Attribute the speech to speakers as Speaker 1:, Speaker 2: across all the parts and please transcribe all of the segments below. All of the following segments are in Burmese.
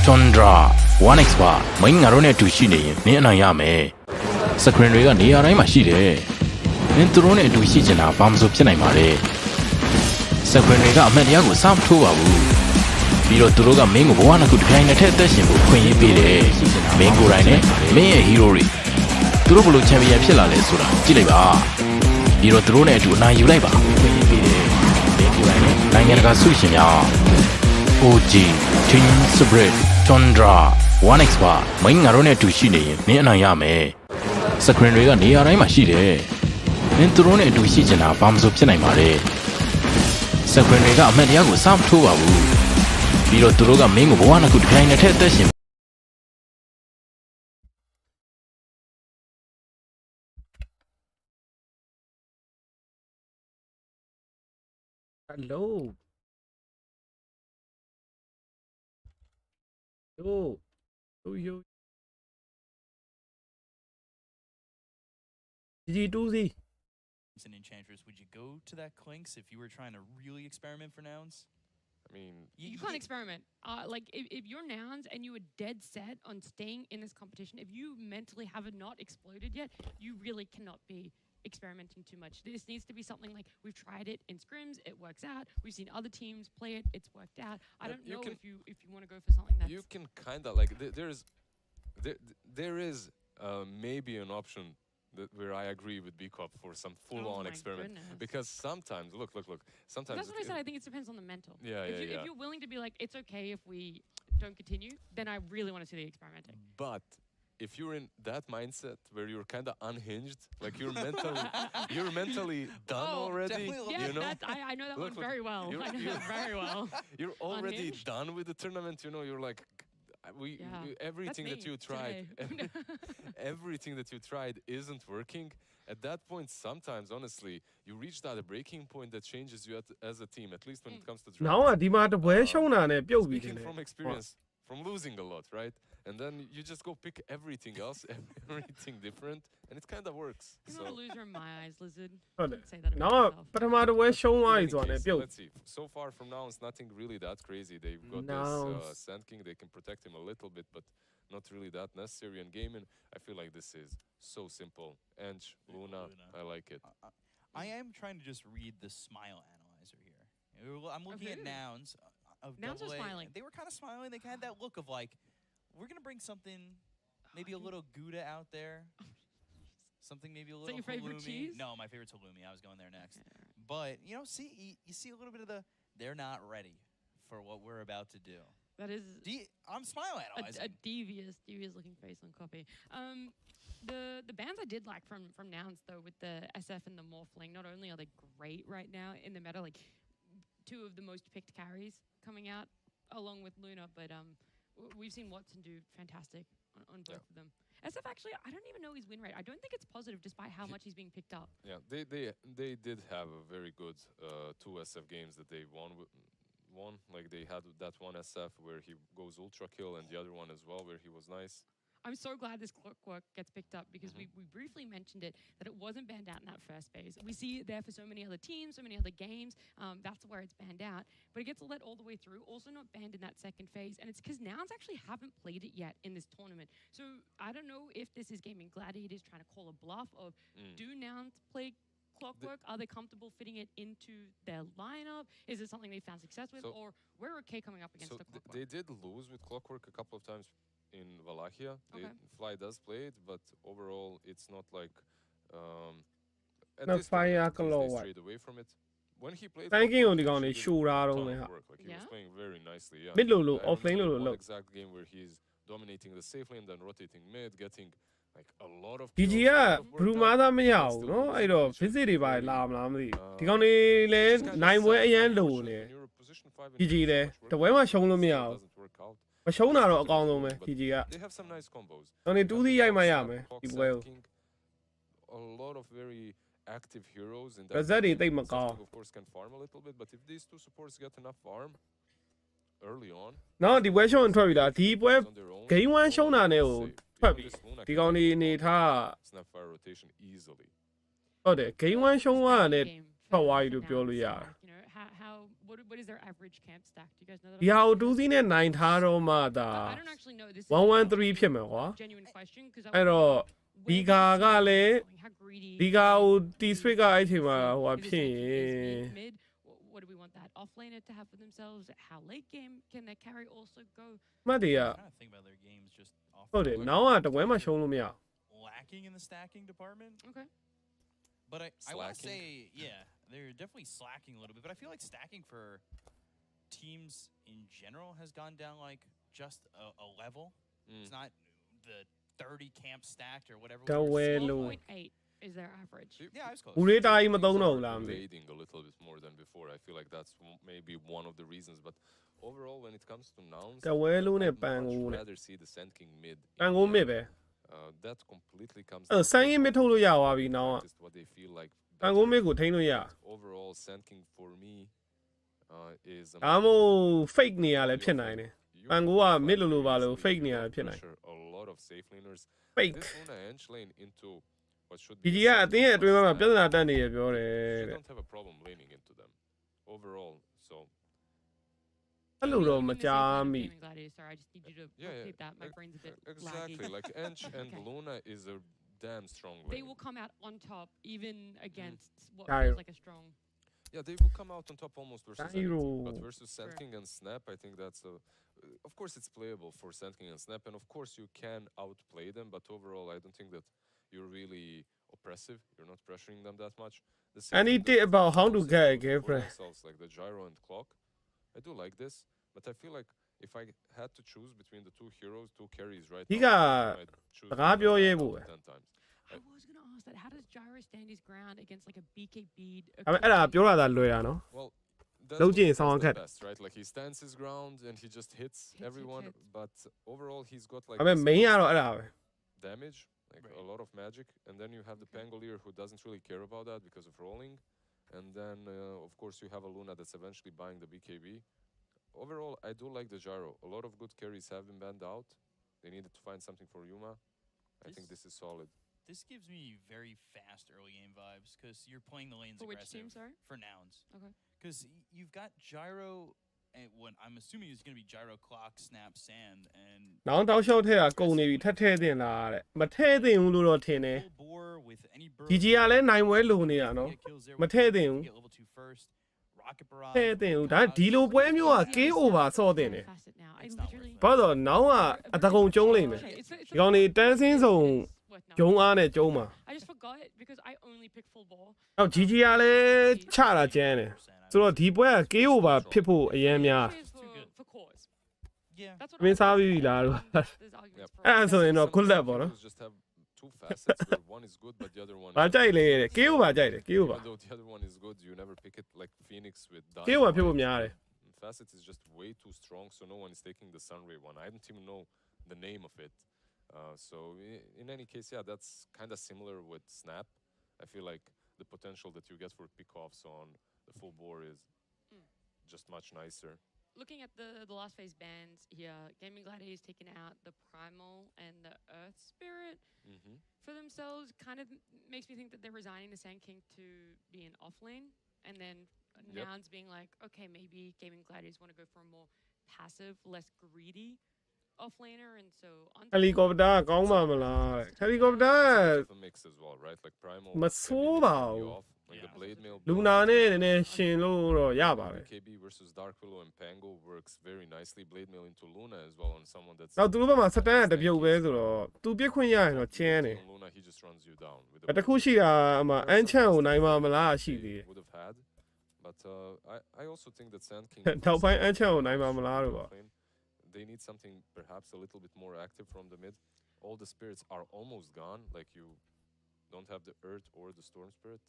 Speaker 1: Chandra, 1x ပါမင်းငါတို့နဲ့အတူရှိနေရင်နင်းအနိုင်ရမယ်စကရင်တွေကနေရာတိုင်းမှာရှိတယ်နင်းသူတို့နဲ့အတူရှိချင်တာဘာမှမဆိုဖြစ်နိုင်ပါတယ်စကရင်တွေကအမှန်တရားကိုစားမထိုးပါဘူးပြီးတော့သူတို့ကမင်းကိုဘဝနှစ်ခုတစ်ခိုင်တစ်ထက်အသက်ရှင်ဖို့ခွင့်ရပေးတယ်မင်းကိုယ်တိုင်နဲ့မင်းရဲ့ဟီးရိုးတွေသူတို့ဘလို့ချန်ပီယံဖြစ်လာလဲဆိုတာကြည့်လိုက်ပါပြီးတော့သူတို့နဲ့အတူအနိုင်ယူလိုက်ပါခွင့်ရပေးတယ်မင်းကိုယ်တိုင်နဲ့နိုင်ငံတကာဆုရှင်များ OG Team Spirit Chandra 1x ပါမင်းငါတို့နဲ့အတူရှိနေရင်နင်းအနိုင်ရမယ်စကရင်တွေကနေရာတိုင်းမှာရှိတယ်နင်းသူတို့နဲ့အတူရှိချင်တာဘာမှမဆိုဖြစ်နိုင်ပါတယ်စကရင်တွေကအမှန်တရားကိုစားမထိုးပါဘူးပြီးတော့သူတို့ကမင်းကိုဘဝနှစ်ခုတစ်ခိုင်တစ်ထက်အသက်ရှင်
Speaker 2: Hello. Yo. Yo. G2Z.
Speaker 3: An enchantress, would you go to that clinks if you were trying to really experiment for nouns?
Speaker 4: I mean,
Speaker 5: you can't experiment. Like if you're nouns and you were dead set on staying in this competition, if you mentally have not exploded yet, you really cannot be experimenting too much. This needs to be something like we've tried it in scrims, it works out. We've seen other teams play it, it's worked out. I don't know if you want to go for something that's
Speaker 4: you can kind of like there is maybe an option where I agree with B-Cop for some full-on experiment.
Speaker 5: Goodness.
Speaker 4: Because sometimes, look. Sometimes
Speaker 5: that's what I said. I think it depends on the mental. If you're willing to be like, it's okay if we don't continue, then I really want to see the experimenting.
Speaker 4: But if you're in that mindset where you're kind of unhinged, like you're mentally done already,
Speaker 5: yeah,
Speaker 4: you know?
Speaker 5: I know that one very well. I know that very well.
Speaker 4: You're already done with the tournament, you know, you're like, everything that you tried, everything that you tried isn't working. At that point, sometimes, honestly, you reach that breaking point that changes you as a team, at least when it comes to speaking from experience, from losing a lot, right? And then you just go pick everything else, everything different, and it kind of works.
Speaker 5: You're not a loser in my eyes, Lizard. Say
Speaker 2: that about myself.
Speaker 4: Let's see. So far from now, it's nothing really that crazy. They've got this Sand King. They can protect him a little bit, but not really that necessary. And gaming, I feel like this is so simple. Ench, Luna, I like it.
Speaker 3: I am trying to just read the smile analyzer here. I'm looking at nouns.
Speaker 5: Nouns are smiling.
Speaker 3: They were kind of smiling. They had that look of like, we're going to bring something, maybe a little Gouda out there. Something maybe a little
Speaker 5: Is that your favorite cheese?
Speaker 3: No, my favorite's halloumi. I was going there next. But, you know, you see a little bit of they're not ready for what we're about to do.
Speaker 5: That is...
Speaker 3: I'm smile analyzing.
Speaker 5: A devious looking face on copy. The bands I did like from nouns, though, with the SF and the Morphling, not only are they great right now in the meta, like two of the most picked carries coming out, along with Luna, but... we've seen Watson do fantastic on both of them. SF actually, I don't even know his win rate. I don't think it's positive despite how much he's being picked up.
Speaker 4: Yeah, they did have a very good two SF games that they won. Like they had that one SF where he goes ultra kill and the other one as well where he was nice.
Speaker 5: I'm so glad this clockwork gets picked up because we briefly mentioned it, that it wasn't banned out in that first phase. We see it there for so many other teams, so many other games. That's where it's banned out. But it gets let all the way through, also not banned in that second phase. And it's because Nouns actually haven't played it yet in this tournament. So I don't know if this is Gaming Gladiators trying to call a bluff of do Nouns play clockwork? Are they comfortable fitting it into their lineup? Is it something they found success with? Or we're okay coming up against the clockwork?
Speaker 4: They did lose with clockwork a couple of times. In Wallachia, Fly does play it, but overall, it's not like. At this point, they strayed away from it. When he played, he was playing very nicely. Yeah. One exact game where he's dominating the safe lane, then rotating mid, getting like a lot of.
Speaker 2: GG Brumada မရဘူးเนาะအဲ့တော့ visit တွေပါလာမလားမသိဒီကောင်တွေလည်းနိုင်ပွဲအရင်လိုနေ GG လဲတပွဲမှာရှုံးလို့မရဘူး မရှုံးတာတော့အကောင်းဆုံးပဲ GG က
Speaker 4: They have some nice combos.
Speaker 2: တော်နေ2 ရိုက်မှရမယ်ဒီပွဲကို
Speaker 4: A lot of very active heroes in
Speaker 2: that. They think
Speaker 4: of course can farm a little bit, but if these two supports get enough farm early on. နော်ဒီပွဲရှုံးထွက်ပြီလားဒီပွဲ game 1ရှုံးတာနဲ့ကိုထွက်ပြီဒီကောင်တွေအနေထား Snapfire rotation easily. ဟုတ်တယ် game 1ရှုံးသွားတာနဲ့ထွက်သွားပြီလို့ပြောလို့ရတယ်
Speaker 5: How what what is their average camp stack? Do you guys know that?
Speaker 2: ဒီဟာကို2စီးနဲ့နိုင်ထားတော့မှဒါ
Speaker 5: I don't actually know. This is
Speaker 2: 113ဖြစ်မယ်ကွာ
Speaker 5: genuine question because
Speaker 2: အဲ့တော့ ဒီကာကလည်း
Speaker 5: how greedy
Speaker 2: ဒီကာကို T-Street ကအဲ့အချိန်မှာဟိုဖြစ်ရင်
Speaker 5: mid. What do we want that offlaner to have for themselves? How late game can their carry also go?
Speaker 2: မှတ်တယ်က
Speaker 3: I'm trying to think about their games just off
Speaker 2: ဟုတ်တယ်နောင်ကတပွဲမှရှုံးလို့မရ
Speaker 3: lacking in the stacking department.
Speaker 5: Okay.
Speaker 3: But I want to
Speaker 4: Slacking.
Speaker 3: say, yeah, they're definitely slacking a little bit. But I feel like stacking for teams in general has gone down like just a level. It's not the 30 camp stacked or whatever.
Speaker 2: တဝဲလုံး
Speaker 5: 1.8 is their average.
Speaker 3: Yeah, I was close.
Speaker 2: ဦးလေးတာကြီးမသုံးတော့ဘူးလားမသိ
Speaker 4: Evading a little bit more than before. I feel like that's maybe one of the reasons. But overall, when it comes to nouns,
Speaker 2: တဝဲလုံးနဲ့
Speaker 4: I'd
Speaker 2: ပန်
Speaker 4: much
Speaker 2: ကိုနဲ့
Speaker 4: rather see the Sand King mid.
Speaker 2: ပန်ကိုမစ်ပဲ
Speaker 4: That completely comes.
Speaker 2: အဲ့ဆိုင်းရင်မစ်ထုတ်လို့ရသွားပြီနောင်က
Speaker 4: Just what they feel like.
Speaker 2: ပန်ကိုမစ်ကိုထိန်းလို့ရ
Speaker 4: Overall, Sand King for me is.
Speaker 2: ဒါမို့ fake နေရလဲဖြစ်နိုင်တယ် ပန်ကိုကမစ်လို့ပါလို့ fake နေရဖြစ်နိုင်
Speaker 4: A lot of safe laners.
Speaker 2: fake
Speaker 4: This Luna Ench lane into what should
Speaker 2: ဒီ
Speaker 4: be.
Speaker 2: ကြီးကအတင်းရဲ့အတွင်းမှာပြဿနာတက်နေရပြောတယ်
Speaker 4: You
Speaker 2: တဲ့
Speaker 4: don't have a problem laning into them overall. So
Speaker 2: အဲ့လိုတော့
Speaker 5: I'm
Speaker 2: မ
Speaker 5: in the same
Speaker 2: ကြား
Speaker 5: boat as
Speaker 2: မိ
Speaker 5: Gaming Gladiator, sorry, I just need you to
Speaker 4: Yeah,
Speaker 5: repeat that. My
Speaker 4: ex-
Speaker 5: brain's a bit
Speaker 4: exactly
Speaker 5: laggy.
Speaker 4: like Ench and
Speaker 5: Okay.
Speaker 4: Luna is a damn strong
Speaker 5: They
Speaker 4: lane.
Speaker 5: will come out on top even against what
Speaker 2: Gyro.
Speaker 5: feels like a strong.
Speaker 4: Yeah, they will come out on top almost versus
Speaker 2: Gyro.
Speaker 4: anything. But versus Sand
Speaker 5: Correct.
Speaker 4: King and Snap, I think that's a. Of course, it's playable for Sand King and Snap, and of course you can outplay them. But overall, I don't think that you're really oppressive. You're not pressuring them that much. The same
Speaker 2: any
Speaker 4: thing that
Speaker 2: tip about how to
Speaker 4: Nouns
Speaker 2: get a
Speaker 4: do for
Speaker 2: girlfriend
Speaker 4: themselves, like the gyro and clock. I do like this, but I feel like if I had to choose between the two heroes, two carries right
Speaker 2: ဒီ
Speaker 4: now,
Speaker 2: က
Speaker 4: I'd choose
Speaker 2: စကားပြောရဲဖို့ပဲ
Speaker 4: 10 times.
Speaker 5: I was going to ask that. How does Gyro stand his ground against like a BK bead?
Speaker 2: ဒါပေမဲ့အဲ့ဒါပြောရတာလွယ်တာနော်
Speaker 4: Well, that's
Speaker 2: Low
Speaker 4: what
Speaker 2: Jin
Speaker 4: he does
Speaker 2: sound
Speaker 4: the
Speaker 2: cut.
Speaker 4: best, right? Like he stands his ground and he just hits everyone.
Speaker 5: hits.
Speaker 4: But overall, he's got like
Speaker 2: ဒါပေမဲ့
Speaker 4: this
Speaker 2: မင်းကတော့အဲ့ဒါပဲ
Speaker 4: damage, like a lot of magic, and then you have the Pangolier who doesn't really care about that because of rolling, and then of course you have a Luna that's eventually buying the BKB. Overall, I do like the gyro. A lot of good carries have been banned out. They needed to find something for Yuma. I think this is solid.
Speaker 3: This gives me very fast early game vibes because you're playing the lanes
Speaker 5: For which
Speaker 3: aggressive.
Speaker 5: team, sorry?
Speaker 3: For Nouns.
Speaker 5: Okay.
Speaker 3: Because you've got gyro, and what I'm assuming is going to be gyro, clock, snap, sand, and
Speaker 2: နောင်တောက်လျှောက်ထည့်တာကုန်နေပြီထပ်ထည့်တင်လာတဲ့မထည့်တင်ဘူးလို့တော့ထင်တယ်
Speaker 3: full bore with any bird.
Speaker 2: ဒီကြီးကလည်းနိုင်ပွဲလိုနေတာနော်
Speaker 3: Get kills there
Speaker 2: မ
Speaker 3: with
Speaker 2: ထည့်တင်
Speaker 3: you
Speaker 2: ဘူး
Speaker 3: get level 2 first. Rocket barrage.
Speaker 2: ထည့်တင်ဘူးဒါဒီလိုပွဲမျိုးက K over ဆော့တင်တယ်
Speaker 5: Facet now. I
Speaker 3: It's not
Speaker 5: literally.
Speaker 3: worth it.
Speaker 2: ဘာလို့နောင်ကအတကုံကျုံးလိမ့်မယ်
Speaker 5: Okay, it's a
Speaker 2: ဒီကောင်နေတန်းစင်းစုံ
Speaker 5: worth
Speaker 2: ကျုံး
Speaker 5: nothing.
Speaker 2: အားနဲ့ကျုံးမှာ
Speaker 5: I just forgot it because I only picked full ball.
Speaker 2: အော် GG ကလည်းချတာကျန်းတယ် ဆိုတော့ဒီပွဲက K over ဖြစ်ဖို့အရင်များ
Speaker 5: It is
Speaker 3: Too good.
Speaker 5: for cause.
Speaker 3: Yeah.
Speaker 5: That's what
Speaker 2: မင်းစားပြီးလားလို့
Speaker 5: There's arguments for
Speaker 2: အဲ့ဒါဆိုရင်တော့
Speaker 4: Some
Speaker 2: good luck ပေါ့နော်
Speaker 4: heroes just have two facets where one is good but the other one
Speaker 2: ဘာကြိုက်လဲတဲ့ K over ကြိုက်တယ် K over
Speaker 4: even though the other one is good, you never pick it like Phoenix with
Speaker 2: K over ဖြစ်
Speaker 4: Dacha.
Speaker 2: ဖို့များတယ်
Speaker 4: Facet is just way too strong, so no one is taking the Sunray one. I don't even know the name of it. So in any case, yeah, that's kind of similar with Snap. I feel like the potential that you get for pickoffs on the full bore is just much nicer.
Speaker 5: looking at the last phase bans here, Gaming Gladiators taking out the Primal and the Earth Spirit for themselves kind of makes me think that they're resigning the Sand King to be an off lane, and then Nouns being like, okay, maybe Gaming Gladiators want to go for a more passive, less greedy off laner, and so on.
Speaker 2: ဟယ်လီကော်ပတာကောင်းပါမလားဟယ်လီကော်ပတာ
Speaker 4: It's a mix as well, right? Like Primal.
Speaker 2: မ
Speaker 4: can be
Speaker 2: ဆိုး
Speaker 4: really
Speaker 2: ပါ
Speaker 4: putting
Speaker 2: ဘူး
Speaker 4: you off. Like the
Speaker 3: Yeah.
Speaker 4: blade mail.
Speaker 2: လူနာနဲ့နည်းနည်းရှင်လို့တော့ရပါတယ်
Speaker 4: KB versus Dark Willow and Pango works very nicely. Blade mail into Luna as well on someone that's.
Speaker 2: နောက်သူတို့ဘက်မှာစတန်ကတပြုတ်ပဲဆိုတော့သူပြစ်ခွင့်ရရင်တော့ကျန်းတယ်
Speaker 4: On Luna, he just runs you down. With
Speaker 2: တခုရှိတာအမှအန်ချန်ကိုနိုင်မှာမလားရှိသေးတယ်
Speaker 4: would have had, but I also think that Sand King.
Speaker 2: နောက်ပိုင်းအန်ချန်ကိုနိုင်မှာမလားတော့ပါ
Speaker 4: They need something perhaps a little bit more active from the mid. All the spirits are almost gone. Like you don't have the Earth or the Storm Spirit.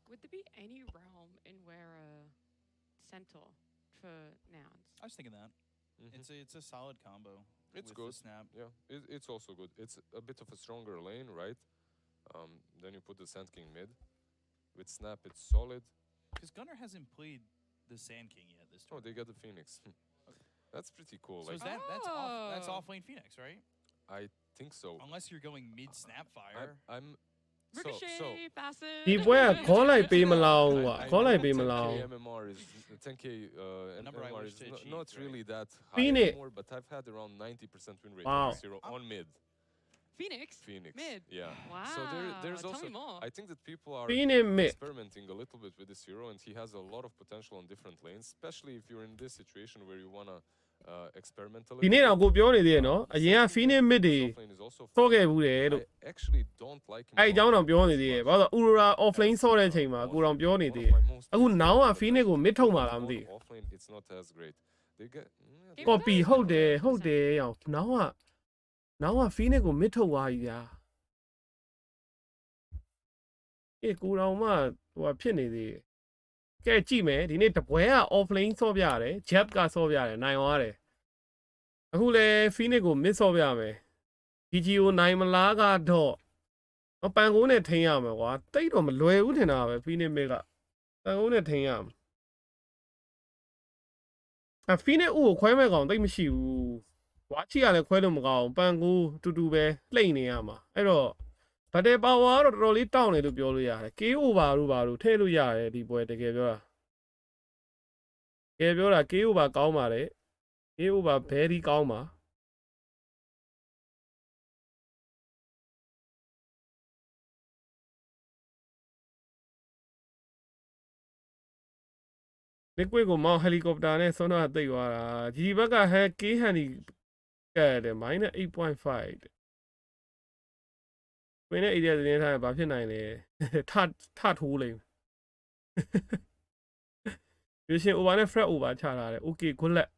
Speaker 5: Would there be any realm in where a Centaur for Nouns?
Speaker 3: I was thinking that. It's a solid combo.
Speaker 4: It's
Speaker 3: with
Speaker 4: good.
Speaker 3: The snap.
Speaker 4: Yeah, it's also good. It's a bit of a stronger lane, right? Then you put the Sand King mid. With Snap, it's solid.
Speaker 3: Because Gunnar hasn't played the Sand King yet this
Speaker 4: Oh,
Speaker 3: tournament.
Speaker 4: they got the Phoenix. That's pretty cool.
Speaker 3: So
Speaker 4: Like,
Speaker 3: is that's
Speaker 5: Oh.
Speaker 3: off lane Phoenix, right?
Speaker 4: I think so.
Speaker 3: Unless you're going mid Snapfire.
Speaker 4: I'm
Speaker 5: Ricochet, Facet.
Speaker 2: ဒီပွဲကခေါ်လိုက်ပေးမလားကွာ ခေါ်လိုက်ပေးမလား
Speaker 4: 10K MMR is 10K
Speaker 3: number I
Speaker 4: MMR
Speaker 3: wish
Speaker 4: is
Speaker 3: to achieve,
Speaker 4: not
Speaker 3: right?
Speaker 4: really that high
Speaker 2: Phoenix.
Speaker 4: anymore, but I've had around 90% win rate
Speaker 2: Wow.
Speaker 4: on this hero on mid.
Speaker 5: Phoenix.
Speaker 4: Phoenix.
Speaker 5: Mid.
Speaker 4: Yeah.
Speaker 5: Wow.
Speaker 4: So there's
Speaker 5: Tell
Speaker 4: also
Speaker 5: me more.
Speaker 4: I think that people are
Speaker 2: ဖီးနစ်မစ်
Speaker 4: experimenting a little bit with this hero, and he has a lot of potential on different lanes, especially if you're in this situation where you wanna experiment a
Speaker 2: ဒီ
Speaker 4: little.
Speaker 2: နေ့တော့ကိုပြောနေသေးတယ်နော်အရင်ကဖီးနစ်မစ်တွေ
Speaker 4: Top lane is also
Speaker 2: ဆော့
Speaker 4: fun.
Speaker 2: ခဲ့ဘူးတယ်လို့
Speaker 4: I actually don't like him.
Speaker 2: အဲ့အကြောင်းတော့ပြောနေသေးတယ်ဘာလို့ Aurora offlane ဆော့တဲ့အချိန်မှာကိုတော်ပြောနေသေးတယ်အခု now က Phoenix ကို mid ထုတ်မှာလားမသိ
Speaker 4: Offlane it's not as great. They get
Speaker 2: ဘူး copy ဟုတ်တယ်ဟုတ်တယ်ရော now က Phoenix ကို mid ထုတ်သွားပြီဗျာအေးကိုတော်မှဟိုဖြစ်နေသေးတယ်ကဲကြည့်မယ်ဒီနေ့တပွဲက offlane ဆော့ပြရတယ် jab ကဆော့ပြရတယ်နိုင်သွားတယ်အခုလဲ Phoenix ကို mid ဆော့ပြမယ် GG ကိုနိုင်မလားကတော့ပန်ကုန်းနဲ့ထိန်းရမယ်ကွာတိတ်တော့မလွယ်ဘူးထင်တာပဲ Phoenix mid ကပန်ကုန်းနဲ့ထိန်းရမယ်Phoenix ကိုခွဲမဲ့ကောင်တိတ်မရှိဘူးဝါချီကလည်းခွဲလို့မကောင်းပန်ကူတူတူပဲလှိမ့်နေရမှာအဲ့တော့ဘတ်တယ်ပါဝါကတော့တော်တော်လေးတောင်းတယ်လို့ပြောလို့ရတယ် KO ပါလို့ပါလို့ထည့်လို့ရတယ်ဒီပွဲတကယ်ပြောတာKO ပါကောင်းပါတယ် KO ပါ very ကောင်းပါliquid ကိုမောင်းဟယ်လီကော်ပတာနဲ့ဆွမ်းတော့သိသွားတာဒီဘက်ကဟဲ K ဟန်ဒီကဲတယ် -8.5 ဝင်းနဲ့ area သတင်းထားရင်ဘာဖြစ်နိုင်လဲထထိုးလိမ့်ရွှေရှင် over နဲ့ fret over ချထားတယ် okay good luck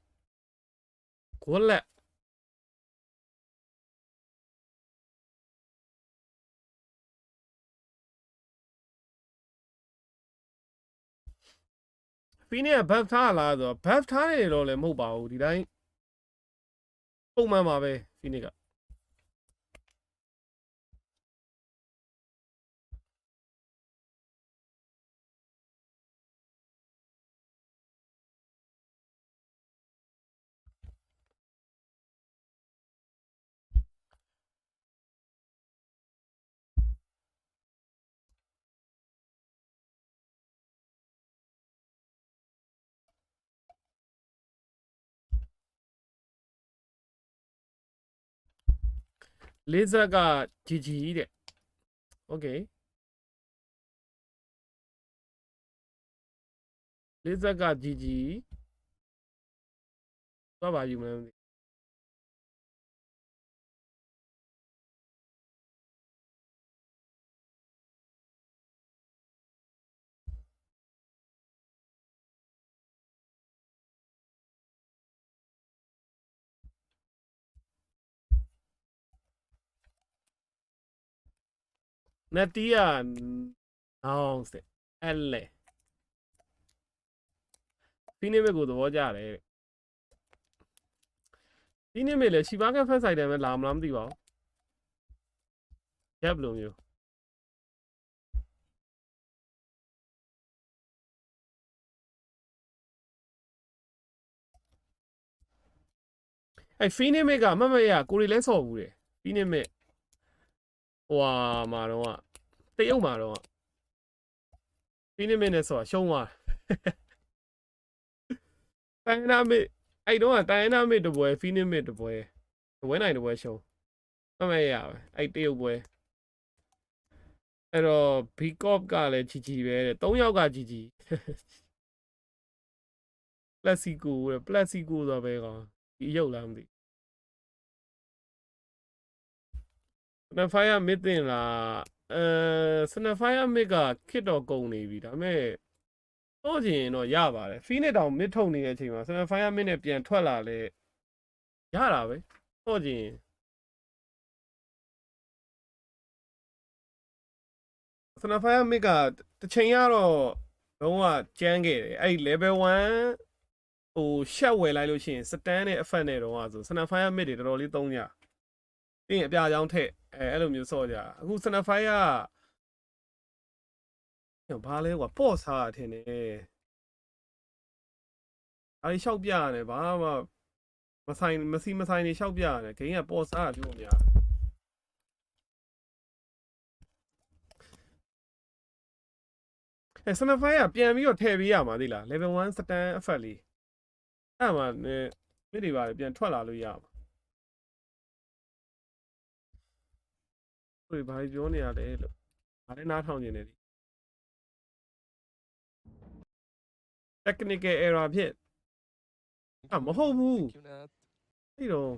Speaker 2: Phoenix က buff ထားလားဆိုတော့ buff ထားတယ်တော့လည်းမဟုတ်ပါဘူးဒီတိုင်းပုံမှန်ပါပဲ Phoenix ကလေးဆက်က GG တဲ့ okay လေးဆက်က GG သွားပါယူမလဲမသိနတီယာနောင်းစအဲ့လေ Phoenix ကိုသဘောကျတယ် Phoenix လေရှီပါကဖက်ဆိုင်တယ်ပဲလာမလားမသိပါဘူးရပ်လို့မျိုးအဲ့ Phoenix ကမမရကိုရီလဲဆော်ဘူးတယ် Phoenix ဟွာမှာတော့တရုတ်မှာတော့ Phoenix နဲ့ဆော်ရှုံးသွားတိုင်းနာမစ်အဲ့တော့တိုင်းနာမစ်တပွဲ Phoenix တပွဲနိုင်တပွဲရှုံးမမရပဲအဲ့တရုတ်ပွဲအဲ့တော့ Bcop ကလည်း GG ပဲတဲ့3ယောက်က GG Plasico တဲ့ Plasico ဆိုတော့ပဲကောင်ဒီရုပ်လားမသိSnapfire mid တင်လားSnapfire mid ကခစ်တော့ကုန်နေပြီဒါပေမဲ့တော့ချင်တော့ရပါတယ် Phoenix တောင် mid ထုတ်နေတဲ့အချိန်မှာ Snapfire mid နဲ့ပြန်ထွက်လာလဲရတာပဲတော့ချင်Snapfire mid ကတစ်ချိန်ကတော့လုံးဝကျန်းခဲ့တယ်အဲ့ level 1ဟိုရှက်ဝယ်လိုက်လို့ရှိရင် stand နဲ့ effect နဲ့တော့ဆို Snapfire mid တွေတော်တော်လေးသုံးကြပြီးရင်အပြာချောင်းထက်အဲ့လိုမျိုးဆော့ကြအခု Snapfire ကဘာလဲကွာပေါ့စားထင်တယ်အဲ့ရှောက်ပြရတယ်ဘာမှမဆိုင်နေရှောက်ပြရတယ်ဂိမ်းကပေါ့စားပြောများ စနဖိုင်ကပြန်ပြီးတော့ထည့်ပေးရမှာသိလား level 1 stand effect လေးအဲ့မှာမြစ်တွေပါပြန်ထွက်လာလို့ရမှာဘာပြောနေရလဲလို့ဒါလည်းနားထောင်နေတယ် technical error ဖြစ်မဟုတ်ဘူးအဲ့တော့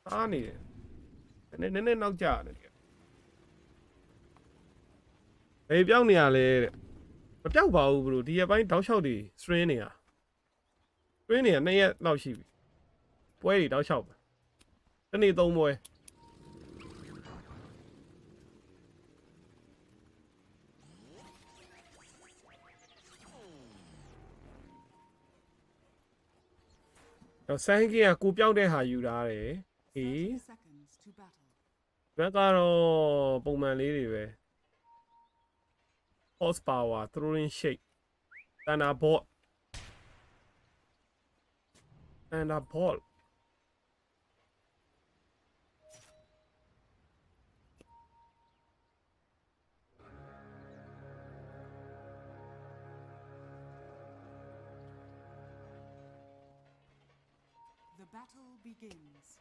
Speaker 2: အားနေတယ်နည်းနည်းနောက်ကျတယ်ဘယ်ပြောင်းနေရလဲတဲ့မပြောက်ပါဘူးဘလို့ဒီရက်ပိုင်းတောက်လျှောက်တွေ string နေရ string နေရ2ရက်လောက်ရှိပြီပွဲတွေတောက်လျှောက်တနေ့3ပွဲတော့ဆိုင်းကင်းကကိုပြောင်းတဲ့ဟာယူထားတယ်အေးဘက်ကတော့ပုံမှန်လေးတွေပဲ horsepower throwing shape thunderbolt
Speaker 6: The battle begins.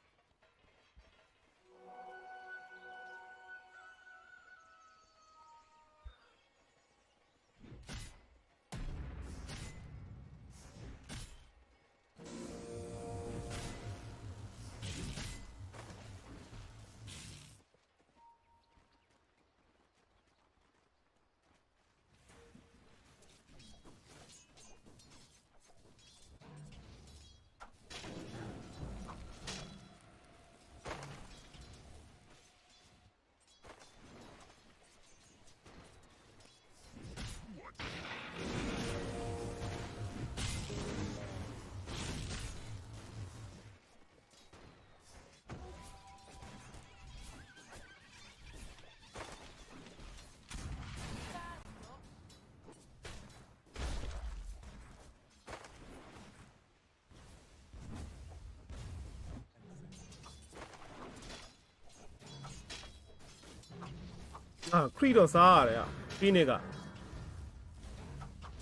Speaker 2: Creed တော့စားရတယ်ဒီနေ့က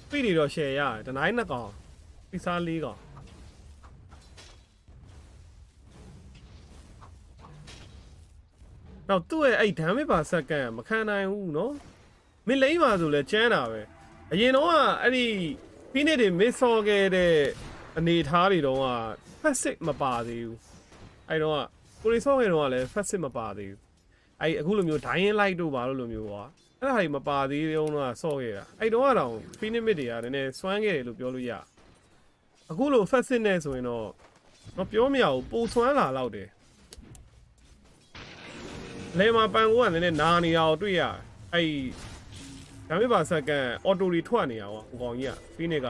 Speaker 2: Creed တွေတော့ share ရတယ်တနိုင်2ကောင်ပြီးစား4ကောင်တော့သူ့ရဲ့အဲ့ damage per second မခံနိုင်ဘူးเนาะမင်းလိမ့်ပါဆိုလဲကျန်းတာပဲအရင်တော့ကအဲ့ဒီ Phoenix တွေ miss ဆော့ခဲ့တဲ့အနေထားတွေတော့က passive မပါသေးဘူးအဲ့တော့ကိုရီဆော့ခဲ့တော့ကလည်း passive မပါသေးဘူးအဲ့အခုလိုမျိုး dying light တို့ပါလို့လိုမျိုးကွာအဲ့ဒါတွေမပါသေးတဲ့ုံတော့ဆော့ခဲ့တာအဲ့တော့ကတော့ Phoenix mid တွေကနည်းနည်းစွမ်းခဲ့တယ်လို့ပြောလို့ရအခုလို passive နဲ့ဆိုရင်တော့မပြောမရဘူးပိုစွမ်းလာတော့တယ်လေမှာပန်ကိုကနည်းနည်းနာနေရအောင်တွေ့ရအဲ့ဒါပေမဲ့ပါစက္ကန့်အော်တိုတွေထွက်နေရအောင်ဟိုကောင်ကြီးက Phoenix က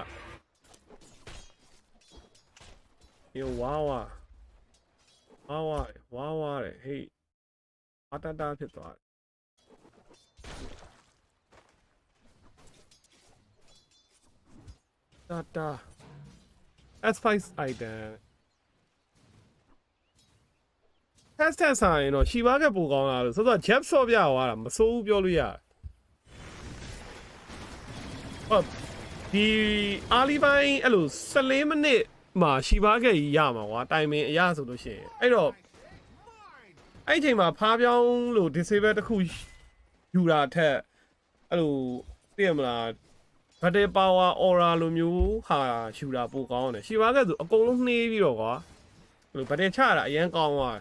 Speaker 2: ယောဝါတယ်ဟေးအတတာဖြစ်သွားတယ်တာ S5 item test ဆိုင်တော့ရှီပါကပိုကောင်းလာလို့ဆိုတော့ jab ဆော့ပြသွားတာမစိုးဘူးပြောလို့ရတယ်ဟုတ်ဒီအားလီပိုင်းအဲ့လို14မိနစ်မှာရှီပါကကြီးရမှာကွာတိုင်မင်အရဆိုလို့ရှိရင်အဲ့တော့အဲ့ချိန်မှာဖားပြောင်းလို့ disable တစ်ခုယူတာထက်အဲ့လိုသိရမလား battle power aura လိုမျိုးဟာယူတာပိုကောင်းတယ်ရှီပါကဆိုအကုန်လုံးနှေးပြီးတော့ကွာအဲ့လို battle ချတာအရင်ကောင်းသွား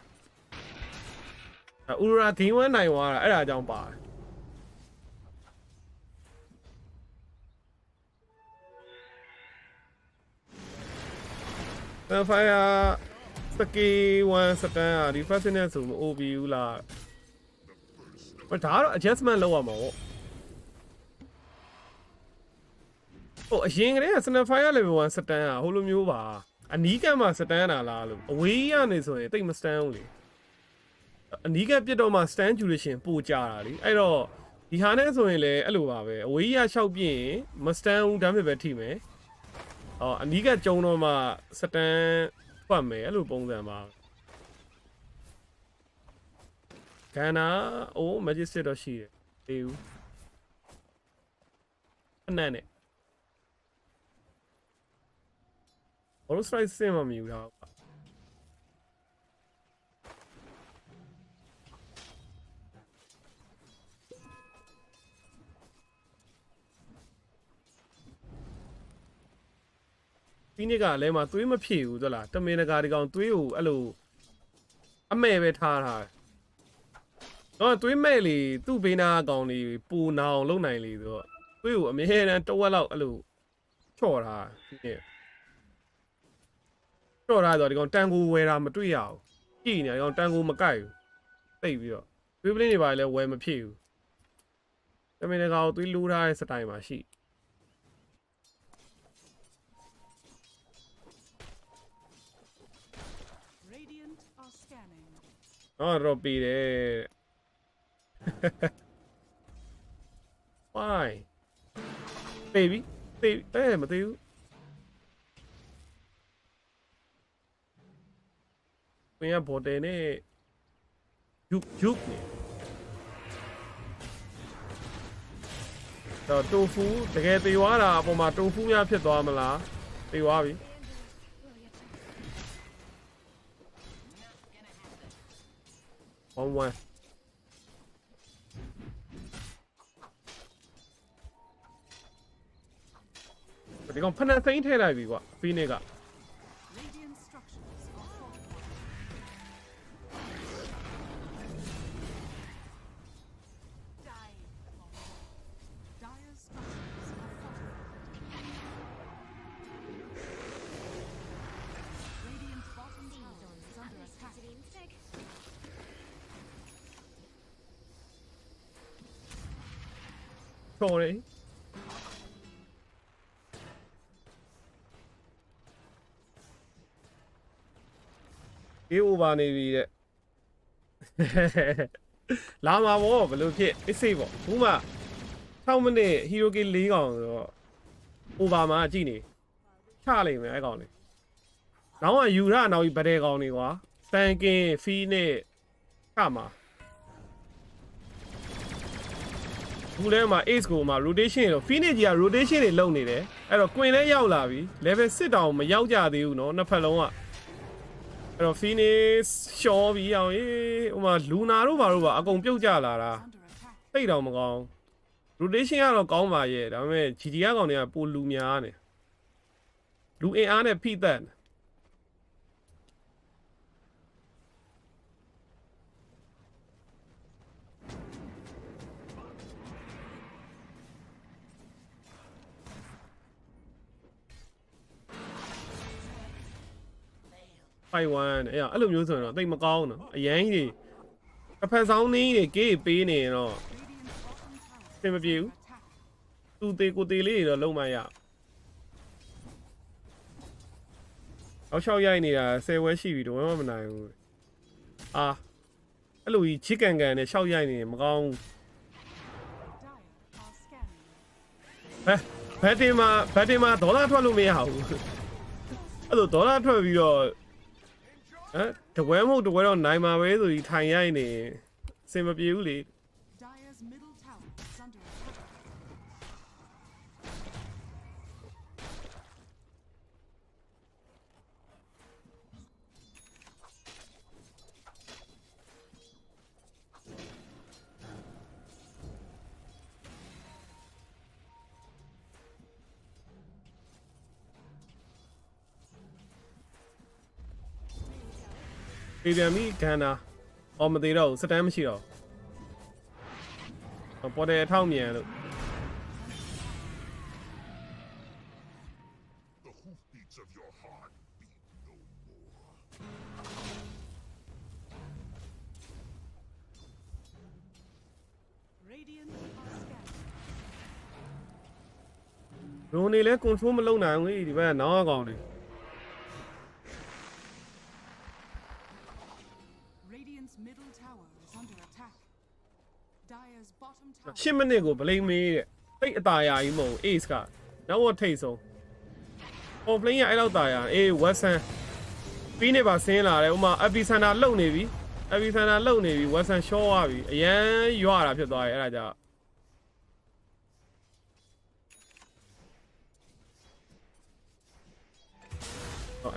Speaker 2: ဥရာဒင်းဝမ်းနိုင်သွားတာအဲ့ဒါကြောင့်ပါတယ်Fire စကေ1စတန်ဒီ first နဲ့ဆိုမ OB ဘူးလားဒါကတော့ adjustment လုပ်ရမှာပေါ့ဟိုအရင်ကတည်းက Fire level 1စတန်ဟိုလိုမျိုးပါအနီးကမှစတန်တာလားလို့အဝေးကနေဆိုရင်တိတ်မစတန်ဘူးလေအနီးကပြစ်တော့မှ stand duration ပိုကြတာလीအဲ့တော့ဒီဟာနဲ့ဆိုရင်လည်းအဲ့လိုပါပဲအဝေးရလျှောက်ပြင်းမစတန်ဘူးဒါပေမဲ့ပဲထိမယ်အနီးကကျုံတော့မှစတန်ထွက်မယ်အဲ့လိုပုံစံပါ ကန်နာအိုး Majestic တော့ရှိတယ်အေးဦးအနက်နဲ့ဘောလုံးစထရိုက်စင်မမြူတာဒီနေ့ကလည်းမသွေးမဖြည့်ဘူးသလားတမင်တကာဒီကောင်သွေးကိုအဲ့လိုအမဲပဲထားထားတော့သွေးမဲ့လေသူ့ဘေးနာကောင်လေးပူနာအောင်လုပ်နိုင်လေဆိုတော့သွေးကိုအမြဲတမ်းတဝက်လောက်အဲ့လိုချော့ထားဒီနေ့ချော့ထားဆိုတော့ဒီကောင်တန်ကိုဝယ်တာမတွေ့ရဘူးကြည့်နေဒီကောင်တန်ကိုမကိုက်ဘူးသိပ်ပြီးတော့သွေးပလင်းတွေပါလဲဝယ်မဖြစ်ဘူးတမင်တကာကိုသွေးလိုးထားတဲ့စတိုင်မှာရှိတော့ပေးတယ် why baby မသိဘူးဘယ်ဘော်တယ်နဲ့ယုတော့တိုဖူတကယ်သေသွားတာအပေါ်မှာတိုဖူများဖြစ်သွားမလားသေသွားပြီ1-1ဒီကောင်ဖနက်သိမ်းထည့်လိုက်ပြီကွာဖီးနစ်ကsorry ဒီ over နေပြီတဲ့လာမှာပေါ့ဘယ်လိုဖြစ်အစ်စိပေါ့ဘူးမှ6မိနစ်ဟီရိုကီ4កောင်ဆိုတော့ over မှာကြည့်နေချလိုက်မယ်အဲ့ကောင်လေးနောက်ကယူရနောက်ပြီးဗတဲ့ကောင်လေးကွာစန်ကင်ဖီးနဲ့ချမှာဘူးလဲမှာ ace ကိုမှာ rotation တော့ finish ကြီးက rotation တွေလုပ်နေတယ်အဲ့တော့ queen လည်းရောက်လာပြီ level 6တောင်မရောက်ကြသေးဘူးเนาะနှစ်ဖက်လုံးကအဲ့တော့ finish ရှော့ပြီးအောင်ဟိုမှာ luna တို့ဘာတို့ပါအကုန်ပြုတ်ကြလာတာသိတောင်မကောင်း rotation ကတော့ကောင်းပါရဲ့ဒါပေမဲ့ GG ကကောင်တွေကပိုလူများနေလူအင်အားနဲ့ဖိသက်5-1အဲ့လိုမျိုးဆိုရင်တော့တိတ်မကောင်းတော့အရန်ကြီးတစ်ဖက်ဆောင်နေကြီးကေးပေးနေရင်တော့သင်မပြေဘူးသူသေးကိုသေးလေးတွေတော့လုံးမရအောက်လျှောက်ရိုက်နေတာ10ဝဲရှိပြီတော့မနိုင်ဘူးအဲ့လိုကြီးချစ်ကန်ကန်နဲ့ရှောက်ရိုက်နေရင်မကောင်းဘူးဘတ်တင်မှာဒေါ်လာထွက်လို့မရဘူးအဲ့လိုဒေါ်လာထွက်ပြီးတော့တဝဲမဟုတ်တဝဲတော့နိုင်မှာပဲဆိုပြီးထိုင်ရိုက်နေစင်မပြေဘူးလေပြည်ပြန်ပြီခန္ဓာမသေးတော့စတမ်းမရှိတော့ပေါ်တယ်အထောက်မြန်လို့ရိုနေလဲ control မလုပ်နိုင်ဘူးဒီဘက်ကနောင်းအကောင်တွေ10မိနစ်ကိုဗလိမ့်မေးတဲ့တိတ်အตาရာကြီးမဟုတ် ace ကနောက်တော့ထိတ်ဆုံး complain ရအဲ့လောက်ตาရာwestern ပြီးနေပါဆင်းလာတယ်ဥမာ epicenter လုံနေပြီ Epicenter လုံနေပြီ Western ရှော့သွားပြီအရန်ရွာတာဖြစ်သွားတယ်အဲ့ဒါကြောင့်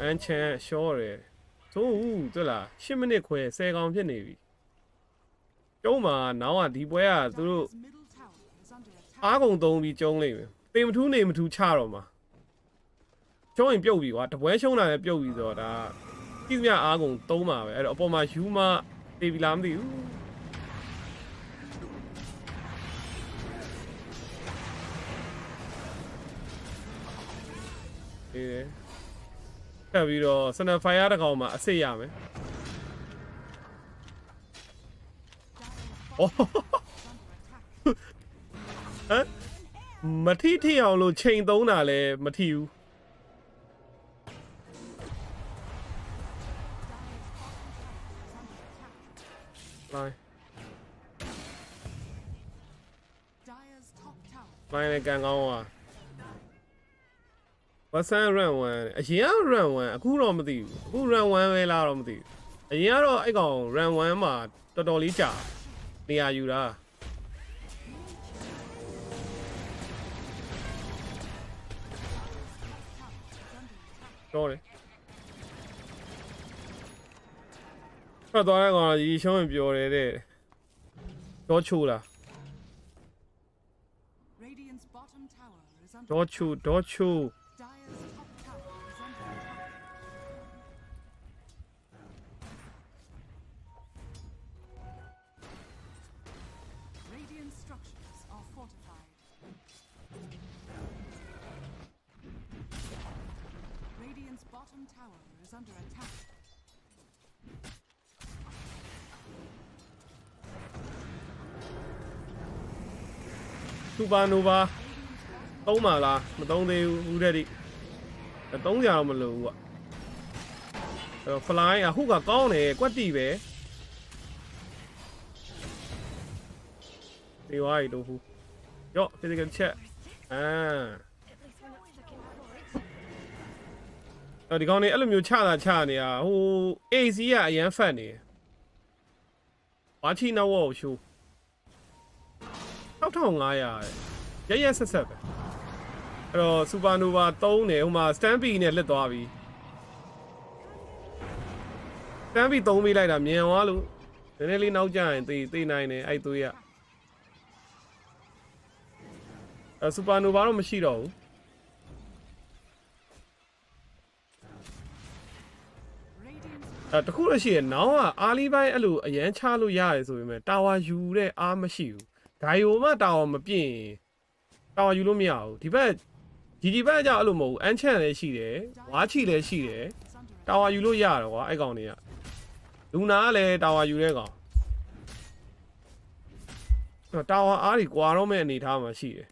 Speaker 2: အန်ချန်ရှော့တယ်သို့တွေ့လား10မိနစ်ခွဲ10ကောင်ဖြစ်နေပြီကျုံးမှာနောက်อ่ะဒီပွဲကသူတို့
Speaker 6: Dire's middle tower is under attack.
Speaker 2: အားကုန်သုံးပြီးကျုံးလိမ့်မယ်တေမထူးနေမထူးချတော့မှာကျုံးရင်ပြုတ်ပြီကွာတပွဲရှုံးတာလည်းပြုတ်ပြီဆိုတော့ဒါကြည့်မြအားကုန်သုံးမှာပဲအဲ့တော့အပေါ်မှာယူမတေးပြီလားမသိဘူးအေးတက်ပြီးတော့စနက်ဖိုင်ယာတစ်ကောင်မှာအစစ်ရမယ်အော်ဟမ်မထီထီအောင်လို့ချိန်သုံးတာလည်းမထီဘူးလိုက်
Speaker 6: Dire's top tower.
Speaker 2: လိုက်လည်းကန်ကောင်းอ่ะဝဆန်ရန်1အရင်ကရန်1အခုတော့မသိဘူးအခုရန်1ပဲလားတော့မသိဘူးအရင်ကတော့အဲ့ကောင်ရန်1မှာတော်တော်လေးကြာနေရာယူတာတော့လေဖတ်သွားတဲ့ကောင်ကြီးရှုံးရင်ပြောတယ်တဲ့တော့ချိုးလား
Speaker 6: Radiant's bottom tower is under
Speaker 2: တော့ချိုးတော့ချိုး
Speaker 6: Dire's top tower is under attack. Radiant structures are fortified. Radiant's bottom tower is under attack.
Speaker 2: စူပါနိုဗာသုံးပါလားမသုံးသေးဘူးဦးတဲ့ဒီသုံးကြတော့မလို့ဘူးอ่ะအဲ့တော့ fly အခုကကောင်းတယ်ကွက်တီပဲဒီဝိုင်းတို့ဘူးရော့ physical check ဒီကောင်နေအဲ့လိုမျိုးချတာချနေတာဟို AC ကအရန်ဖတ်နေဘာချီနောက်ဝေါ့ရှိုး6500ရဆက်ဆက်ပဲအဲ့တော့ supernova 3နေဟိုမှာ stampy နဲ့လက်သွားပြီ stampy 3ပေးလိုက်တာမြန်သွားလို့နည်းနည်းလေးနောက်ကျရင်သေနိုင်တယ်အဲ့သွေးကsupernova တော့မရှိတော့ဘူး
Speaker 6: Radiant's
Speaker 2: တခုလို့ရှိရင်နောင်ကအားလီပိုင်းအဲ့လိုအရန်ချလို့ရတယ်ဆိုပေမဲ့တာဝါယူတဲ့အားမရှိဘူးဂိုင်ယိုမှတာဝါမပြည့်ရင်တာဝါယူလို့မရဘူးဒီဘက်ဒီဘက်ကြောင့်အဲ့လိုမဟုတ်ဘူးအန်ချန်လည်းရှိတယ်ဝါချီလည်းရှိတယ်
Speaker 6: under attack.
Speaker 2: တာဝါယူလို့ရတယ်ကွာအဲ့ကောင်တွေကလူနာကလည်းတာဝါယူတဲ့ကောင်တာဝါအားကြီးကွာတော့မဲ့အနေထားမှာရှိတယ်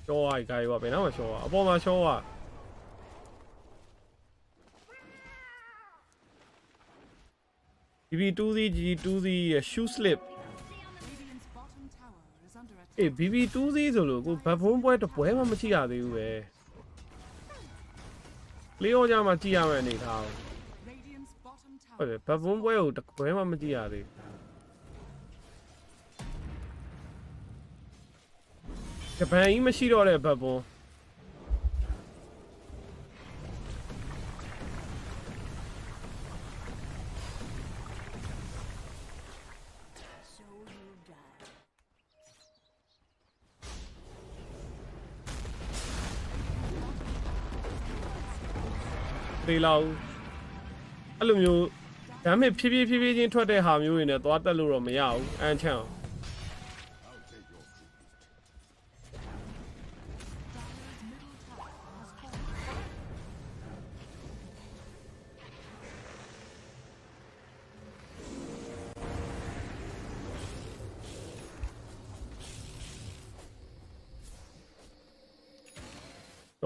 Speaker 2: ရှော့ရိုက်ဂိုင်ကဘယ်တော့မှရှော့အပေါ်မှာရှော့BB2Z G2Z shoe slip
Speaker 6: Radiant's bottom tower is under attack.
Speaker 2: အေး BB2Z ဆိုလို့ကိုဘတ်ဖုံးပွဲတစ်ပွဲမှမကြည့်ရသေးဘူးပဲလေယောကြမှာကြည့်ရမယ့်အနေထား
Speaker 6: Radiant's bottom
Speaker 2: ဟုတ်
Speaker 6: tower.
Speaker 2: တယ်ဘတ်ဖုံးပွဲကိုတစ်ပွဲမှမကြည့်ရသေးဂျပန်ကြီးမရှိတော့တဲ့ဘတ်ဖုံး သေးလောက်အဲ့လိုမျိုးဒါမဲ့ဖြည်းဖြည်းချင်းထွက်တဲ့ဟာမျိုးတွေနဲ့သွားတက်လို့တော့မရဘူးအန်ချန်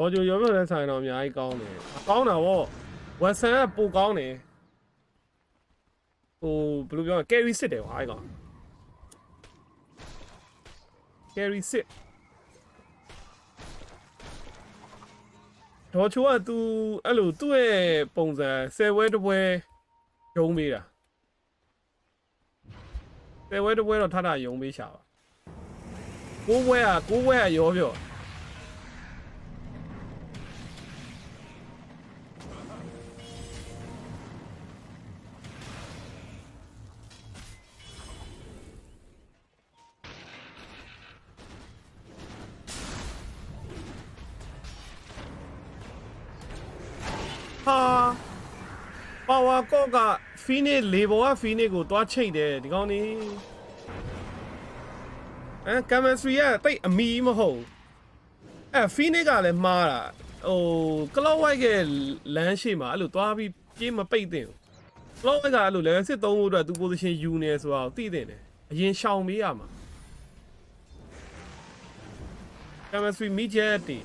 Speaker 2: တော့ကြိုရောပြတဲ့ဆိုင်တော့အများကြီးကောင်းတယ်ကောင်းတာဗောဝက်ဆန်ကပိုကောင်းတယ်ဟိုဘယ်လိုပြောလဲ carry စစ်တယ်ကွာအဲ့ကောင် carry စစ် ဒေါ်ချိုက तू အဲ့လိုသူ့ရဲ့ပုံစံ10ဝဲတစ်ပွဲယုံပေးတာ10ဝဲတစ်ပွဲတော့ထထယုံပေးရှာပါ9ဝဲကရောပြောပါဝါကော့ကဖီနစ်လေဘောကဖီနစ်ကိုတွားချိတ်တယ်ဒီကောင်နေကမ်မစထရီကတိတ်အမီမဟုတ်ဖီနစ်ကလည်းမှားတာဟိုကလော့ဝိုက်ကလမ်းရှိမှာအဲ့လိုတွားပြီးပြေးမပိတ်သင့်ဘူးကလော့ဝိုက်ကအဲ့လိုလည်းစစ်သုံးဖို့အတွက်သူ position ယူနေဆိုတော့သိသင့်တယ်အရင်ရှောင်ပေးရမှာကမ်မစထရီမိချက်တီ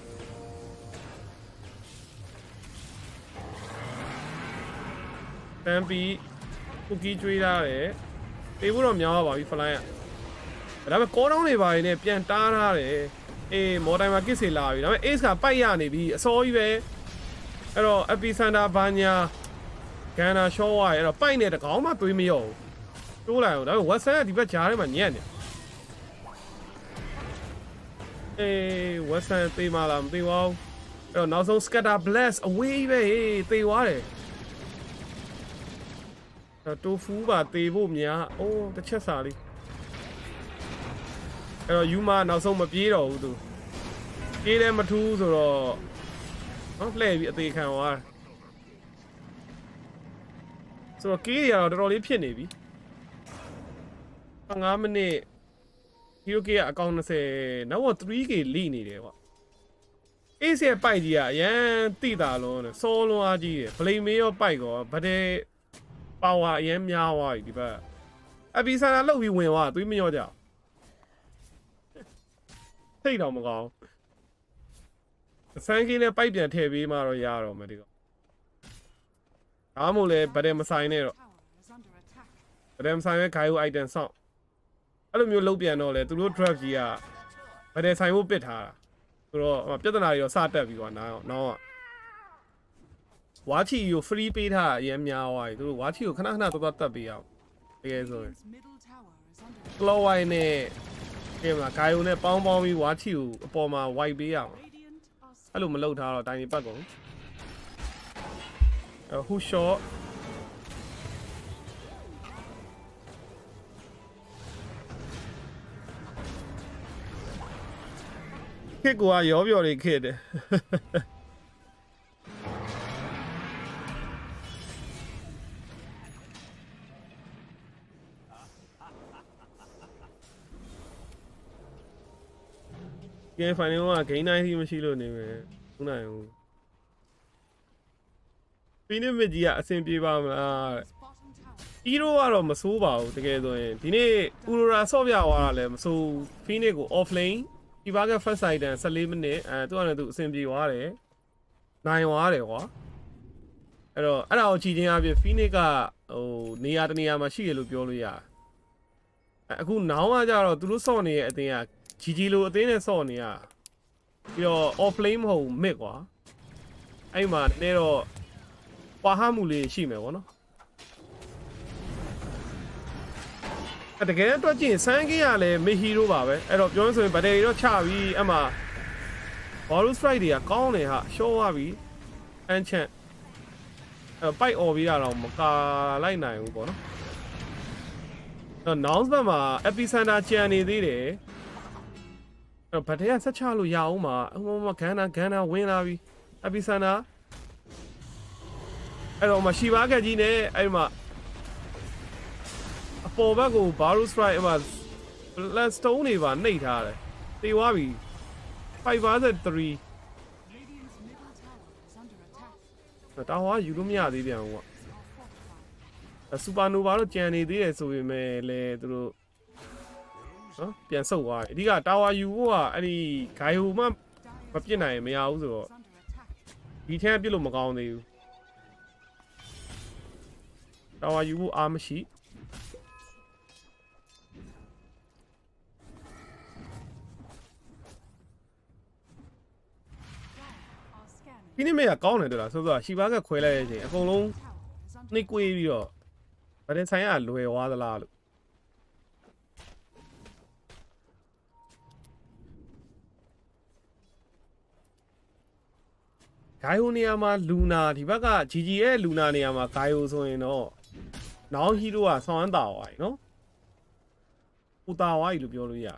Speaker 2: တန်ပီကူကီကျွေးထားတယ်ပေးဖို့တော့များပါပြီဖလိုင်းကဒါပေမဲ့ကောတောင်းတွေပါနေနဲ့ပြန်တားထားတယ်အေးမော်တိုင်းမှာကစ်စီလာပြီဒါပေမဲ့ ace ကပိုက်ရနေပြီအစောကြီးပဲအဲ့တော့ epicenter ဘာညာဂန်နာရှော့ဝါအဲ့တော့ပိုက်နေတကောင်မှတွေးမရောဘူးတိုးလိုက်အောင်ဒါပေမဲ့ Watson ကဒီဘက်ဂျားထဲမှာညံ့နေအေး Watson သေးမလားမသေးပါဘူးအဲ့တော့နောက်ဆုံး scatter blast အဝေးပဲဟေးသေသွားတယ်တိုဖူးပါတေဖို့များအိုးတစ်ချက်စာလေးအဲ့တော့ယူမာနောက်ဆုံးမပြေးတော့ဘူးသူပြေးတယ်မထူးဆိုတော့နော်လှည့်ပြီးအသေးခံသွားဆိုတော့ကေးရတော့တော်တော်လေးဖြစ်နေပြီ15မိနစ်ဟီရိုကေကအကောင့်20နောက်တော့ 3K လိနေတယ်ကွာအေးရဲ့ပိုက်ကြီးကအရန်တိတာလုံးနဲ့စောလုံးအားကြီးတယ်ဗလိန်မေးရောပိုက်ကောဗတဲ့ပါဝါအရင်များသွားပြီဒီဘက်အပီဆန်လာလှုပ်ပြီးဝင်သွားသွေးမရောကြထိတ်တော့မကောင်းဆန်ကင်းနဲ့ပိုက်ပြန်ထည့်ပေးမှတော့ရတော့မယ်ဒီကောအားမို့လဲဗတဲ့မဆိုင်နဲ့တော့ဗတဲ့မဆိုင်ရဲ့ဂိုင်းဟို item ဆောက်အဲ့လိုမျိုးလှုပ်ပြန်တော့လေသူတို့ draft ကြီးကဗတဲ့ဆိုင်ဖို့ပစ်ထားတာဆိုတော့ပြဿနာတွေတော့စတက်ပြီကွာနောက်ကဝါချီကို free ပေးထားအရင်များသွားပြီသူတို့ဝါချီကိုခဏခဏသွားတက်ပေးအောင်တကယ်ဆိုရင် claw wine နဲ့ကဲမလားဂိုင်ယိုနဲ့ပေါင်းပြီးဝါချီကိုအပေါ်မှာ white ပေးရအောင်အဲ့လိုမလုပ်ထားတော့တိုင်းနေပတ်ကုန်ဟူရှော့ခေတ်ကရောပြော်တွေခေတ်တယ်ကဲ final က gain 9 ထိမရှိလို့နေမယ်ခုနိုင်ဘူးဖိနစ်မစ်ကြီးကအဆင်ပြေပါမလားအီရိုကတော့မစိုးပါဘူးတကယ်ဆိုရင်ဒီနေ့ဥရိုရာဆော့ပြသွားတာလည်းမစိုးဖိနစ်ကို off lane ဒီဘာက first item 14မိနစ်သူကလည်းသူအဆင်ပြေသွားတယ်နိုင်သွားတယ်ကွာအဲ့တော့အဲ့ဒါကိုကြည့်ချင်းအပြင်ဖိနစ်ကဟိုနေရာတနေရာမှာရှိရလို့ပြောလို့ရတယ်အခုနောင်ကကြတော့သူတို့ဆော့နေရဲ့အတင်းကGG လိုအသေးနဲ့ဆော့နေရပြီးတော့ off lane မဟုတ် mid ကွာအဲ့မှာတကယ်တော့ပွာဟမှုလေးရှိမယ်ဗောနော်တကယ်တော့ကြည့်စမ်းကင်းရလဲ mid hero ပါပဲအဲ့တော့ပြောရဆိုရင်ဗတယ်တော့ချပြီးအမှ borrow strike တွေကကောင်းတယ်ဟာရှော့သွားပြီအန်ချန်ပိုက်អော်ပြီးတာတော့မကာလိုက်နိုင်ဘူးဗောနော်Nouns ဘက်မှာ epicenter ကျန်နေသေးတယ်အဲ့ဗတ်ထဲကဆက်ချလို့ရအောင်မှာဟိုမှာဂန်နာဝင်လာပြီ epicenter အဲ့တော့မရှိပါကကြီးနဲ့အဲ့မှာအပေါ်ဘက်ကို borrow strike အမှ blast stone တွေပါနှိပ်ထားတယ်တေသွားပြီ553တာဟွာယူလို့မရသေးပြန်ဘူးကွာစူပါနိုဗာတော့ကြံနေသေးတယ်ဆိုပေမဲ့လည်းသူတို့နော်ပြန်ဆုတ်သွားတယ်အဓိကတာဝါယူဖို့ကအဲ့ဒီဂိုင်ဟိုမှမပြစ်နိုင်မရဘူးဆိုတော့ဒီထဲပြစ်လို့မကောင်းသေးဘူးတာဝါယူဖို့အားမရှိ ဒီနေ့မေကကောင်းတယ်တော်လားဆိုတော့ရှီဘာကခွဲလိုက်တဲ့အချိန်အကုန်လုံးနှိပ်ကွေးပြီးတော့ဗတဲ့ဆိုင်ကလွယ်သွားသလားလို့ဂိုင်ယိုနေရာမှာလူနာဒီဘက်ကဂျီဂျီရဲ့လူနာနေရာမှာဂိုင်ယိုဆိုရင်တော့နောင်ဟီရိုကဆောင်းအန်းတာဝိုင်းနော်ပူတာဝိုင်းလို့ပြောလို့ရ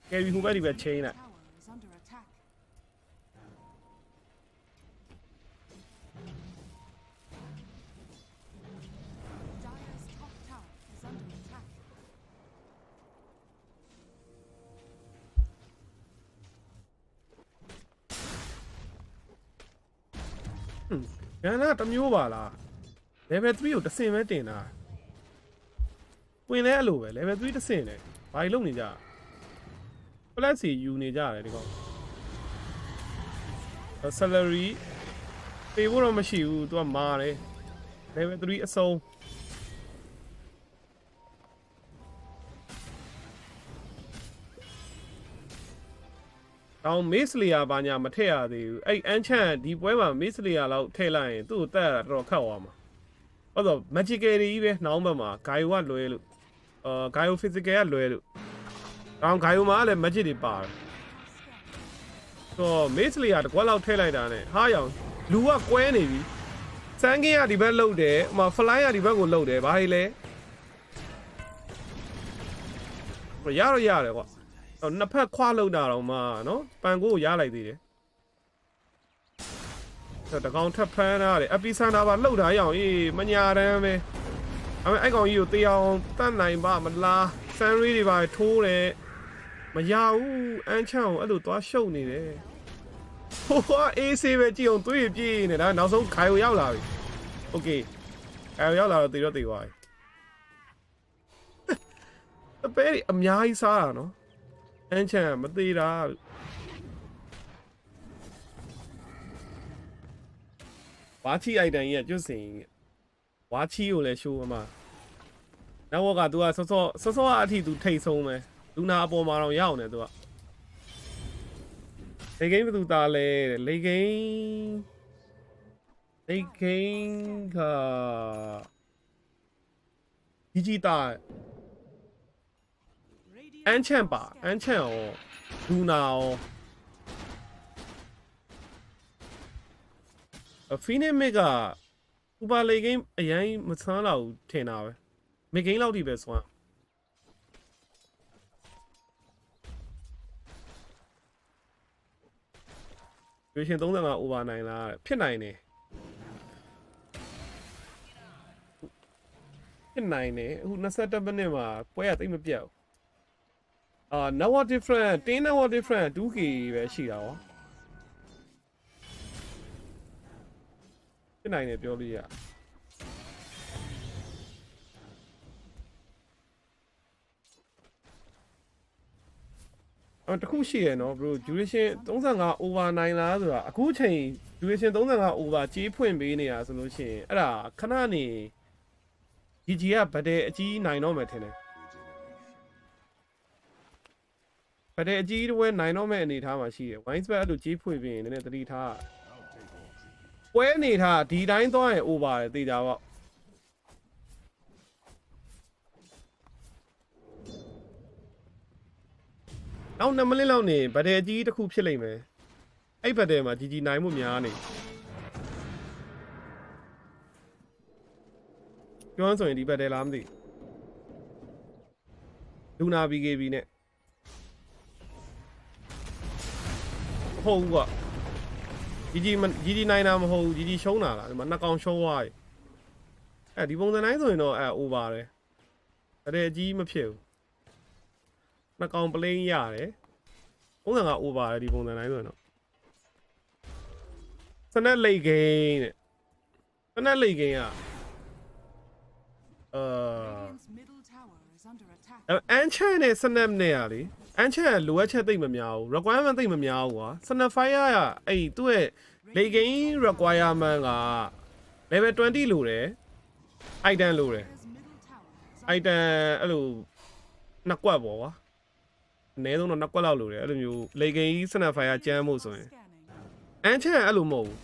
Speaker 2: ကယ်ရီဟူဘက်ဒီဘက်ချင်းလိုက် ရန်နာတမျိုးပါလား level 3ကိုတစ်ဆင့်ပဲတင်တာဝင်လဲအဲ့လိုပဲ level 3တစ်ဆင့်လေဘာကြီးလုံနေကြ plus စီယူနေကြတယ်ဒီကောင် salary ပေးဖို့တော့မရှိဘူးသူကမာတယ် level 3အဆုံးအောင်မေးစလီယာဘာညာမထည့်ရသေးဘူးအဲ့အန်ချန်ဒီပွဲမှာမေးစလီယာလောက်ထည့်လိုက်ရင်သူ့ကိုတက်ရတာတော်တော်ခက်သွားမှာဟုတ်တော့ magical ကြီးပဲနှောင်းဘက်မှာ gaio ကလွဲလို့gaio physical ကလွဲလို့အောင် gaio မှာလည်း magic တွေပါတယ်ဆိုမေးစလီယာတကွက်လောက်ထည့်လိုက်တာနဲ့ဟာရောင်လူကကွဲနေပြီစန်းကင်းကဒီဘက်လှုပ်တယ်ဟို fly ကဒီဘက်ကိုလှုပ်တယ်ဘာကြီးလဲရတော့ရတယ်ကွာနှစ်ဖက်ခွာလောက်တာတော့မှနော်ပန်ကိုရလိုက်သေးတယ်တကောင်ထပ်ဖမ်းထားတယ်အပီစန်တာပါလှုပ်တာရအောင်အေးမညာတမ်းပဲအဲ့ကောင်ကြီးကိုတေးအောင်တတ်နိုင်ပါမလားဆန်ရီတွေပါထိုးတယ်မရဘူးအန်ချန်ကိုအဲ့လိုသွားရှုပ်နေတယ်ဟိုကအေးဆေးပဲကြည့်အောင်တွေးပြေးနေတာနောက်ဆုံးခိုင်ကိုရောက်လာပြီโอเคခိုင်ကိုရောက်လာတော့တေးတော့တေးသွားပြီအပဲအများကြီးစားတာနော်အန်ချန်မသေးတာဝါချီအိုက်တန်ကြီးကကျွတ်စင်ဝါချီကိုလည်းရှိုးမှာနောက်ဘောက तू ကစောအထိ तू ထိတ်ဆုံးပဲလူနာအပေါ်မှာတော့ရောက်နေ तू ကလေဂိမ်းဘယ်သူသားလဲလေဂိမ်းကကြီးတာအန်ချန်ပါအန်ချန်ရောလူနာရောဖီနေမစ်ကဥပါလေဂိမ်းအရင်မဆန်းတော့ထင်တာပဲမေဂိမ်းလောက်ထိပဲစွမ်းရွေးရှင်35 over နိုင်လားဖြစ်နိုင်တယ်ဖြစ်နိုင်တယ်အခု21မိနစ်မှာပွဲရသိမ့်မပြတ်ဘူးnow what different 10 now what different 2k ပဲရှိတာရောဖြစ်နိုင်တယ်ပြောလို့ရတခုရှိရနော် bro duration 35 over 9လားဆိုတာအခုချိန် duration 35 over ကြီးဖွင့်ပေးနေတာဆိုလို့ရှိရင်အဲ့ဒါခဏနေ GG ကဗဒဲအကြီးနိုင်တော့မယ်ထင်တယ်ဗဒဲအကြီးတွေနိုင်တော့မယ်အနေထားမှာရှိတယ် wine spell အဲ့လိုကြီးဖွင့်ပေးရင်လည်းတတိထားပွဲနေထားဒီတိုင်းသွားရင် over တယ်သိကြပါနောက်2မိနစ်လောက်နေဗဒဲအကြီးတစ်ခုဖြစ်လိမ့်မယ်အဲ့ဗဒဲမှာ GG နိုင်မှုများနေပြောဆိုရင်ဒီဗဒဲလားမသိလူနာ BKB နဲ့ဟုတ်ကွာ GG နိုင်တာမဟုတ်ဘူး GG ရှုံးတာလားဒီမှာနှစ်ကောင်ရှုံးသွားပြီအဲ့ဒီပုံစံတိုင်းဆိုရင်တော့အဲ့ over တယ်ဗဒဲအကြီးမဖြစ်ဘူးနှစ်ကောင် plane ရတယ်35 over တယ်ဒီပုံစံတိုင်းဆိုရင်တော့စနက်လိတ်ဂိမ်းတဲ့စနက်လိတ်ဂိမ်းကအန်ချန်နဲ့စနက်နဲ့ရလေအန်ချန်လိုအပ်ချက်သိမ့်မများဘူး requirement သိမ့်မများဘူးကွာစနက်5ရအဲ့သူ့ရဲ့လိတ်ဂိမ်း requirement က level 20လိုတယ် item လိုတယ် item အဲ့လိုနှစ်ကွက်ပေါ့ကွာ နဲဆုံးတော့နှစ်ကွက်လောက်လိုတယ်အဲ့လိုမျိုးလေကိန်းစနက်ဖိုင်ကကျန်းမှုဆိုရင်အန်ချန်အဲ့လိုမဟုတ်ဘူး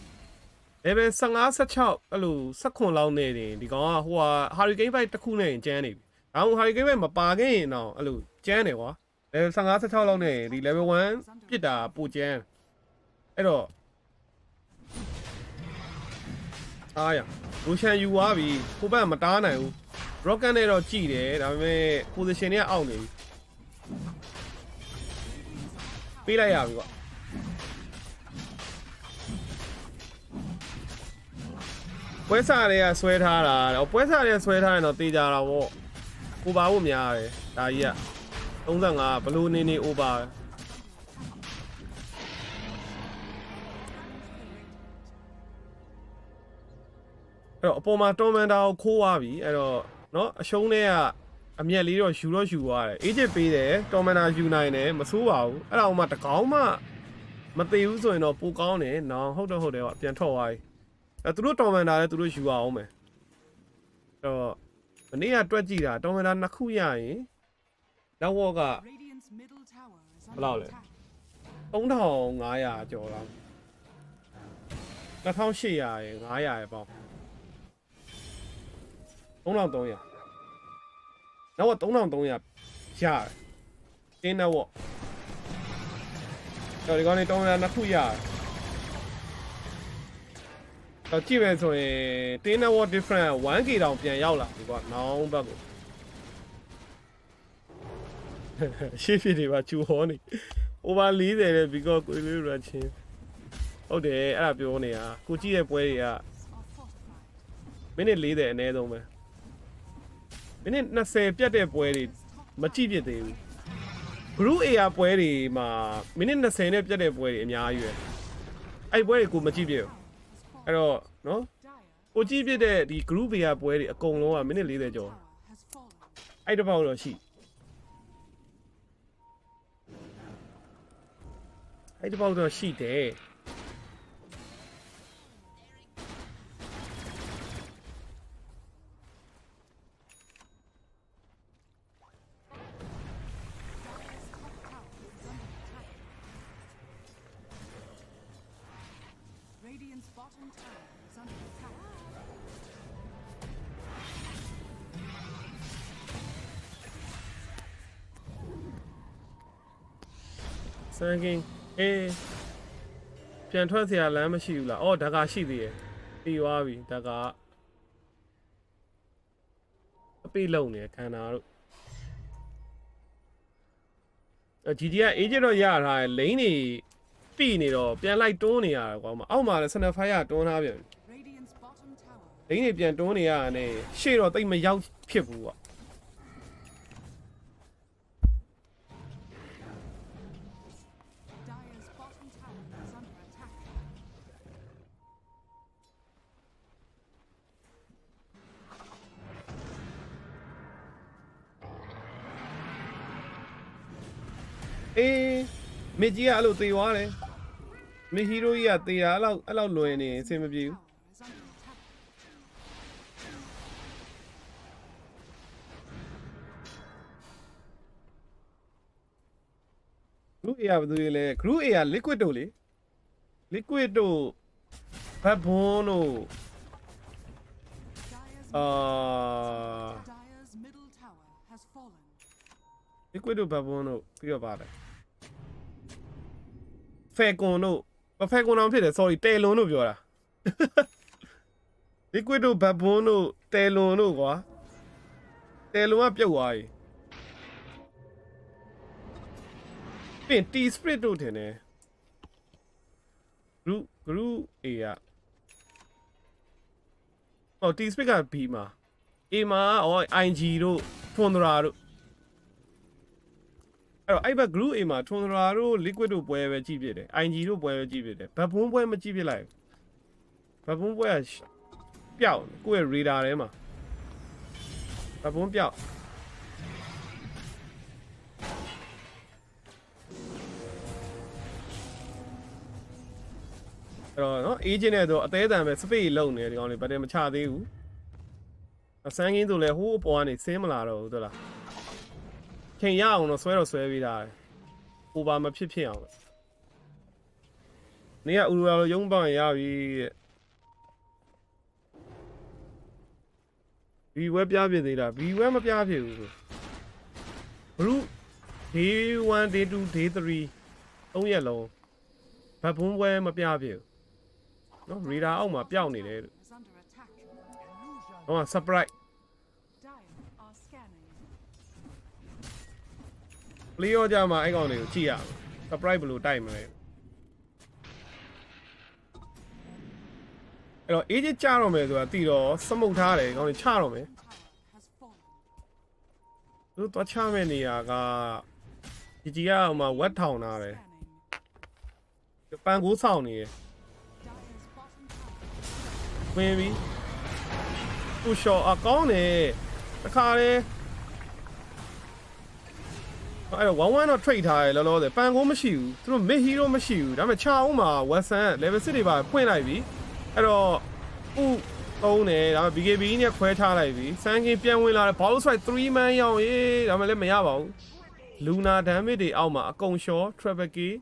Speaker 2: level 15 16အဲ့လို19လောက်နေတယ်ဒီကောင်ကဟိုဟာ hurricane fight တစ်ခုနဲ့ကျန်းနေပြီဒါမှမဟုတ် hurricane fight မပါခဲ့ရင်တော့အဲ့လိုကျန်းတယ်ကွာ level 15 16လောက်နေဒီ level 1ပြစ်တာပိုကျန်းအဲ့တော့အားရလူရှန်ယူသွားပြီကိုဘက်မတားနိုင်ဘူး rocket နဲ့တော့ကြည်တယ်ဒါပေမဲ့ position တွေကအောက်နေပြီပေးလိုက်ရပြီကွာပွဲစားတွေကဆွဲထားတာတော့ပွဲစားတွေဆွဲထားရင်တော့တေးကြတာပေါ့ကိုပါဖို့များတယ်ဒါကြီးက35ဘလူးနေနေ over အဲ့တော့အပေါ်မှာတော်မန်တာကိုခိုးသွားပြီအဲ့တော့เนาะအရှုံးတွေကအမျက်လေးတော့ယူတော့ယူသွားတယ်အေဂျစ်ပေးတယ်တော်မန်တာယူနိုင်တယ်မဆိုးပါဘူးအဲ့ဒါမှတကောင်းမှမသေးဘူးဆိုရင်တော့ပိုကောင်းတယ်နော်ဟုတ်တယ်ကွာပြန်ထွက်သွားပြီအဲ့သူတို့တော်မန်တာလည်းသူတို့ယူအောင်မယ်အဲ့တော့မနေ့ကတွက်ကြည့်တာတော်မန်တာနှစ်ခုရရင်နောက်ဝက်ကဘယ်လောက်လဲ3500ကျော်လောက်2800ရယ်900ရယ်ပေါ့3300နောက်က3300ရတယ်တင်းတော့တော်ဒီကောင်နေတောင်းရနှစ်ခုရတယ်တော့ကြည့်မယ်ဆိုရင်တင်းတော့ different 1k တောင်ပြန်ရောက်လာပြီကွာနောင်ဘက်ကိုရှေ့ဖြစ်နေပါချူဟောနေ over 40တဲ့ because ကိုလေးရချင်းဟုတ်တယ်အဲ့ဒါပြောနေတာကိုကြည့်တဲ့ပွဲတွေကမိနစ်40အနည်းဆုံးပဲမိနစ်20ပြတ်တဲ့ပွဲတွေမကြည့်ဖြစ်သေးဘူး group A ပွဲတွေမှာမိနစ်20နဲ့ပြတ်တဲ့ပွဲတွေအများကြီးပဲအဲ့ပွဲတွေကိုမကြည့်ပြဘူးအဲ့တော့နော်ကိုကြည့်ပြတဲ့ဒီ group A ပွဲတွေအကုန်လုံးကမိနစ်40ကျော်အဲ့တစ်ပေါက်တော့ရှိအဲ့တစ်ပေါက်တော့ရှိတယ်စံကင်းပြန်ထွက်เสียလမ်းမရှိဘူးလားအော်ဒါကရှိသေးတယ်ပြီးသွားပြီဒါကအပိလုံးနေခန္ဓာတို့GGက agent တော့ရထားတယ်လိန်နေပြီနေတော့ပြန်လိုက်တွန်းနေရတာကွာအောက်မှာလည်း Snapfire ကတွန်းထားပြန်လိန်နေပြန်တွန်းနေရတာနဲ့ရှေ့တော့တိတ်မရောက်ဖြစ်ဘူးကွာမေကြီးကအဲ့လိုသေသွားတယ်မေဟီရိုကြီးကသေတာအဲ့လောက်လွယ်နေအဆင်မပြေဘူးGroup A ကဘယ်သူတွေလဲ Group A က liquid တို့လေ liquid တို့ဘတ်ဘွန်းတို့liquid တို့ဘတ်ဘွန်းတို့ပြီးတော့ပါတယ်ဖဲကွန်တို့ဖဲကွန်အောင်ဖြစ်တယ် sorry တယ်လွန်တို့ပြောတာ liquid တို့ဘတ်ဘွန်းတို့တယ်လွန်တို့ကွာတယ်လွန်ကပြုတ်သွားပြီပြင် T split တို့ထင်တယ် group A ကဟော T split က B မှာ A မှာဟော IG တို့ Fondra တို့အဲ့ဘက် group A မှာ Fondra တို့ liquid တို့ပွဲပဲကြည့်ဖြစ်တယ် IG တို့ပွဲပဲကြည့်ဖြစ်တယ်ဘတ်ဘွန်းပွဲမကြည့်ဖြစ်လိုက်ဘတ်ဘွန်းပွဲကပျောက်ကိုယ့်ရဲ့ radar ထဲမှာဘတ်ဘွန်းပျောက်အဲ့တော့နော် agent နဲ့တော့အသေးအတန်ပဲ space လုံနေတယ်ဒီကောင်လေးဗတ်တယ်မချသေးဘူးအစမ်းကင်းဆိုလဲဟိုးအပေါ်ကနေဆင်းမလာတော့ဘူးတို့လားချိန်ရအောင်တော့ဆွဲပြီးသား over မဖြစ်အောင်နေကဥရောရုံးပန်ရပြီဒီဝက်ပြဖြစ်သေးတာဒီဝက်မပြဖြစ်ဘူးဘရု day 1 day 2 day 3 3ရက်လုံးဘတ်ဘုံပွဲမပြဖြစ်ဘူးနော်ရီဒါအောက်မှာပျောက်နေတယ်လို့
Speaker 6: is under attack.
Speaker 2: ဟော surprise
Speaker 6: Dire are scanning.
Speaker 2: play ရောကြမှာအဲ့ကောင်တွေကိုကြည့်ရအောင် surprise ဘယ်လိုတိုက်မလဲအဲ့တော့ age ကြတော့မယ်ဆိုတာတည်တော့စမုတ်ထားတယ်ကောင်တွေချတော့မယ်
Speaker 6: Tower has fallen.
Speaker 2: သူတို့သွားချမဲ့နေရာကကြီးကဟိုမှာဝက်ထောင်ထားတယ်
Speaker 6: Scanning.
Speaker 2: ပန်ကိုဆောင်နေတယ်
Speaker 6: Dire's bottom tower.
Speaker 2: ဝင်ပြီသူ့ရှော့အကောင်းတယ်တခါလေအဲ့တော့1-1တော့ trade ထားတယ်လောလောဆယ်ပန်ကိုမရှိဘူးသူတို့ mid hero မရှိဘူးဒါပေမဲ့ချအောင်မှာ Western level 6တွေပါဖွင့်လိုက်ပြီအဲ့တော့ဥသုံးတယ်ဒါပေမဲ့ BKB နဲ့ခွဲထားလိုက်ပြီစမ်းကင်းပြန်ဝင်လာတယ် Ball Strike 3 man ရောင်းရေးဒါပေမဲ့လည်းမရပါဘူး Luna damage တွေအောက်မှာအကုန်ရှော့ Travel Key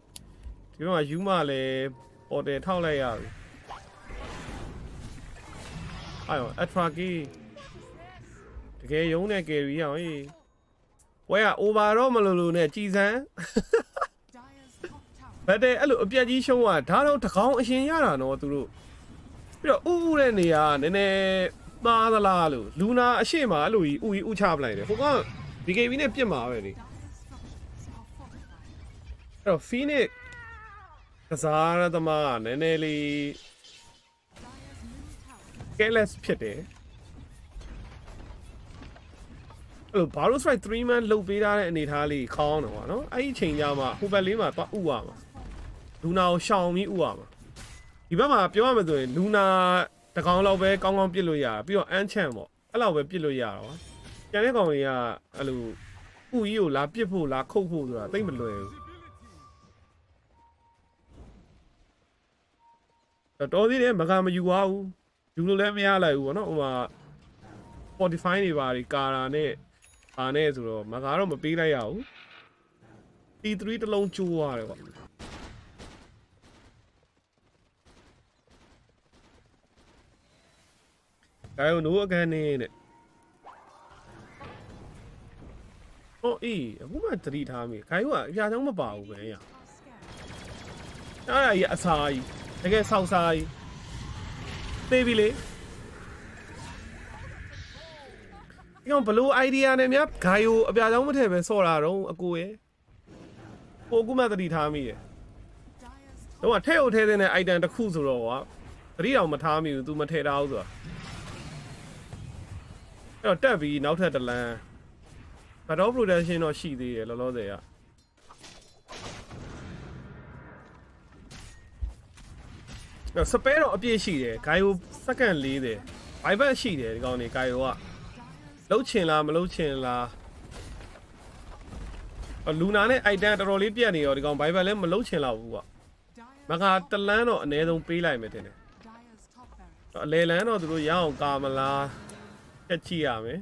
Speaker 2: ဒီမှာယူမလည်းပေါ်တယ်ထောက်လိုက်ရပြီအဲ့တော့ Atra Key တကယ်ရုံးတဲ့ carry ရောင်းရေးဝဲက over တော့မလို့နဲ့ကြည်စမ်း
Speaker 6: Dire's top tower.
Speaker 2: ဘတ်တဲ့အဲ့လိုအပြက်ကြီးရှုံးသွားဒါတော့တကောင်အရှင်ရတာနော်သူတို့ပြီးတော့ဥဥတဲ့နေရာနည်းနည်းသားသလားလို့လူနာအရှိမအဲ့လိုကြီးဥချပလိုက်တယ်ဟိုက BKB နဲ့ပြစ်မှာပဲလေ
Speaker 6: Dire's structures are fortified.
Speaker 2: အဲ့တော့ Phoenix ကစားရသမားနည်းနည်းလေး
Speaker 6: Dire's middle tower.
Speaker 2: careless ဖြစ်တယ်အဲ့လို Barrow Strike 3 man လှုပ်ပေးထားတဲ့အနေထားလေးခေါင်းတော့ဗောနော်အဲ့ဒီအချိန်ကြမှာဟိုဘက်လေးမှာသွားဥရမှာလူနာကိုရှောင်ပြီးဥရမှာဒီဘက်မှာပြောရမယ်ဆိုရင်လူနာတကောင်လောက်ပဲကောင်းကောင်းပြစ်လို့ရတာပြီးတော့အန်ချန်ပေါ့အဲ့လောက်ပဲပြစ်လို့ရတော့ကျန်တဲ့ကောင်တွေကအဲ့လိုဥကြီးကိုလာပြစ်ဖို့လာခုတ်ဖို့ဆိုတာသိမလွယ်ဘူးတော်သေးတယ်မကမယူပါဘူးယူလို့လည်းမရလိုက်ဘူးဗောနော်ဟိုမှာ Spotify တွေပါဒီကာရာနဲ့အာနဲ့ဆိုတော့မကတော့မပေးလိုက်ရဘူး T3 တလုံးကျိုးရတယ်ကွာဒါရောနိုးအခန်းနေနဲ့ဟောအေးအခုမှသတိထားမိခိုင်ကအရာချောင်းမပါဘူးပဲရ
Speaker 6: Are scanning.
Speaker 2: အဲ့ဒါကြီးအစာကြီးတကယ်ဆောက်စားကြီးသိပြီလေဒီကောင်ဘလို့ idea နဲ့များဂိုင်ကိုအပြာချောင်းမထည့်ပဲဆော့တာတော့အကိုရဲ့ကိုအခုမှသတိထားမိတယ်
Speaker 6: Dire's
Speaker 2: တော့ထဲ့ဟုတ်ထဲတဲ့ item တစ်ခုဆိုတော့ကွာသတိတော်မထားမိဘူး तू မထည့်ထားဘူးဆိုတာအဲ့တော့တက်ပြီးနောက်ထပ်တစ်လမ်းဘတ်တော့ production တော့ရှိသေးတယ်လောလောဆယ်ကအဲ့စပဲတော့အပြည့်ရှိတယ်ဂိုင်ကိုစက္ကန့်40 bypass ရှိတယ်ဒီကောင်နေဂိုင်ကိုက လှုပ်ချင်လားမလှုပ်ချင်လားလူနာနဲ့ item တော်တော်လေးပြတ်နေရောဒီကောင် bypass လည်းမလှုပ်ချင်တော့ဘူးကွာ
Speaker 6: Dire's
Speaker 2: မကတလန်းတော့အနည်းဆုံးပေးလိုက်မယ်တင်တယ်
Speaker 6: Dire's top barracks.
Speaker 2: အလေလန်းတော့သူတို့ရအောင်ကာမလားချက်ကြည့်ရမယ်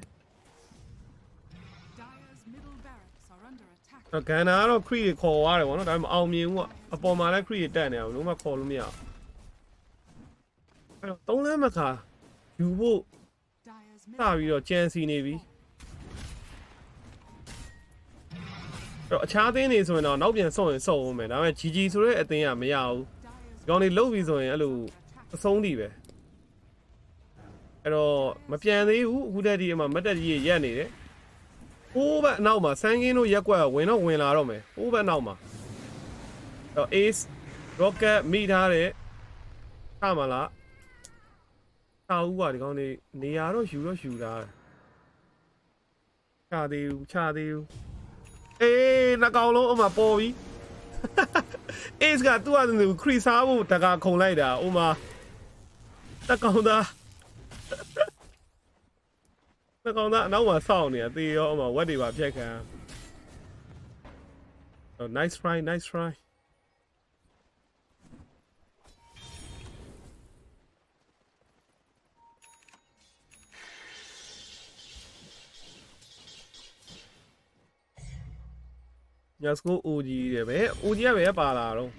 Speaker 6: Dire's middle barracks are under attack.
Speaker 2: ဂန်နာကတော့ creep တွေခေါ်သွားတယ်ဗောနော်ဒါပေမဲ့အောင်မြင်ဘူးကအပေါ်မှာလည်း creep တွေတက်နေအောင်လုံးဝခေါ်လို့မရဘူးအဲ့တော့3လမ်းမခါယူဖို့
Speaker 6: Dire's
Speaker 2: စ
Speaker 6: middle
Speaker 2: ပြီးတော့ကြံစီနေပြီအဲ့တော့အခြားအသင်းတွေဆိုရင်တော့နောက်ပြန်ဆုတ်ရင်ဆုတ်အောင်မယ်ဒါပေမဲ့ GG ဆိုတဲ့အသင်းကမရဘူး
Speaker 6: Dire's
Speaker 2: ဒီကောင်တွေလှုပ်ပြီးဆိုရင်အဲ့လို
Speaker 6: attack.
Speaker 2: အဆုံးထိပဲအဲ့တော့မပြန်သေးဘူးအခုတည်းဒီအမှမတ်တက်ကြီးရက်နေတယ်ဟိုးဘက်အနောက်မှာစန်းကင်းတို့ရက်ကွက်ဝင်တော့ဝင်လာတော့မယ်ဟိုးဘက်အနောက်မှာအဲ့တော့ Ace Rocket မိထားတယ်ခမလားတာဦးကဒီကောင်တွေနေရာတော့ယူတော့ယူတာချသေးဘူးချသေးဘူးအေးနှကောင်လုံးအမှပေါ်ပြီ Ace ကသူ့အတူခရီးစားဖို့တကာခုံလိုက်တာဥမာတကောင်သားတကောင်သားအနောက်မှာစောင့်နေတာသေရောအမှဝက်တွေပါဖြတ်ခံ nice try nice try ညာစကို OG တယ်ပဲ OG ကပဲပါလာတော့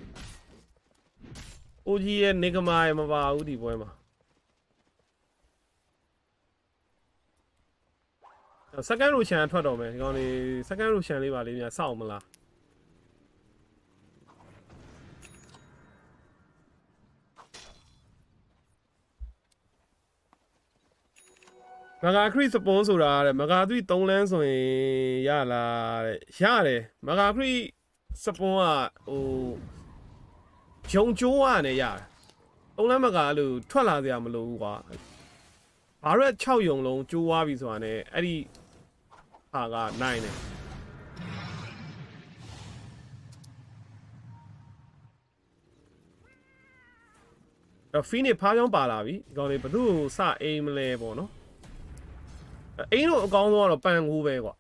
Speaker 2: OG ရဲ့နေကမာရမပါဘူးဒီပွဲမှာsecond လိုချန်ထွက်တော့မယ်ဒီကောင်လေး second လိုချန်လေးပါလေးများစောင့်မလားမဂါခရစ်စပွန်ဆိုတာတဲ့မဂါသူ3လမ်းဆိုရင်ရလားတဲ့ရတယ်မဂါခရစ်စပွန်ကဟိုဂျုံကျိုးကနေရတယ်3လမ်းမဂါလို့ထွက်လာစရာမလိုဘူးကွာဘာရက်6ယုံလုံးကျိုးသွားပြီဆိုတာ ਨੇ အဲ့ဒီဟာကနိုင်တယ်တော့ဖီနစ်ဖားကြောင်းပါလာပြီဒီကောင်လေးဘသူ့ကိုစအိမ်မလဲပေါ့နော်အိမ်တော့အကောင်းဆုံးကတော့ပန်ကိုပဲကွာ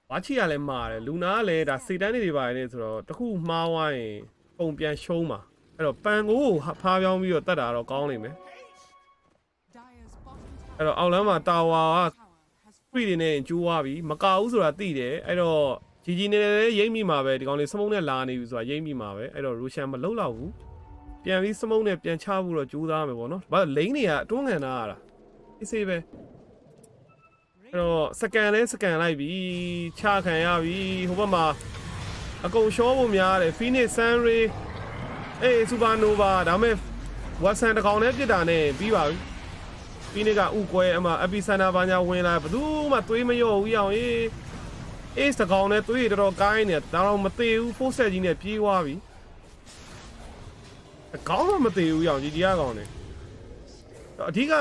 Speaker 2: ဝါချီကလည်းမာတယ်လူနာကလည်းဒါစေတန်းတွေပါတယ်ဆိုတော့တခုမှားသွားရင်ပုံပြန်ရှုံးပါအဲ့တော့ပန်ကိုဖားပြောင်းပြီးတော့တတ်တာတော့ကောင်းနေမယ်အဲ့တော့အောက်လမ်းမှာတာဝါကပြည့်နေကျိုးသွားပြီမကဘူးဆိုတာသိတယ်အဲ့တော့ဂျီဂျီနေလည်းရိမ့်မိမှာပဲဒီကောင်လေးစမုံနဲ့လာနေပြီဆိုတာရိမ့်မိမှာပဲအဲ့တော့ရူရှန်မလုံလောက်ဘူးပြန်ပြီးစမုံနဲ့ပြန်ချဖို့တော့ကြိုးစားမယ်ပေါ့နော်ဘာလိမ့်တွေကအတွန်းခံတာရတာအေးစေးပဲအဲ့တော့စကန်လဲစကန်လိုက်ပြီချခံရပြီဟိုဘက်မှာအကုန်ရှောဖို့များတယ်ဖီနစ်ဆန်ရီအေးစူပါနိုဗာဒါမဲ့ဝတ်ဆန်တကောင်နဲ့ပြစ်တာနဲ့ပြီးပါပြီဖီနစ်ကဥကွဲအမအပီဆန်နာဘာညာဝင်လာဘယ်သူမှသွေးမရော့ဘူးအောင်အေးစကောင်နဲ့သွေးတော်တော်ကိုင်းနေဒါတော့မသေးဘူးဖိုးဆက်ကြီးနဲ့ပြေးသွားပြီအကောင်းတော့မသေးဘူးအောင်ဒီတရားကောင်နဲ့အဓိက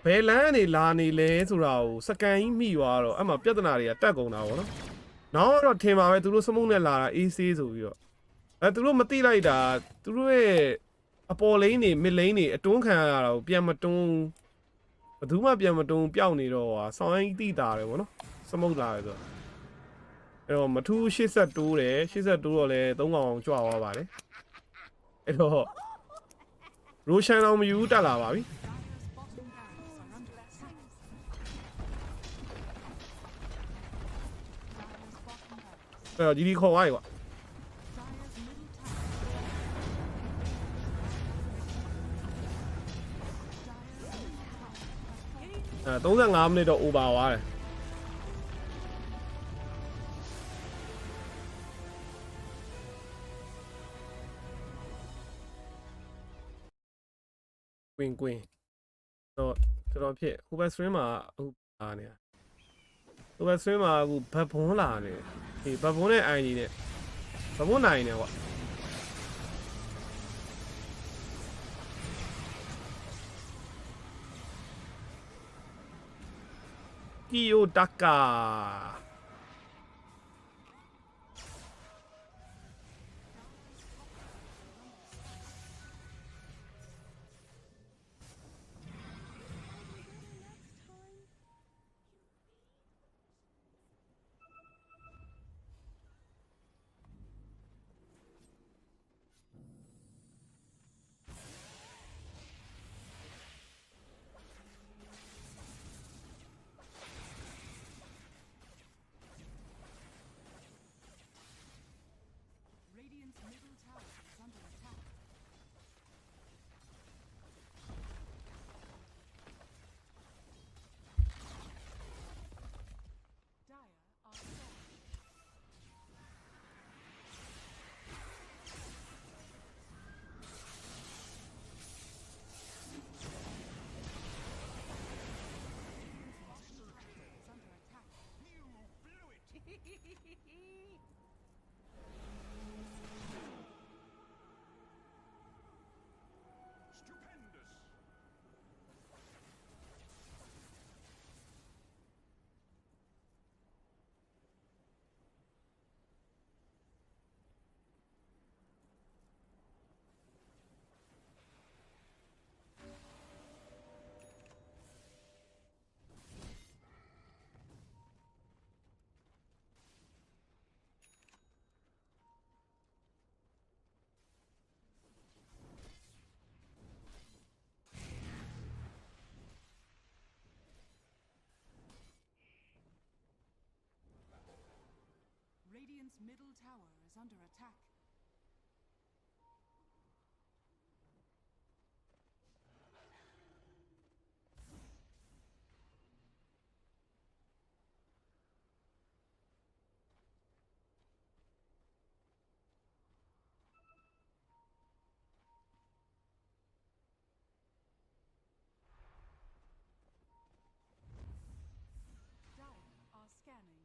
Speaker 2: ဘယ်လန်းနေလာနေလဲဆိုတာကိုစကန်ကြီးမိသွားတော့အဲ့မှာပြဿနာတွေကတက်ကုန်တာပေါ့နော်နောက်တော့ထင်ပါပဲသူတို့စမုံနဲ့လာတာအေးဆေးဆိုပြီးတော့သူတို့မသိလိုက်တာသူတို့ရဲ့အပေါ်လိန်နေမစ်လိန်နေအတွန်းခံရတာကိုပြန်မတွန်းဘယ်သူမှပြန်မတွန်းပျောက်နေတော့ဟာဆောင်းရင်တိတာတယ်ပေါ့နော်စမုံလာတယ်ဆိုတော့အဲ့တော့မထူး80တိုးတယ်80တိုးတော့လဲ3កောင်ကြွားသွားပါတယ်အဲ့တော့ရိုရှန်အောင်မယူတက်လာပါပြီအဲ့တော့ဒီခေါ်သွားပြီကွာ35မိနစ်တော့ over သွားတယ်ကွင်းတော့ကျွန်တော်ဖြစ်ဟိုဘက် stream မှာအခုလာနေတာဟိုဘက် stream မှာအခုဘတ်ဘွန်းလာနေဒီဘတ်ဘွန်းနဲ့ ID နဲ့ဘတ်ဘွန်းနိုင်နေကွာကီယိုဒါကာ
Speaker 6: Radiant's middle tower is under attack. Dire are scanning.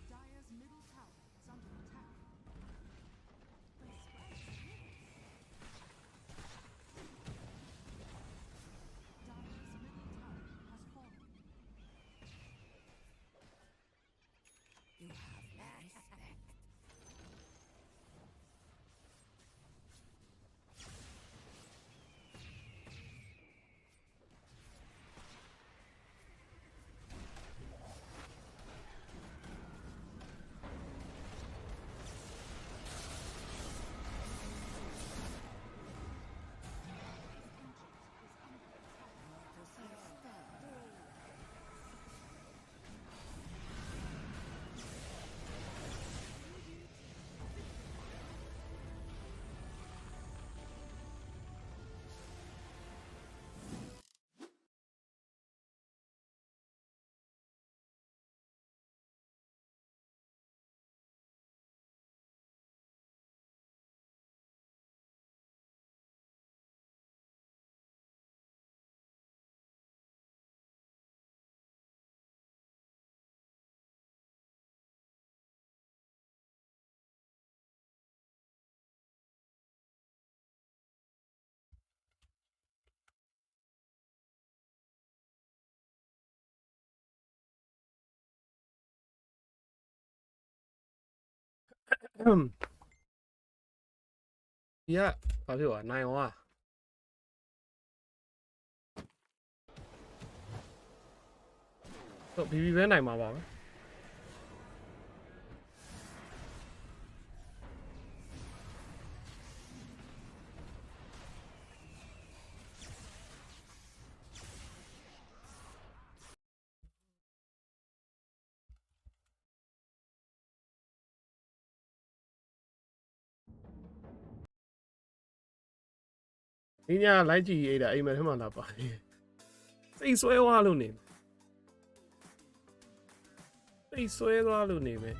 Speaker 6: Dire's middle tower is under attack. Dire's middle tower has fallen.
Speaker 7: You have my respect.
Speaker 2: Yeah, ဘာဖြစ်သွားနိုင်အောင်อ่ะတော့ BB ပဲနိုင်မှာပါပဲ ဒီညလိုက်ကြည့်ရတာအိမ်မက်ထဲမှာလာပါစိတ်ဆွဲသွားလို့နေစိတ်ဆွဲသွားလို့နေမယ်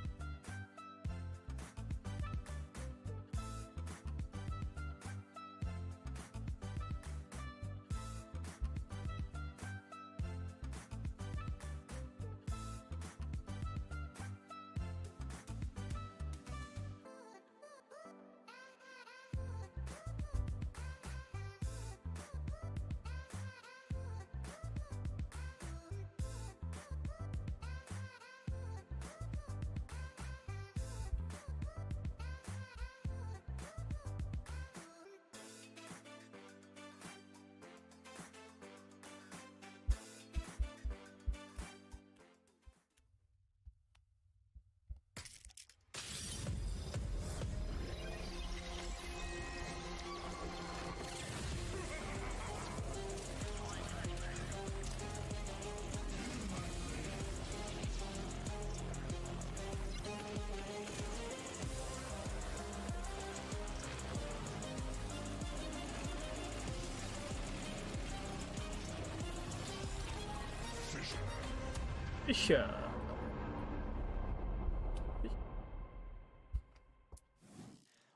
Speaker 2: Dacha.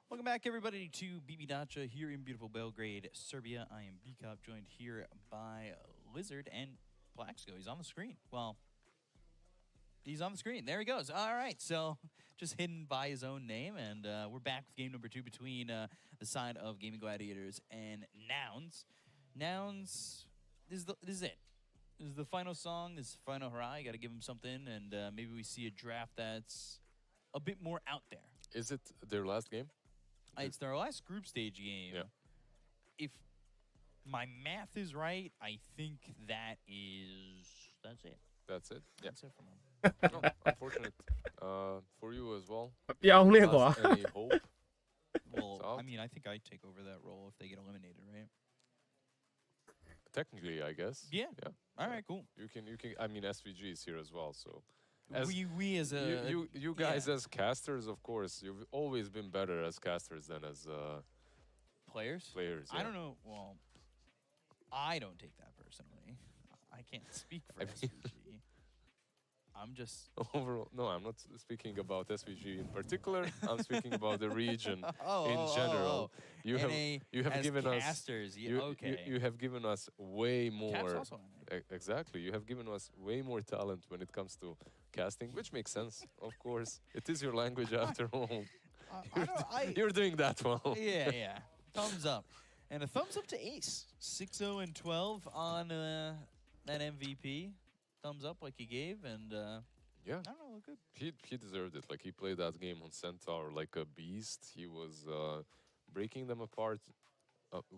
Speaker 3: Welcome back, everybody, to BB Dacha here in beautiful Belgrade, Serbia. I am B-Cop, joined here by Lizard and Plaxco. He's on the screen. Well, he's on the screen. There he goes. All right, so just hidden by his own name, and we're back with game number 2 between the side of Gaming Gladiators and Nouns. Nouns, this is it. This is the final song. This is the final hurrah. You got to give him something, and maybe we see a draft that's a bit more out there.
Speaker 4: Is it their last game?
Speaker 3: It's their last group stage game.
Speaker 4: Yeah.
Speaker 3: If my math is right, I think that's it.
Speaker 4: That's it. Yeah.
Speaker 3: That's it for them.
Speaker 4: No, unfortunate for you as well.
Speaker 2: ပြောင်းလဲကွာ
Speaker 4: Any hope?
Speaker 3: Well,
Speaker 4: It's out.
Speaker 3: I mean, I think I'd take over that role if they get eliminated, right?
Speaker 4: Technically, I guess.
Speaker 3: Yeah. All right, cool.
Speaker 4: You can. I mean, SVG is here as well, so.
Speaker 3: We as a
Speaker 4: You guys as casters, of course, you've always been better as casters than as
Speaker 3: players.
Speaker 4: players.
Speaker 3: I don't know. Well, I don't take that personally. I can't speak for SVG. I'm just
Speaker 4: Overall, no, I'm not speaking about SVG in particular. I'm speaking about the region in general. You have
Speaker 3: as
Speaker 4: given
Speaker 3: casters,
Speaker 4: you have given us way more.
Speaker 3: Cap's also on it.
Speaker 4: Exactly, you have given us way more talent when it comes to casting, which makes sense, of course. It is your language after all. You're doing that well.
Speaker 3: Yeah. Thumbs up. And a thumbs up to Ace. 6-0 and 12 on that MVP. Thumbs up like he gave, and
Speaker 4: Yeah.
Speaker 3: I don't know, look good.
Speaker 4: He deserved it. Like, he played that game on Centaur like a beast. He was breaking them apart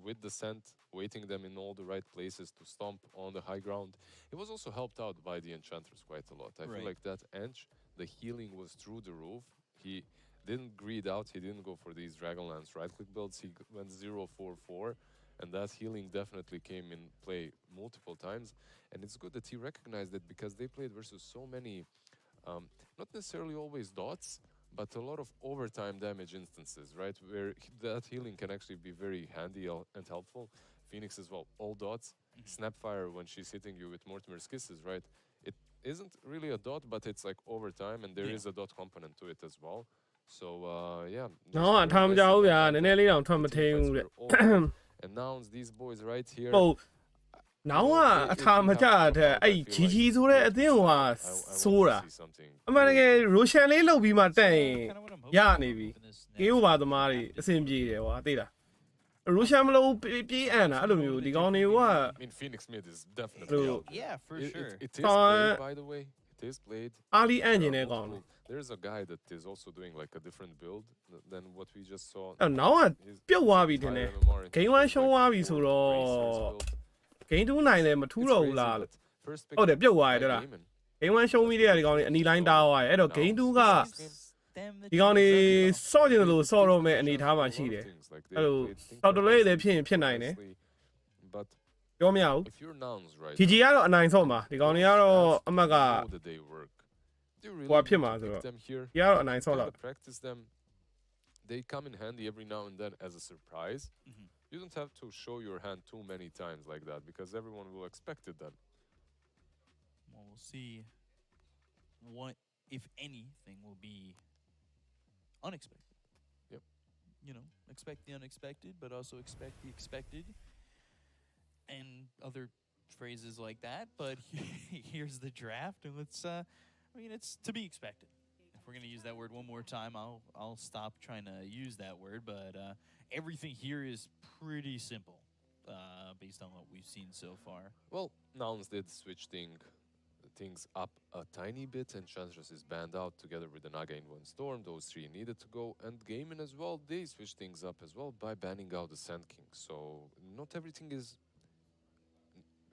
Speaker 4: with the scent, waiting them in all the right places to stomp on the high ground. He was also helped out by the Enchantress quite a lot. I feel like that Ench, the healing was through the roof. He didn't greed out. He didn't go for these Dragonlance right-click builds. He went 0-4-4. And that healing definitely came in play multiple times. And it's good that he recognized it, because they played versus so many, not necessarily always dots, but a lot of overtime damage instances, right? Where that healing can actually be very handy and helpful. Phoenix as well, all dots. Snapfire, when she's hitting you with Mortimer's Kisses, right? It isn't really a dot, but it's like overtime, and there is a dot component to it as well. So, yeah.
Speaker 2: နော်အထားမကြောက်ဘူးဗျာနည်းနည်းလေးတော့ထွက်မထင်းဘူးတဲ့
Speaker 4: And Nouns, these boys right here.
Speaker 2: ဟုတ်နောင်ကအထားမကြတဲ့အဲ့ဂျီဂျီဆိုတဲ့အသင်းကဆိုးတာအမှန်တကယ်ရိုရှန်လေးလုတ်ပြီးမှတက်ရင်ရနေပြီကေးဥပါသမားတွေအဆင်ပြေတယ်ကွာသိလားရိုရှန်မလို့ပြေးအန်တာအဲ့လိုမျိုးဒီကောင်တွေက
Speaker 4: I mean, Phoenix mid is definitely out.
Speaker 3: Yeah, for sure.
Speaker 4: It is played, by the way. It is played.
Speaker 2: အားလီအန်ကျင်တဲ့ကောင်
Speaker 4: There's a guy that is also doing like a different build than what we just saw.
Speaker 2: အဲ့နောင်ကပြုတ်သွားပြီတင်တယ်ဂိမ်း1ရှုံးသွားပြီဆိုတော့ဂိမ်း2နိုင်လည်းမထူးတော့ဘူးလားဟုတ်တယ်ပြုတ်သွားရတယ်လားဂိမ်း1ရှုံးပြီးတဲ့ဒီကောင်တွေအနီလိုင်းတားသွားတယ်အဲ့တော့ဂိမ်း2ကဒီကောင်တွေစော့ကျင်တယ်လို့စော့တော့မဲ့အနေထားမှာရှိတယ်အဲ့လိုစော့တလေးလည်းဖြစ်နိုင်တယ်ပြောမရဘူး
Speaker 4: If you're Nouns, right?
Speaker 2: ဂျီဂျီကတော့အနိုင်စော့မှာဒီကောင်တွေကတော့အမှတ်က
Speaker 4: how did they work? Do you really
Speaker 2: ဟိုဖြစ်မှာဆို
Speaker 4: pick
Speaker 2: တော့
Speaker 4: them here?
Speaker 2: ဒီကတော့အနိုင်စော့
Speaker 4: You
Speaker 2: လောက်
Speaker 4: gotta practice them. They come in handy every now and then as a surprise. You don't have to show your hand too many times like that, because everyone will expect it then.
Speaker 3: Well, we'll see what, if anything, will be unexpected.
Speaker 4: Yep.
Speaker 3: You know, expect the unexpected, but also expect the expected, and other phrases like that. But here's the draft, and let's. I mean, it's to be expected. If we're gonna use that word one more time, I'll stop trying to use that word. But everything here is pretty simple, based on what we've seen so far.
Speaker 4: Well, Nouns did switch things up a tiny bit, and Enchantress is banned out together with the Naga in one storm. Those three needed to go, and Gaimin as well, they switched things up as well by banning out the Sand King. So not everything is,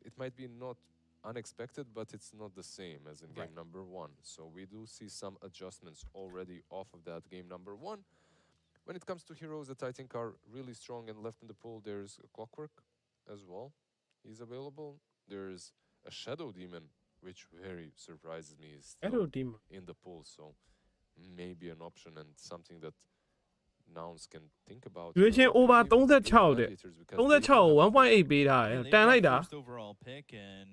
Speaker 4: it might be not unexpected, but it's not the same as in game number 1. So we do see some adjustments already off of that game number 1. When it comes to heroes that I think are really strong and left in the pool, there's a Clockwork as well. He's available. There's a Shadow Demon, which very surprises me, is still in the pool. So maybe an option and something that Nouns can think about.
Speaker 2: ရွေးချင်း over 36တဲ့36 1.8ပေးထားတယ်တန်လိုက်တာ
Speaker 3: First overall pick, and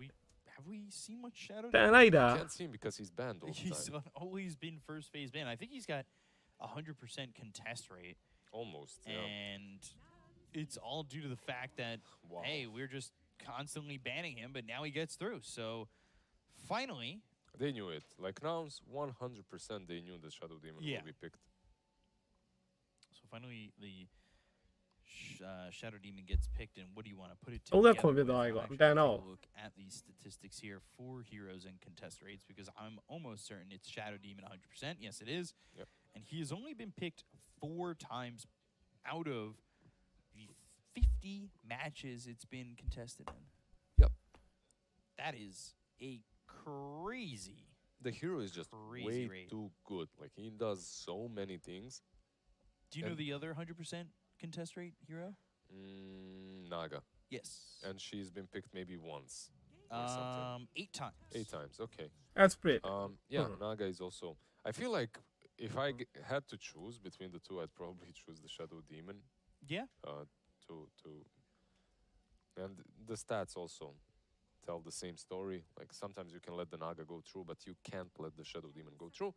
Speaker 3: we have we seen much Shadow
Speaker 2: တန်
Speaker 3: Demon?
Speaker 2: လိုက်တာ
Speaker 4: Can't see him because he's banned all the
Speaker 3: He's
Speaker 4: time.
Speaker 3: always been first phase ban. I think he's got 100% contest rate,
Speaker 4: Almost, yeah.
Speaker 3: and it's all due to the fact that
Speaker 4: Wow.
Speaker 3: hey, we're just constantly banning him, but now he gets through. So finally,
Speaker 4: They knew it. Like Nouns, 100% they knew the Shadow Demon
Speaker 3: Yeah.
Speaker 4: will be picked.
Speaker 3: so finally the Shadow Demon gets picked, and what do you want to put it
Speaker 2: Oh, that
Speaker 3: together
Speaker 2: could be
Speaker 3: with?
Speaker 2: the
Speaker 3: I'm
Speaker 2: eye got.
Speaker 3: actually
Speaker 2: Damn,
Speaker 3: gonna
Speaker 2: no.
Speaker 3: look at these statistics here for heroes and contest rates because I'm almost certain it's Shadow Demon 100%. Yes, it is.
Speaker 4: Yep.
Speaker 3: And he has only been picked 4 times out of the 50 matches it's been contested in.
Speaker 4: Yep.
Speaker 3: That is a crazy.
Speaker 4: The hero is just
Speaker 3: Crazy
Speaker 4: way
Speaker 3: rate.
Speaker 4: too good. Like he does so many things.
Speaker 3: Do you know
Speaker 4: And-
Speaker 3: the other 100% contest rate hero?
Speaker 4: Naga.
Speaker 3: Yes.
Speaker 4: And she's been picked maybe once or something.
Speaker 3: 8 times.
Speaker 4: 8 times, okay.
Speaker 2: that's great
Speaker 4: Yeah, Naga is also... I feel like if I had to choose between the two, I'd probably choose the Shadow Demon.
Speaker 3: Yeah.
Speaker 4: And the stats also tell the same story. Like sometimes you can let the Naga go through, but you can't let the Shadow Demon go through.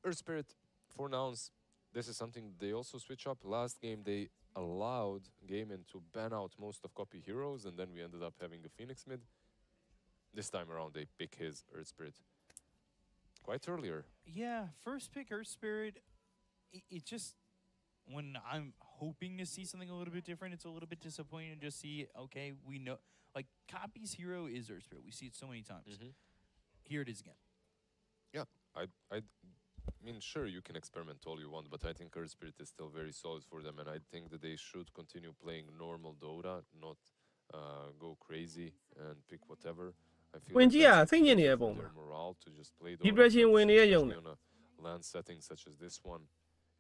Speaker 4: Earth Spirit, for Nouns, this is something they also switch up. Last game, they allowed Gaiman to ban out most of copy heroes, and then we ended up having a Phoenix mid. This time around, they pick his Earth Spirit quite earlier.
Speaker 3: Yeah, first pick Earth Spirit. It just, when I'm hoping to see something a little bit different, it's a little bit disappointing to just see, okay, we know, like, Copy's hero is Earth Spirit. We see it so many times. Here it is again.
Speaker 4: Yeah, I mean, sure, you can experiment all you want, but I think Earth Spirit is still very solid for them, and I think that they should continue playing normal Dota, not go crazy and pick whatever. I feel
Speaker 2: ဝင်ကြည့်ရ
Speaker 4: that's
Speaker 2: စိတ်ညစ်နေရ
Speaker 4: better
Speaker 2: ပုံ
Speaker 4: for
Speaker 2: မှာ
Speaker 4: their morale to just play Dota,
Speaker 2: Depression ဝင်နေရယုံ
Speaker 4: especially
Speaker 2: နဲ့
Speaker 4: on a LAN setting such as this one.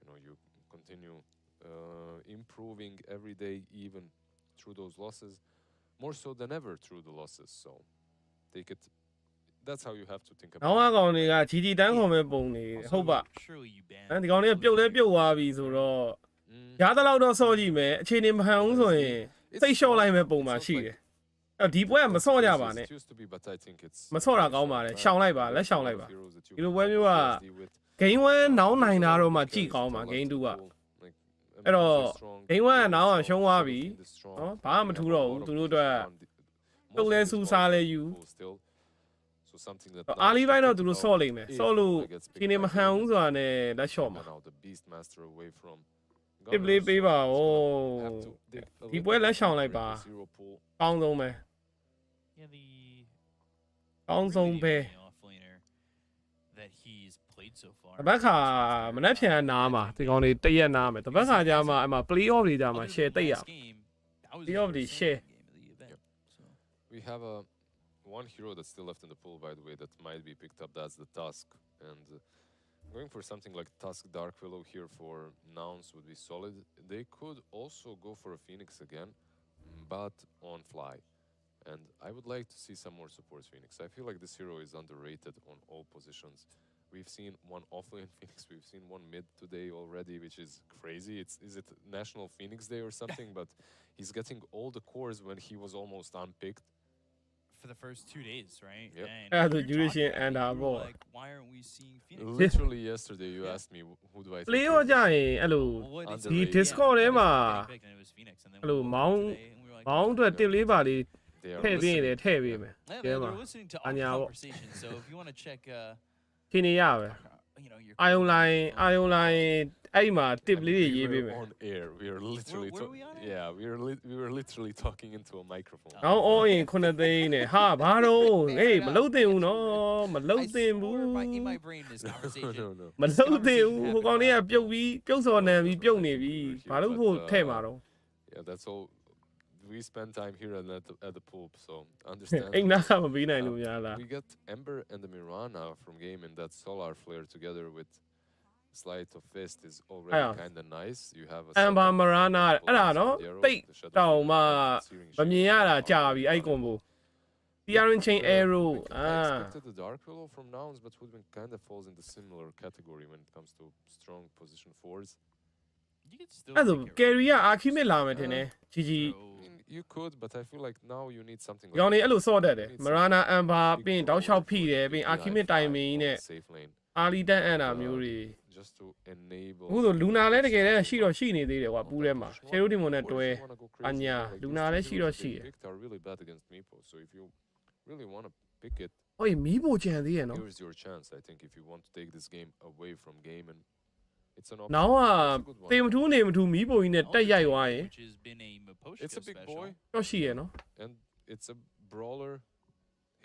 Speaker 4: You know, you continue improving every day, even through those losses, more so than ever through the losses. So take it. That's how you have to think
Speaker 2: နောင်
Speaker 4: about
Speaker 2: က
Speaker 4: it.
Speaker 2: ကောင်တွေကဂျီဂျီတန်းခေါ်မဲ့ပုံနေဟုတ်ပါ
Speaker 3: Surely you ban.
Speaker 2: ဒီကောင်တွေကပြုတ်လဲပြုတ်သွားပြီဆိုတော့
Speaker 4: Mm.
Speaker 2: ရားတဲ့လောက်တော့စော့ကြည့်မယ်အခြေအနေမဟန်ဘူးဆိုရင်
Speaker 4: It's
Speaker 2: စိတ်လျှော့လိုက်မဲ့ပုံ
Speaker 4: it's
Speaker 2: မှာ
Speaker 4: not
Speaker 2: ရှိ
Speaker 4: like
Speaker 2: တယ်အဲ့ဒီပွဲကမစော့ကြပါနဲ့
Speaker 4: It used to be, but I think it's
Speaker 2: မစော့တာ
Speaker 4: very
Speaker 2: ကောင်းပါ
Speaker 4: solid.
Speaker 2: တယ်
Speaker 4: I
Speaker 2: ရှောင်လိုက်
Speaker 4: think
Speaker 2: ပါ
Speaker 4: there
Speaker 2: လက်
Speaker 4: are
Speaker 2: ရှောင်
Speaker 4: a
Speaker 2: လိုက်
Speaker 4: lot
Speaker 2: ပါ
Speaker 4: of heroes that you
Speaker 2: ဒီလို
Speaker 4: can
Speaker 2: ပွဲမျိုးက
Speaker 4: PTSD with.
Speaker 2: game 1နောင်းနိုင်တာတော့မှ
Speaker 4: Because
Speaker 2: ကြည့်ကောင်းပါ
Speaker 4: it's
Speaker 2: game 2က
Speaker 4: like,
Speaker 2: အဲ့တော့
Speaker 4: strong,
Speaker 2: game 1ကနောင်းအောင်
Speaker 4: strong,
Speaker 2: ရှုံးသွား
Speaker 4: sort of
Speaker 2: ပြီ
Speaker 4: in the strong.
Speaker 2: နော်ဘာမှမ
Speaker 4: We
Speaker 2: ထူး
Speaker 4: have a
Speaker 2: တော့
Speaker 4: lot
Speaker 2: ဘူး
Speaker 4: of
Speaker 2: သူတို့
Speaker 4: issues
Speaker 2: အတွက်
Speaker 4: around the-
Speaker 2: ပြုတ်လဲ
Speaker 4: most of
Speaker 2: စူး
Speaker 4: these
Speaker 2: စားလဲ
Speaker 4: are
Speaker 2: ယူ
Speaker 4: cool still. So something that
Speaker 2: အာလီ
Speaker 4: Nouns
Speaker 2: ဘိုင်း
Speaker 4: should
Speaker 2: တော့
Speaker 4: think
Speaker 2: သူတို့
Speaker 4: about
Speaker 2: စော့လိမ့်မယ်
Speaker 4: if
Speaker 2: စော့လို့
Speaker 4: Naga gets
Speaker 2: ခြေ
Speaker 4: picked
Speaker 2: နေ
Speaker 4: by
Speaker 2: မဟန်ဘူး
Speaker 4: Gaiman,
Speaker 2: ဆိုတာနဲ့လက်လျှော့
Speaker 4: and
Speaker 2: မှာ
Speaker 4: now the Beastmaster away from
Speaker 2: တစ်ပလေး
Speaker 4: Gunner,
Speaker 2: ပေး
Speaker 4: so
Speaker 2: ပါ
Speaker 4: he's
Speaker 2: ဦး
Speaker 4: gonna have to dig a
Speaker 2: ဒီ
Speaker 4: little
Speaker 2: ပွဲ
Speaker 4: bit
Speaker 2: လက်ရှောင်
Speaker 4: deeper
Speaker 2: လိုက်
Speaker 4: in
Speaker 2: ပါ
Speaker 4: the zero pool.
Speaker 2: ကောင်းဆုံးပဲ
Speaker 3: Yeah, the
Speaker 2: ကောင်းဆုံး
Speaker 3: really
Speaker 2: ပဲ
Speaker 3: only offlaner that he's played so far.
Speaker 2: တပတ်ခါမနှက်ဖြန်နားမှာဒီကောင်တွေတရက်နားမယ်တပတ်ခါကြာမှအမှ play off တွေကြာမှ
Speaker 3: Other
Speaker 2: share
Speaker 3: than
Speaker 2: တိတ်ရ
Speaker 3: last game, that was
Speaker 2: Play
Speaker 3: the
Speaker 2: off the
Speaker 3: first
Speaker 2: share.
Speaker 3: game of the event.
Speaker 4: Yep.
Speaker 3: So
Speaker 4: We have one hero that's still left in the pool, by the way, that might be picked up. That's the Tusk. And going for something like Tusk Dark Willow here for Nouns would be solid. They could also go for a Phoenix again, but on fly. And I would like to see some more support Phoenix. I feel like this hero is underrated on all positions. We've seen one offlane Phoenix, we've seen one mid today already, which is crazy. Is it National Phoenix Day or something? But he's getting all the cores when he was almost unpicked.
Speaker 3: for the first 2 days, right?
Speaker 4: Yep.
Speaker 3: And
Speaker 2: Yeah,
Speaker 3: we
Speaker 2: the
Speaker 3: were
Speaker 2: duration
Speaker 3: talking
Speaker 2: and
Speaker 3: about it, we were
Speaker 2: more.
Speaker 3: like, why aren't we seeing Phoenix?
Speaker 4: Literally yesterday, you
Speaker 3: Yeah.
Speaker 4: asked me who do I think
Speaker 2: play
Speaker 4: is
Speaker 2: off
Speaker 4: this?
Speaker 2: ကြရင်အဲ့လို
Speaker 3: What is
Speaker 4: The
Speaker 3: it?
Speaker 2: Discord
Speaker 3: Yeah,
Speaker 2: ထဲမှာ
Speaker 3: that was getting picked and it was Phoenix, and then
Speaker 2: အဲ့လို
Speaker 3: we woke
Speaker 2: မော
Speaker 3: up
Speaker 2: င်း
Speaker 3: today and we were like,
Speaker 2: မောင်းအတွက်
Speaker 4: Yeah.
Speaker 2: တစ်လေးပါလေး
Speaker 4: They are
Speaker 2: ထည့်ပေးရင်
Speaker 4: listening.
Speaker 2: လည်းထည့်ပေးမယ်
Speaker 3: yeah,
Speaker 2: Yeah,
Speaker 3: they're
Speaker 2: man.
Speaker 3: listening to our
Speaker 2: Anya, what-
Speaker 3: conversation. So if you want to check,
Speaker 2: ခြေနေရပဲ
Speaker 3: you know, your
Speaker 2: အာယုံလိုင်းအာယုံလိုင်းအဲ့မှာ tip
Speaker 4: I mean,
Speaker 2: လေးတွေ
Speaker 4: we
Speaker 2: ရေးပေး
Speaker 4: were
Speaker 2: မယ်
Speaker 4: on air. We are literally
Speaker 3: were we on air?
Speaker 4: yeah, we were literally talking into a microphone.
Speaker 2: နောင်အော်ရင်9သိန်းနဲ့ဟာဘာတော့ဟေးမလုံးတင်ဘူးနော်မလုံးတင်ဘူး
Speaker 3: in my brain this conversation.
Speaker 4: no, no.
Speaker 2: မလုံးတင်ဘူးဟိုကောင်လေးကပြုတ်ပြီးပြုတ်စော်နံပြီးပြုတ်နေပြီဘာလို့ဖို့ထဲ့မှာတော့
Speaker 4: Yeah, that's all. We spend time here at the pool, so understand.
Speaker 2: အိမ်နာကမပြီးနိုင်လို့များလား
Speaker 4: We got Ember and the Mirana from game, and that Solar Flare together with Sleight of Fist is already
Speaker 2: Yeah.
Speaker 4: kind of nice. You have a
Speaker 2: Amber
Speaker 4: second
Speaker 2: Mirana,
Speaker 4: couple
Speaker 2: အဲ့ဒါ
Speaker 4: of
Speaker 2: နော်
Speaker 4: Arrow,
Speaker 2: တိတ်
Speaker 4: the Shadow
Speaker 2: တောင်မှ
Speaker 4: Flame, Searing
Speaker 2: မမြင်ရ
Speaker 4: Shade,
Speaker 2: တာကြာပြီအဲ့ကွန်ဘို Tiarin Chain Arrow
Speaker 4: I expected the Dark Willow from Nouns, but Woodwind kind of falls in the similar category when it comes to strong position fours.
Speaker 3: You could still
Speaker 2: အဲ့ဒါ
Speaker 3: make it
Speaker 2: carry က
Speaker 3: right.
Speaker 2: Archimate လာမယ်ထင်တယ် GG
Speaker 3: Throw-
Speaker 4: I mean, you could, but I feel like now you need something
Speaker 2: ဒီကောင်တွေ
Speaker 4: like
Speaker 2: အဲ့လိုစော့တတ်တယ်
Speaker 4: Need
Speaker 2: Marana Amber
Speaker 4: big
Speaker 2: ပြီးရင်တောက်လျှောက်ဖိတယ်
Speaker 4: forward
Speaker 2: ပြီးရင်
Speaker 4: for
Speaker 2: Archimate
Speaker 4: EI5
Speaker 2: timing
Speaker 4: on
Speaker 2: နဲ့
Speaker 4: the safe lane,
Speaker 2: Ali တန်းအန်တာမျိုးတွေ
Speaker 4: just to enable
Speaker 2: အခုဆို Luna လည်းတကယ်တည်းရှိတော့ရှိနေသေးတယ်ကွာပူးထဲမှာ Shadow Demon နဲ့
Speaker 4: Or if
Speaker 2: တွဲ
Speaker 4: you wanna go crazy,
Speaker 2: Anya,
Speaker 4: like
Speaker 2: Luna
Speaker 4: these two
Speaker 2: လည်းရှိတော့
Speaker 4: heroes
Speaker 2: ရှိ
Speaker 4: they
Speaker 2: တယ်
Speaker 4: picked are really bad against Meepo, so if you really want to pick it,
Speaker 2: ဟောမီးပိုကြံသေးရဲ့နော်
Speaker 4: here's your chance. I think if you want to take this game away from game, and it's an
Speaker 2: နော
Speaker 4: option.
Speaker 2: င်က
Speaker 4: It's a good one.
Speaker 2: တေမထူးနေမထူးမီးပိုကြီးနဲ့တက်ရိုက်သွားရင်
Speaker 3: Which has been a Miposhka
Speaker 4: It's a big
Speaker 3: special.
Speaker 4: boy,
Speaker 2: တော့ရှိရဲ့နော်
Speaker 4: and it's a brawler.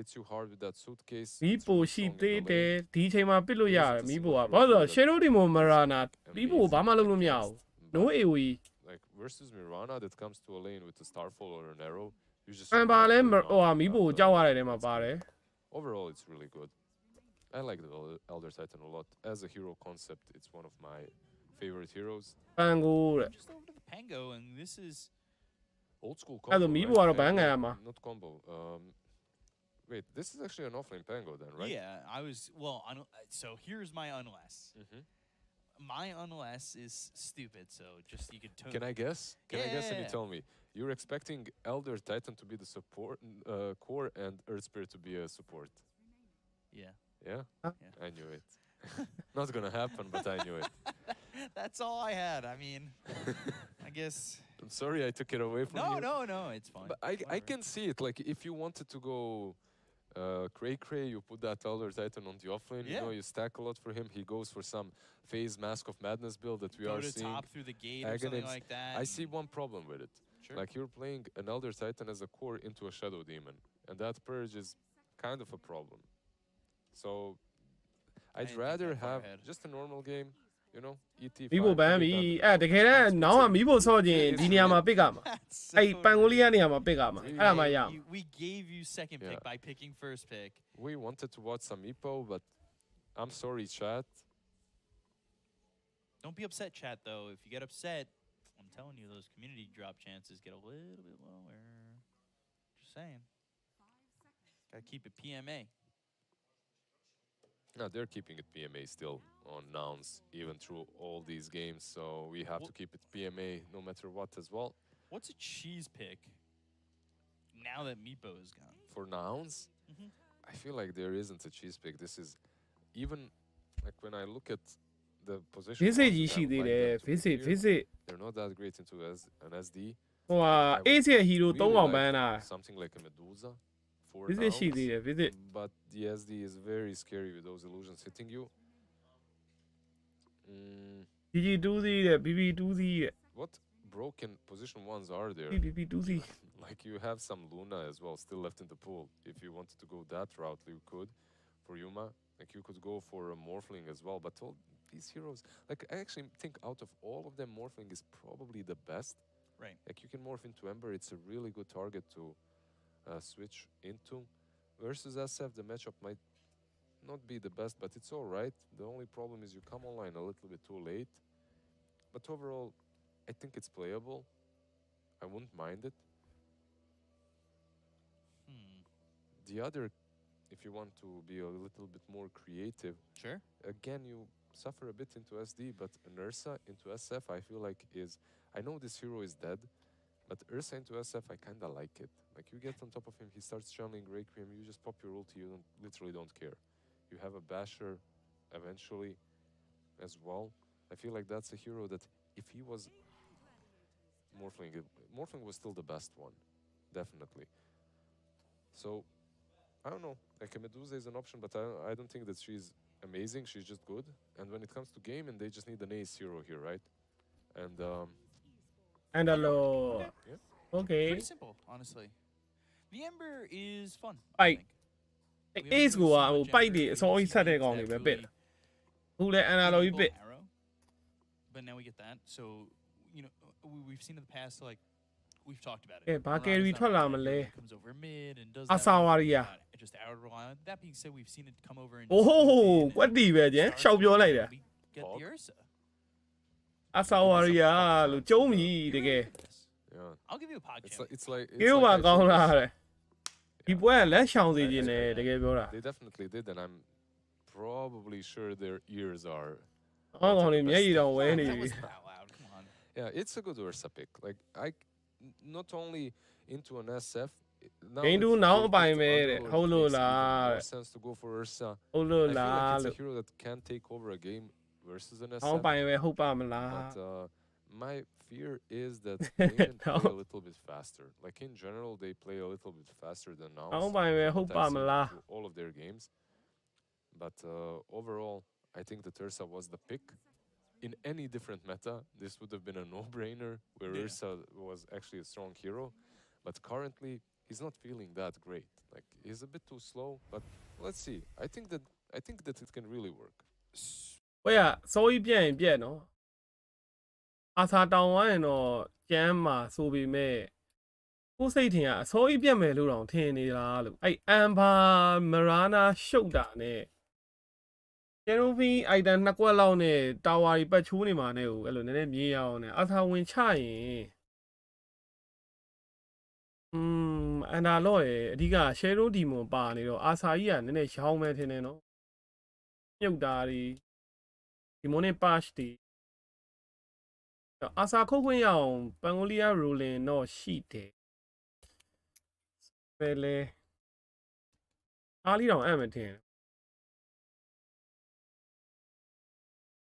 Speaker 4: Hits you hard with that suitcase.
Speaker 2: မီး
Speaker 4: It's
Speaker 2: ပို
Speaker 4: really
Speaker 2: ရှိ
Speaker 4: strong in
Speaker 2: သေး
Speaker 4: the
Speaker 2: တယ်
Speaker 4: lane.
Speaker 2: ဒီအချိန်မှာပစ်လို့ရတယ်မီးပိုကဘာလို့လဲဆိုတော့ Shadow Demon Marana မီးပိုဘာမှလုပ်လို့မရဘူး No
Speaker 4: But,
Speaker 2: AoE
Speaker 4: like versus Mirana that comes to a lane with a starfall or an arrow, you just
Speaker 2: အန်ပါလဲ
Speaker 4: survive
Speaker 2: ဟို
Speaker 4: Mirana,
Speaker 2: ဟာမီးပိုကို
Speaker 4: but,
Speaker 2: ကြောက်ရတဲ့တဲမှာပါတယ်
Speaker 4: overall it's really good. I like the Elder Titan a lot. As a hero concept, it's one of my favorite heroes.
Speaker 2: ပန်ကိုတဲ့
Speaker 3: Just over to the Pango, and this is
Speaker 4: Old school
Speaker 2: Ah,
Speaker 4: combo,
Speaker 2: the Meebo
Speaker 4: right?
Speaker 2: are a banger,
Speaker 4: Pango,
Speaker 2: man.
Speaker 4: not combo. Wait, this is actually an offlane Pango then, right?
Speaker 3: yeah. I was so here's my unless.
Speaker 4: Mhm.
Speaker 3: My unless is stupid, so just you could totally.
Speaker 4: Can I guess? Can I guess and you
Speaker 3: Yeah.
Speaker 4: tell me? You're expecting Elder Titan to be the support core and Earth Spirit to be a support.
Speaker 3: Yeah.
Speaker 4: Yeah?
Speaker 2: Huh?
Speaker 3: Yeah.
Speaker 4: I knew it. Not gonna happen, but I knew it.
Speaker 3: That's all I had. I mean, I guess.
Speaker 4: I'm sorry I took it away from you.
Speaker 3: No. It's fine.
Speaker 4: But I
Speaker 3: Whatever.
Speaker 4: can see it. Like if you wanted to go cray, you put that Elder Titan on the offlane. You know,
Speaker 3: Yeah.
Speaker 4: you stack a lot for him. He goes for some phase Mask of Madness build that we
Speaker 3: Go
Speaker 4: are
Speaker 3: to
Speaker 4: seeing.
Speaker 3: top through the gate or something
Speaker 4: Aghanim's-
Speaker 3: like that.
Speaker 4: I see one problem with it.
Speaker 3: Sure.
Speaker 4: Like you're playing an Elder Titan as a core into a Shadow Demon, and that purge is kind of a problem. So I'd
Speaker 3: didn't think
Speaker 4: rather
Speaker 3: that far
Speaker 4: have
Speaker 3: ahead.
Speaker 4: just a normal game, you know, ET.
Speaker 2: မီးပိုဘန်းပြီအဲ့တကယ်တည်းနောင်ကမီးပိုဆော့ခြင်းဒီနေရာမှာပစ်ကမှာ
Speaker 3: That's
Speaker 2: အဲ့
Speaker 3: so
Speaker 2: ပန်ကိုလီ
Speaker 3: rude.
Speaker 2: ကနေရာမှာပစ်ကမှာအဲ့ဒါမှရအောင်
Speaker 3: We gave you second pick
Speaker 4: Yeah.
Speaker 3: by picking first pick.
Speaker 4: We wanted to watch some EPO, but I'm sorry, chat.
Speaker 3: Don't be upset, chat, though. If you get upset, I'm telling you, those community drop chances get a little bit lower. Just saying. Gotta keep it PMA.
Speaker 4: No, they're keeping it PMA still on Nouns, even through all these games. So we have to keep it PMA no matter what as well.
Speaker 3: What's a cheese pick now that Meepo is gone?
Speaker 4: For Nouns,
Speaker 3: Mhm.
Speaker 4: I feel like there isn't a cheese pick. This is even like when I look at the position.
Speaker 2: visit
Speaker 4: ones
Speaker 2: ကြီး
Speaker 4: that
Speaker 2: ရှိ
Speaker 4: I would
Speaker 2: သေး
Speaker 4: like
Speaker 2: တယ်
Speaker 4: them to
Speaker 2: visit
Speaker 4: appear,
Speaker 2: visit
Speaker 4: They're not that great into an SD.
Speaker 2: ဟိုဟာ Ace ရဲ့ hero 3
Speaker 4: Really
Speaker 2: ကောင်
Speaker 4: like
Speaker 2: ဘန်းတာ
Speaker 4: something like a Medusa. For
Speaker 2: visit ရှိ
Speaker 4: Nouns,
Speaker 2: သေးတယ် visit
Speaker 4: but the SD is very scary with those illusions hitting you.
Speaker 2: GG 2 စီးတဲ့ BB 2 စီးတဲ့
Speaker 4: What broken position ones are there?
Speaker 2: BB 2 စီး
Speaker 4: Like you have some Luna as well still left in the pool. If you wanted to go that route, you could. For Yuma, like you could go for a Morphling as well. But all these heroes, like I actually think out of all of them, Morphling is probably the best.
Speaker 3: Right.
Speaker 4: Like you can morph into Ember. It's a really good target to switch into. Versus SF, the matchup might not be the best, but it's all right. The only problem is you come online a little bit too late. But overall, I think it's playable. I wouldn't mind it. The other, if you want to be a little bit more creative,
Speaker 3: Sure.
Speaker 4: again, you suffer a bit into SD, but an Ursa into SF, I feel like is... I know this hero is dead, but Ursa into SF, I kind of like it. Like, you get on top of him, he starts channeling Requiem, you just pop your ulti, you literally don't care. You have a Basher eventually as well. I feel like that's a hero that if he was Morphling was still the best one, definitely. So, I don't know. Like a Medusa is an option, but I don't think that she's amazing. She's just good. And when it comes to game, and they just need an ace hero here, right? And
Speaker 2: Andalo
Speaker 4: yeah.
Speaker 2: okay
Speaker 3: Pretty simple, honestly. The Ember is fun. I
Speaker 2: Fight.
Speaker 3: think. We
Speaker 2: Ace
Speaker 3: haven't really
Speaker 2: ကို
Speaker 3: seen
Speaker 2: ဟို
Speaker 3: much
Speaker 2: ပိုက်
Speaker 3: Ember.
Speaker 2: တွေ
Speaker 3: We
Speaker 2: အစော
Speaker 3: just
Speaker 2: ကြီး
Speaker 3: see
Speaker 2: ဆက်တဲ့
Speaker 3: waves
Speaker 2: ကောင်တွေ
Speaker 3: that
Speaker 2: ပဲပစ်
Speaker 3: really
Speaker 2: အခုလည်း Andalo ကြီးပစ်
Speaker 3: arrow. But now we get that. So, you know, we've seen in the past, like, we've talked about it.
Speaker 2: ကဲဘာ
Speaker 3: Mirana's
Speaker 2: carry
Speaker 3: not
Speaker 2: ထွက်လာမ
Speaker 3: bad,
Speaker 2: လဲ
Speaker 3: he comes over mid and does
Speaker 2: အ
Speaker 3: that.
Speaker 2: ဆာဝါရီယာ
Speaker 3: Just out of line. That being said, we've seen it come over and
Speaker 2: အိုးဟိုးကွက်တီပဲကျန်ရှောက်ပြောလိုက်တယ်
Speaker 3: we get the Ursa.
Speaker 2: အဆာဝါရီယာလို့ကျုံးပြီတကယ်
Speaker 4: Yeah.
Speaker 3: I'll give you a pod champ.
Speaker 4: It's like...
Speaker 2: ကေဘာ
Speaker 4: I
Speaker 2: ကောင်း
Speaker 4: feel
Speaker 2: လား
Speaker 4: this-
Speaker 2: တဲ့ဒီပွဲကလက်ရှောင်စေခြင်းနဲ့တကယ်ပြောတာ
Speaker 4: They definitely did, and I'm probably sure their ears are...
Speaker 2: အောင်းကောင်လေးမျက်ရည်တောင်ဝဲနေ
Speaker 3: That
Speaker 2: ပြီ
Speaker 3: wasn't that loud. Come on.
Speaker 4: Yeah, it's a good Ursa pick. Like not only into an SF. Now
Speaker 2: Game
Speaker 4: that
Speaker 2: 2 နောက်အ
Speaker 4: they
Speaker 2: ပိုင်း
Speaker 4: picked
Speaker 2: ပဲတဲ့
Speaker 4: Underlord,
Speaker 2: ဟုတ်
Speaker 4: it
Speaker 2: လို့
Speaker 4: makes
Speaker 2: လာ
Speaker 4: even
Speaker 2: တဲ့
Speaker 4: more sense to go for Ursa.
Speaker 2: ဟုတ်လို့
Speaker 4: I
Speaker 2: လာ
Speaker 4: feel like it's
Speaker 2: လို့
Speaker 4: a hero that can take over a game versus an
Speaker 2: နောက်
Speaker 4: SF.
Speaker 2: ပိုင်းပဲဟုတ်ပါမလား
Speaker 4: But my fear is that they can
Speaker 2: No.
Speaker 4: play a little bit faster. Like in general, they play a little bit faster than Nouns.
Speaker 2: နောက်ပိုင်းပဲ
Speaker 4: from
Speaker 2: ဟုတ်
Speaker 4: what
Speaker 2: ပါ
Speaker 4: I've
Speaker 2: မ
Speaker 4: seen
Speaker 2: လား
Speaker 4: through all of their games. But overall, I think that Ursa was the pick. In any different meta, this would have been a no-brainer, where Ursa was actually a strong hero. But currently, he's not feeling that great. Like he's a bit too slow. But let's see. I think that it can really work.
Speaker 2: ဝေးရစိုးကြီးပြက်ရင်ပြက်နော်အာသာတောင်ဝိုင်းရင်တော့ကျမ်းမှာဆိုပေမဲ့ကိုယ်စိတ်ထင်ကအစိုးကြီးပြက်မယ်လို့တောင်ထင်နေလားလို့အဲ့အမ်ဘာမရာနာရှုပ်တာနဲ့ကျန်တို့ဖီအိုက်တန်နှစ်ကွက်လောက်နဲ့တာဝါကြီးပတ်ချိုးနေမှာနဲ့ကိုအဲ့လိုနည်းနည်းမြင်ရအောင်နဲ့အာသာဝင်ချရင်အန်ဒါလော့ရဲ့အဓိကရှယ်ရိုဒီမွန်ပါနေတော့အာစာကြီးကနည်းနည်းရောင်းမယ်ထင်တယ်နော်မြုပ်တာဒီမွန်နဲ့ပတ်တီအာစာခုတ်ခွင့်ရအောင်ပန်ဂိုလီးယားရိုလင်တော့ရှိတယ်ပဲလေအားလီတောင်အံ့မထင်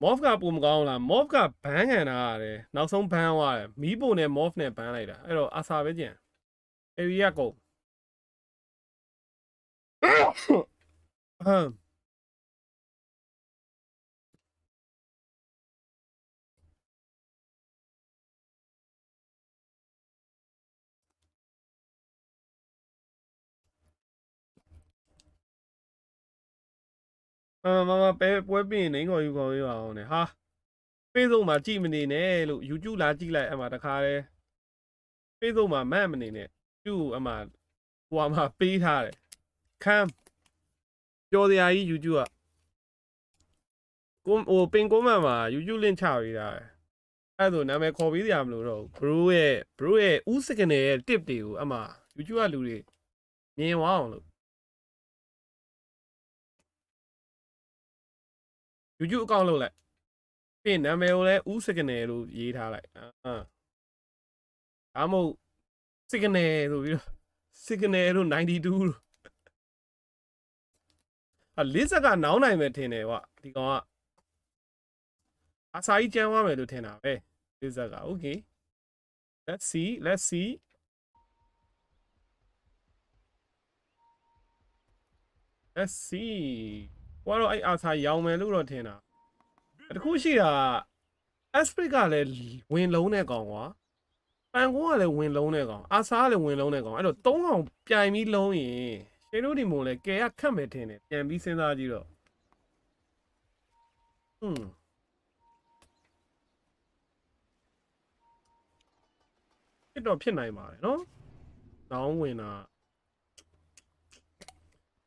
Speaker 2: မော့ဖ်ကပုံမကောင်းလားမော့ဖ်ကဘန်းခံတာရတယ်နောက်ဆုံးဘန်းသွားတယ်မီးပုံနဲ့မော့ဖ်နဲ့ဘန်းလိုက်တာအဲ့တော့အာစာပဲကျန်အေရီယာကုန်မပဲပွဲပြင်နေခေါ်ယူခေါ်ရအောင်နဲ့ဟာFacebook မှာကြည့်မနေနဲ့လို့ YouTube လာကြည့်လိုက်အမှတခါတည်း Facebook မှာမတ်မနေနဲ့သူ့အမှဟိုမှာပေးထားတယ်ခမ်းကြော်စရာကြီး YouTube ကကိုဟိုပင်ကွန်မန်မှာ YouTube link ချပေးတာအဲ့ဒါဆိုနာမည်ခေါ်ပေးစရာမလိုတော့ဘူး bro ရဲ့ဦးစကနေရဲ့ tip တွေကိုအမှ YouTube ကလူတွေမြင်သွားအောင်လို့YouTube account လုပ်လိုက်ပြင်နာမည်ကိုလည်းဦးစကနေလို့ရေးထားလိုက်ဒါမှမဟုတ်စကနေဆိုပြီးတော့စကနေလို့92လို့လေးဆက်ကနောင်းနိုင်မယ်ထင်တယ်ကွာဒီကောင်ကအစာကြီးကျန်းသွားမယ်လို့ထင်တာပဲလေးဆက်က okay let's seeဘာလို့အဲ့အာစာရောင်းမယ်လို့တော့ထင်တာတခုရှိတာ aspect ကလည်းဝင်လုံးတဲ့ကောင်ကွာပန်ကွန်ကလည်းဝင်လုံးတဲ့ကောင်အာစာကလည်းဝင်လုံးတဲ့ကောင်အဲ့တော့၃ကောင်ပြိုင်ပြီးလုံးရင်ရှေးတို့ဒီမို့လဲကဲရခတ်မယ်ထင်တယ်ပြန်ပြီးစဉ်းစားကြည့်တော့ဖြစ်တော့ဖြစ်နိုင်ပါတယ်နော်နောင်းဝင်တာ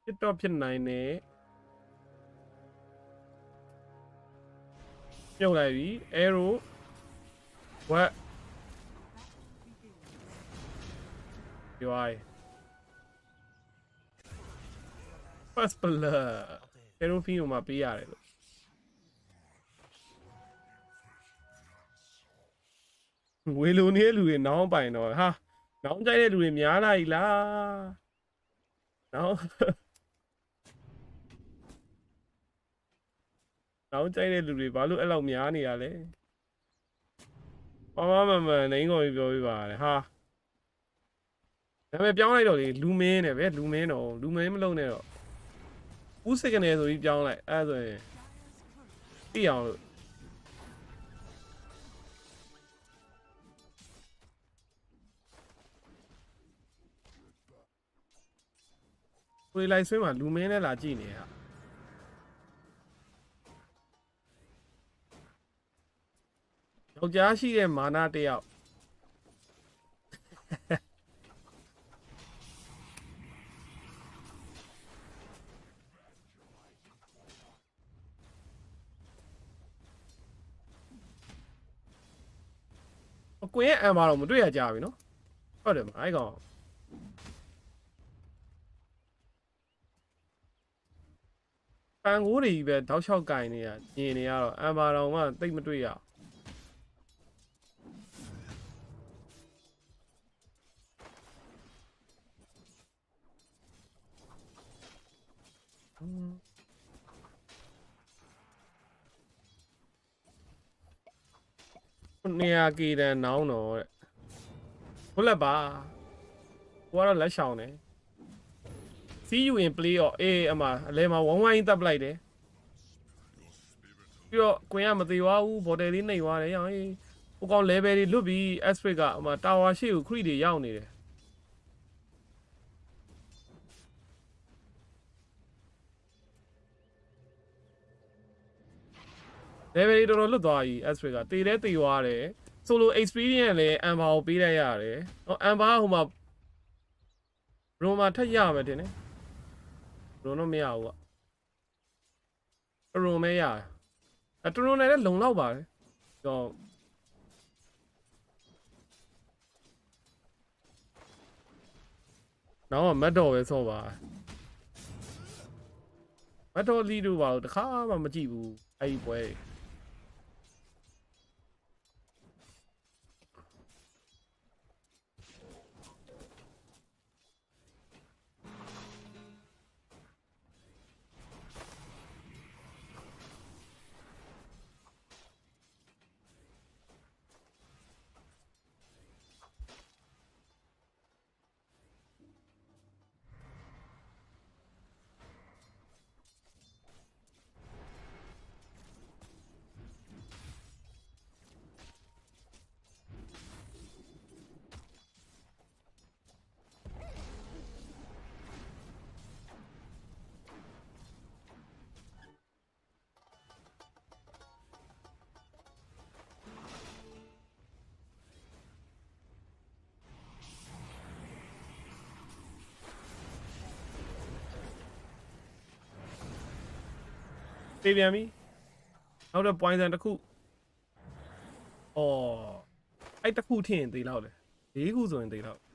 Speaker 2: ဖြစ်တော့ဖြစ်နိုင်တယ်ပြုတ်လိုက်ပြီ arrow what ရွာ first blood arrow fee ကိုမှပေးရတယ်လို့ဝေလူနေတဲ့လူတွေနောင်းပိုင်တော့ဟာနောင်းကြိုက်တဲ့လူတွေများလာ E လားနောင်းကြိုက်တဲ့လူတွေဘာလို့အဲ့လောက်များနေရလဲမနေကိုပြောပြပါလေဟာဒါပေမဲ့ပြောင်းလိုက်တော့လေလူမင်းနဲ့ပဲလူမင်းမလုံးနဲ့တော့ဦးစကနေဆိုပြီးပြောင်းလိုက်အဲ့ဆိုရင်သိအောင်လို့ဝေးလိုက်ဆွေးမှာလူမင်းနဲ့လာကြည့်နေဟာယောက်ျားရှိတဲ့မာနတယောက်ကိုရဲ့အမ်ဘာတော့မတွေ့ရကြပြီနော်ဟုတ်တယ်မအဲ့ကောင်ပန်ကိုးတွေကြီးပဲတောက်လျှောက်ကင်နေရညင်နေရတော့အမ်ဘာတော့မှတိတ်မတွေ့ရ 900k တန်နောင်းတော့တဲ့ဘုလက်ပါကိုကတော့လက်ရှောင်တယ် see you in play ရောအေးအမအလဲမှာဝိုင်းဝိုင်းတပ်ပလိုက်တယ်ပြီးတော့ကွင်ကမသေးပါဘူးဘော်တယ်လေးနှိပ်သွားတယ်ရောင်အေးဟိုကောင် level တွေလွတ်ပြီး aspect ကအမ tower ရှေ့ကို crit တွေရောက်နေတယ်level တွေတော်တော်လွတ်သွားပြီ aspect ကတေတဲ့တေသွားတယ် solo experience လည်း amber ကိုပေးလိုက်ရတယ်ဟော amber ဟိုမှာ Roma ထက်ရမယ်တင်တယ် Roma မရဘူးက Roma ရအတူတူနဲ့လည်းလုံလောက်ပါတယ်တော့နောက်မှမတ်တော်ပဲဆော့ပါမတ်တော်လီတို့ပါတခါမှမကြည့်ဘူးအဲ့ဒီပွဲပေးပြန်ပြီနောက်တော့ point တစ်ခုအော်အဲ့တစ်ခုထင်သေးလောက်လေ၄ခုဆိုရင်သေးလောက်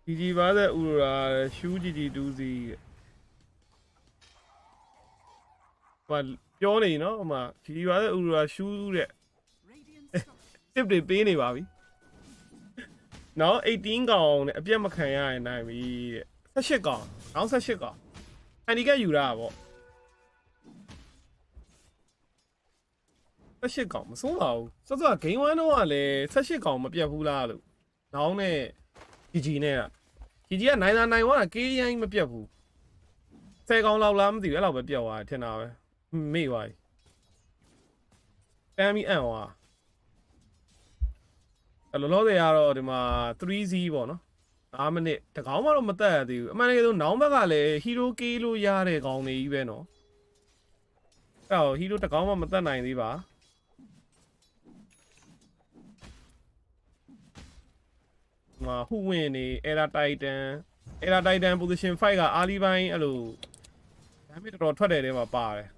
Speaker 2: ကြီးပါတဲ့ဥရာရှူးကြီးတူးစီဘာပြောနေနော်အမကြီးပါတဲ့ဥရာရှူးတဲ့ tip တွေပေးနေပါပြီနော်18ကောင်နဲ့အပြတ်မခံရရင်နိုင်ပြီတဲ့18ကောင်နောက်18ကောင်အန်ဒီကယူတာပေါ့18ကောင်မစိုးပါဘူးစောစော game 1တော့ကလည်း18ကောင်မပြတ်ဘူးလားလို့နောင်းနဲ့ကြီးနဲ့ကကြီးကနိုင်တာနိုင်သွားတာကေးရိုင်းမပြတ်ဘူး10ကောင်လောက်လားမသိဘူးအဲ့လောက်ပဲပြတ်သွားတယ်ထင်တာပဲမေ့သွားပြီတမ်းပြီးအံ့သွားအဲ့လောလောဆယ်ကတော့ဒီမှာ 3Z ပေါ့နော်5မိနစ်တကောင်မှတော့မတက်ရသေးဘူးအမှန်တကယ်ဆိုနောင်ဘက်ကလည်း hero ကေးလို့ရတဲ့ကောင်တွေကြီးပဲနော်အဲ့တော့ hero တကောင်မှမတက်နိုင်သေးပါမှာဟူဝင်နေ era titan position 5ကအာလီပိုင်းအဲ့လိုဒါပေမဲ့တော်တော်ထွက်တယ်ထဲမှာပါတယ်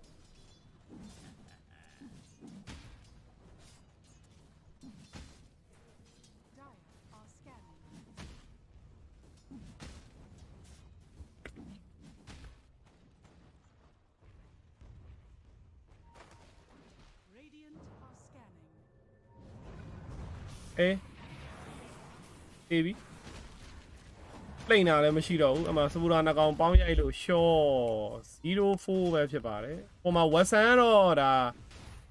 Speaker 2: အေးပြီလိမ့်တာလည်းမရှိတော့ဘူးအမှစပူရာနှကောင်ပေါင်းရိုက်လို့ short 04ပဲဖြစ်ပါတယ်ဟိုမှာ Watson တော့ဒါ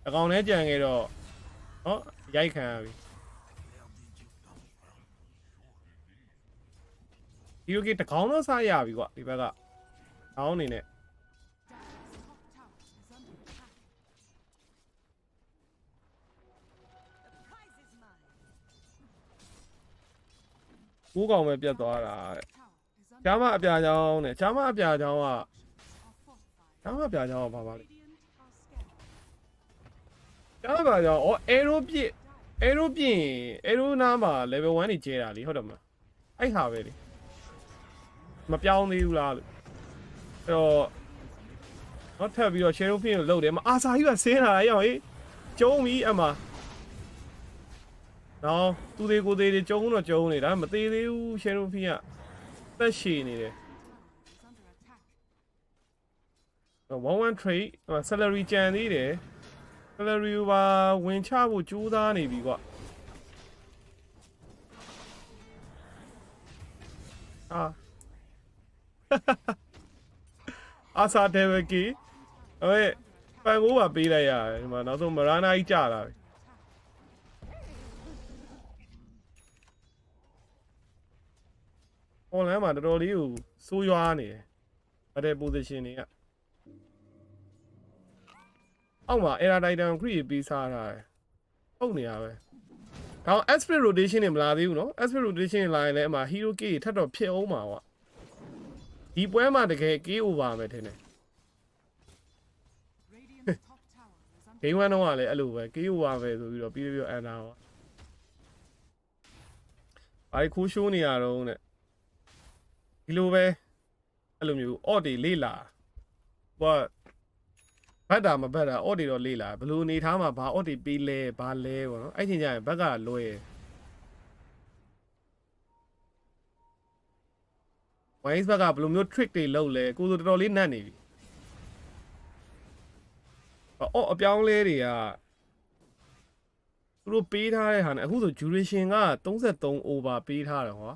Speaker 2: အကောင်ထဲကြံခဲ့တော့ဟောရိုက်ခံရပြီဒီလိုကြီးတကောင်တော့စားရပြီကွာဒီဘက်ကအောင်းနေနဲ့ကိုးကောင်ပဲပြတ်သွားတာတဲ့။ကြားမအပြာချောင်းနဲ့ကြားမအပြာချောင်းကကြားမအပြာချောင်းကဘာပါလဲ။ကြားမအပြာချောင်းအော် arrow ပြည့် arrow နားမှာ level 1နေကျဲတာလीဟုတ်တယ်မလား။အဲ့ဟာပဲလေ။မပြောင်းသေးဘူးလားလို့။အဲ့တော့တော့ထပ်ပြီးတော့ shadow pin ကိုလုတ်တယ်။အာစာကြီးကဆင်းလာရောဟေး။ကျုံးပြီအမ။ နော်သူတွေကိုသေးတယ်ကျုံတော့ကျုံနေဒါမသေးသေးဘူးရှယ်ရိုဖီကသက်ရှည်နေတယ် 1 trade salary ကြံသေးတယ် salary ကိုပါဝင်ချဖို့ကြိုးစားနေပြီကွာအာဆာဒေဝကီဟဲ့ပန်ကိုပါပေးလိုက်ရတယ်ဒီမှာနောက်ဆုံးမရာနာကြီးကြာလာပြီဟိုလမ်းမှာတော်တော်လေးကိုစိုးရွားနေတယ်ဗတဲ့ position တွေကအောက်မှာ error titan create ပေးစားထားတယ်ဟုတ်နေရပဲဒါအောင် aspect rotation တွေမလာသေးဘူးနော် aspect rotation လာရင်လည်းအမှ hero k ထပ်တော့ဖြစ်အောင်ပါကွာဒီပွဲမှာတကယ် k over မယ်ထင်တယ်ဂိမ်း1တော့ကလည်းအဲ့လိုပဲ k over ပဲဆိုပြီးတော့ပြီးပြီးအန်တာပါဘာခိုးရှိုးနေရတော့တဲ့ဒီလိုပဲအဲ့လိုမျိုး odd တွေလေးလာဘာဘတ်တာမဘတ်တာ odd တွေတော့လေးလာဘယ်လိုနေထားမှာဘာ odd တွေပေးလဲဘာလဲပေါ့နော်အဲ့ချိန်ကျရင်ဘက်ကလွယ်ဝိုင်းစ်ဘက်ကဘယ်လိုမျိုး trick တွေလုပ်လဲကိုဆိုတော်တော်လေးနတ်နေပြီအော်အပြောင်းလဲတွေကသူတို့ပေးထားတဲ့ဟာနဲ့အခုဆို duration က33 over ပေးထားတယ်ဟော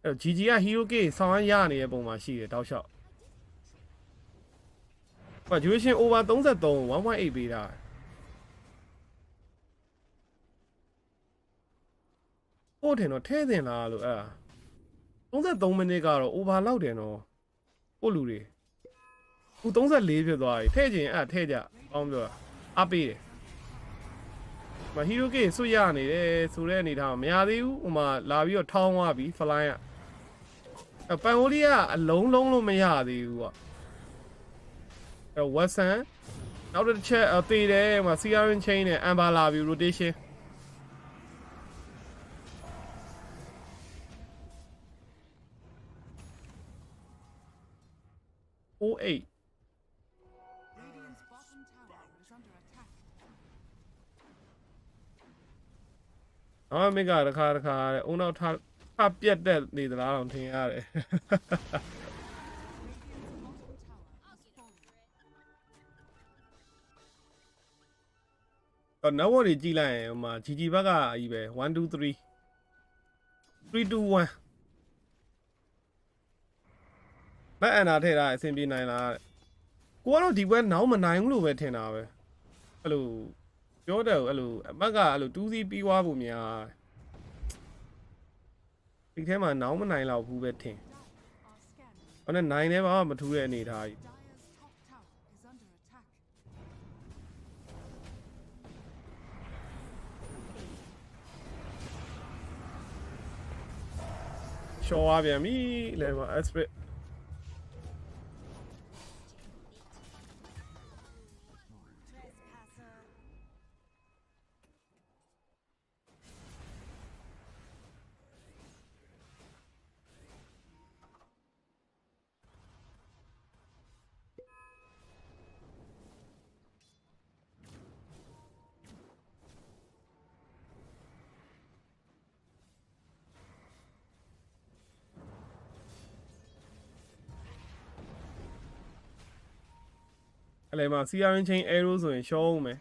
Speaker 2: အဲ့တော့ GG က hero k ဆောင်းရနေတဲ့ပုံမှာရှိတယ်တောက်လျှောက်ဟော duration over 33 1.8 ပေးထားဟိုထင်တော့ထဲတင်လားလို့အဲ့ဒါ33မိနစ်ကတော့ over လောက်တယ်နော်ကိုလူတွေခု34ဖြစ်သွားပြီထဲ့ချင်အဲ့ထဲ့ကြအောင်းပြောတာအပေးတယ်မဟီရိုကေဆွရနေတယ်ဆိုတဲ့အနေထားမရသေးဘူးဟိုမှာလာပြီးတော့ထောင်းသွားပြီဖလိုင်းကပန်ဟိုလီကအလုံးလုံးလို့မရသေးဘူးကွာအဲ့ဝက်ဆန်နောက်တစ်ချက်အသေးတယ်ဟိုမှာ CRN chain နဲ့ amber လာပြီး rotation 08 အော်မိကတခါတဲ့အုံနောက်ထပြက်တဲ့နေသလားတော့ထင်ရတယ်တော့နောက်ဝတ်ကြီးကြည့်လိုက်ရင်ဟိုမှာ GG ဘက်ကကြီးပဲ1 2 3 3 2 1မအန်နာထည့်တာအဆင်ပြေနိုင်လားကိုကတော့ဒီဘက်နောက်မနိုင်ဘူးလို့ပဲထင်တာပဲအဲ့လိုပြောတယ်အဲ့လိုအမက်ကအဲ့လို2စီးပြီးွားဖို့များဒီထဲမှာနောက်မနိုင်တော့ဘူးပဲထင်ဟိုနဲ့နိုင်နေပါမထူးတဲ့အနေထားကြီးရှော့သွားပြန်ပြီလေမ aspectအဲ့လေမှာ CRN chain arrow ဆိုရင်ရှော့အောင်မယ်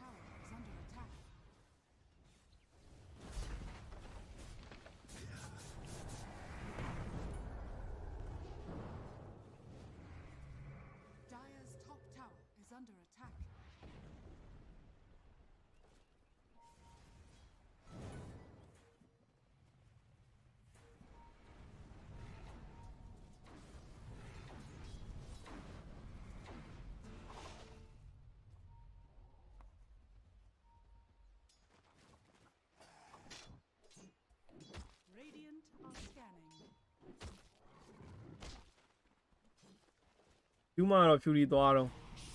Speaker 2: ယူမတော့ Fury သွားတော့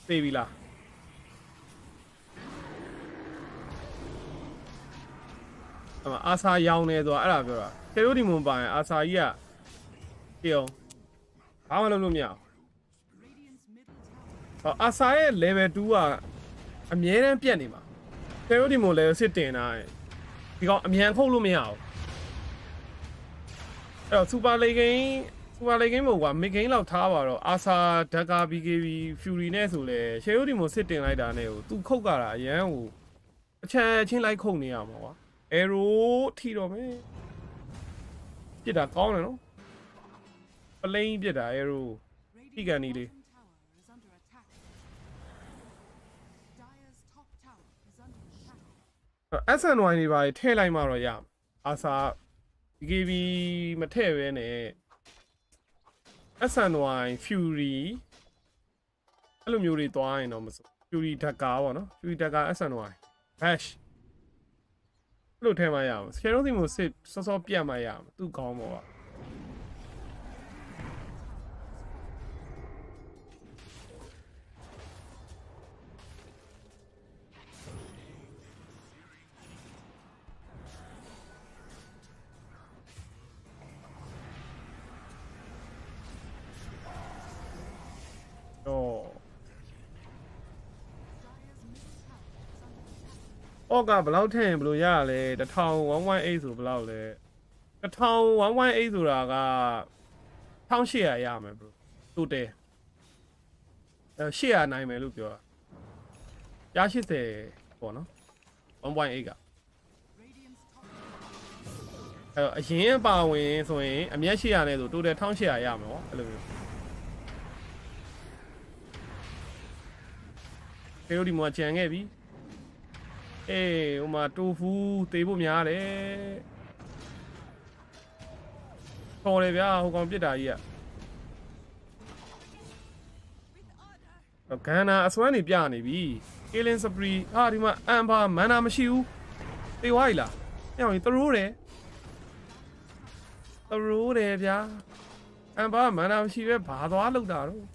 Speaker 2: သိပြီလားအာဆာရောင်းနေသွားအဲ့ဒါပြောတာခြေရိုးဒီမွန်ပိုင်အာဆာကြီးကပြေအောင်ဘာမှလုပ်လို့မရဘူးအာဆာရဲ့ level 2ကအမြဲတမ်းပြတ်နေမှာခြေရိုးဒီမွန် level 6တင်တာဒီ ဒီကောင်အမြန်ခုတ်လို့မရဘူးအဲ့တော့ super late game မို့ကွာ mid game လောက်ထားပါတော့ Asa Dacha BKB Fury နဲ့ဆိုလဲရှယ်ယိုဒီမိုစစ်တင်လိုက်တာနဲ့ကိုသူခုတ်ကြတာအရန်ကိုအချမ်းချင်းလိုက်ခုတ်နေရမှာကွာ arrow ထိတော့မယ်ပြစ်တာကောင်းတယ်နော်ပလိန်ပြစ်တာ arrow ထိကန်နေလေးSNY နေပါထည့်လိုက်မှတော့ရအာစာ BKB မထည့်ပဲနဲ့ SNY Fury အဲ့လိုမျိုးတွေသွားရင်တော့မစိုး Fury Dacha ပေါ့နော် Fury Dacha SNY Bash အဲ့လိုထည့်မှရအောင်ဆယ်လုံးစီမို့စစ်စောစောပြတ်မှရအောင်သူ့ကောင်းပေါ့ကွာအောက်ကဘယ်လောက်ထည့်ရင်ဘယ်လိုရလဲ1000 118ဆိုဘယ်လောက်လဲ1000 118ဆိုတာက1800ရမယ်ဘရိုတိုတယ်800နိုင်မယ်လို့ပြောတာရ80ပေါ့နော်1.8ကအဲ့တော့အရင်အပါဝင်ဆိုရင်အမျက်800နဲ့ဆိုတိုတယ်1800ရမယ်ဟောအဲ့လိုမျိုးဖေရိုဒီမှာကြံခဲ့ပြီအေးဟိုမှာတိုဖူတေးဖို့များတယ်ခေါ်တယ်ဗျာဟိုကောင်ပြစ်တာကြီးကဂန်နာအစွမ်းနေပြနေပြီကီလင်စပရီဟာဒီမှာအမ်ဘာမန်နာမရှိဘူးတေးဝိုင်းလားအဲ့အောင်သရိုးတယ်ဗျာအမ်ဘာမန်နာမရှိပဲဘာသွားလောက်တာတော့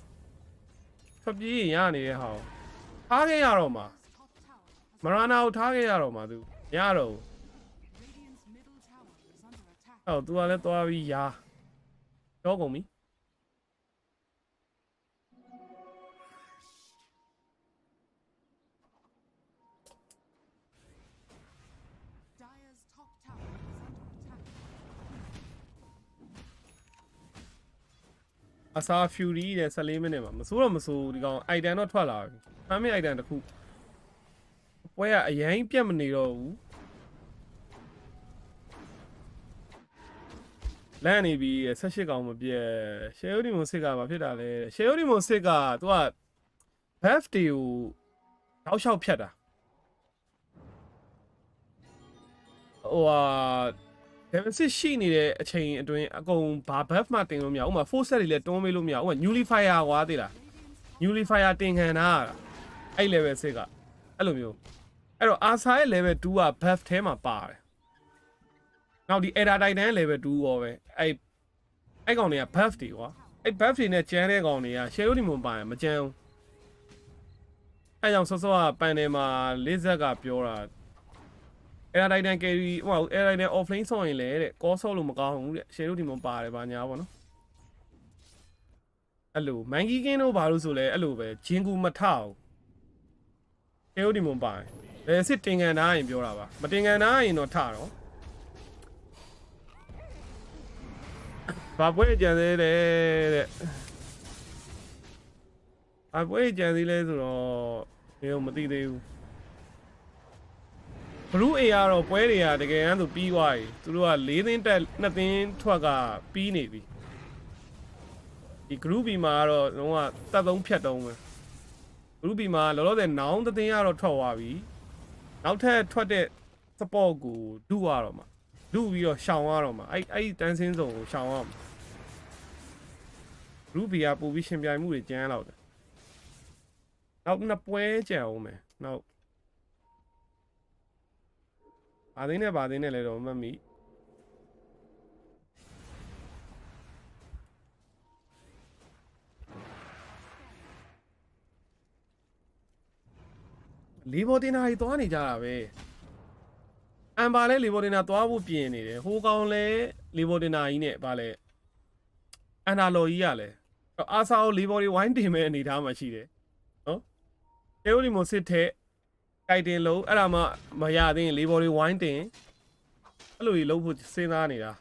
Speaker 2: ဖပြေးရနေတဲ့ဟောင်းထားခဲ့ရတော့မှာမရနာကိုထားခဲ့ရတော့မှာသူရတော့ဟောသူကလည်းသွားပြီးရာတော့ကုန်ပြီအစာ Fury တဲ့14မိနစ်မှာမစိုးတော့မစိုးဒီကောင် item တော့ထွက်လာပြီဖမ်းမိ item တစ်ခုပွဲကအရင်ပြတ်မနေတော့ဘူးလန့်နေပြီ18ကောင်မပြည့်ရှယ်ယိုဒီမိုစစ်ကဘာဖြစ်တာလဲရှယ်ယိုဒီမိုစစ်ကသူက buff တွေကိုတောက်လျှောက်ဖြတ်တာဟိုဟာDeficit ရှိနေတဲ့အချိန်အတွင်းအကုန်ဘာ buff မှတင်လို့မရဥမာ force set တွေလည်းတွန်းမေးလို့မရဥမာ nullifier ကွာသိလား nullifier တင်ခံတာအဲ့ level 6ကအဲ့လိုမျိုးအဲ့တော့ Asa ရဲ့ level 2က buff ထဲမှာပါတယ်နောက်ဒီ Era Titan level 2ရောပဲအဲ့ကောင်တွေက buff တွေကွာအဲ့ buff တွေနဲ့ကျန်းတဲ့ကောင်တွေက shell ဒီမှာပါရင်မကျန်းဘူးအဲ့ကြောင့်စောစောကပန်တယ်မှာလေးဇက်ကပြောတာEra Titan carry ဟို Era Titan offlane ဆော့ရင်လေတဲ့ကောဆော့လို့မကောင်းဘူးတဲ့ shell ဒီမှာပါတယ်ဗာညာပေါ့နော်အဲ့လို Monkey King တို့ဘာလို့ဆိုလဲအဲ့လိုပဲဂျင်ကူမထအောင် shell ဒီမှာပါတယ်စစ်တင်ကန်သားရင်ပြောတာပါမတင်ကန်သားရင်တော့ထတော့ဘာပွဲကြံသေးလဲတဲ့အပွဲကြံသေးလဲဆိုတော့ဘယ်မသိသေးဘူးဘလူးအေကတော့ပွဲတွေကတကယ်တမ်းဆိုပြီးသွားပြီသူတို့က4သင်းတက်2သင်းထွက်ကပြီးနေပြီဒီ group B မှာကတော့လုံးဝတက်သုံးဖြတ်သုံးပဲ group B မှာလောလောဆယ် Nouns သင်းကတော့ထွက်သွားပြီနောက်ထပ်ထွက်တဲ့ support ကိုဒုရတော့မှာဒုပြီးတော့ရှောင်ရတော့မှာအဲ့တန်းစင်းစုံကိုရှောင်ရမှာ group B ကပို့ပြီးရှင်ပြိုင်မှုတွေကျန်းလောက်တယ်နောက်နှစ်ပွဲကြံအောင်မယ်နောက်ဘာသိနေလဲတော့မမီလီဘော်တင်နာကြီးသွားနေကြတာပဲအမ်ဘာလဲလီဘော်တင်နာသွားဖို့ပြင်နေတယ်ဟိုကောင်လဲလီဘော်တင်နာကြီးနဲ့ဗာလဲအန်နာလော်ကြီးကလဲအာဆာကိုလီဘော်တွေဝိုင်းတင်မဲ့အနေထားမှာရှိတယ်နော်တေယိုလီမိုစစ်တဲ့ကြိုက်တင်လို့အဲ့ဒါမှမရသေးရင်လီဘော်တွေဝိုင်းတင် အဲ့လိုကြီးလုံးဖို့စဉ်းစားနေတာ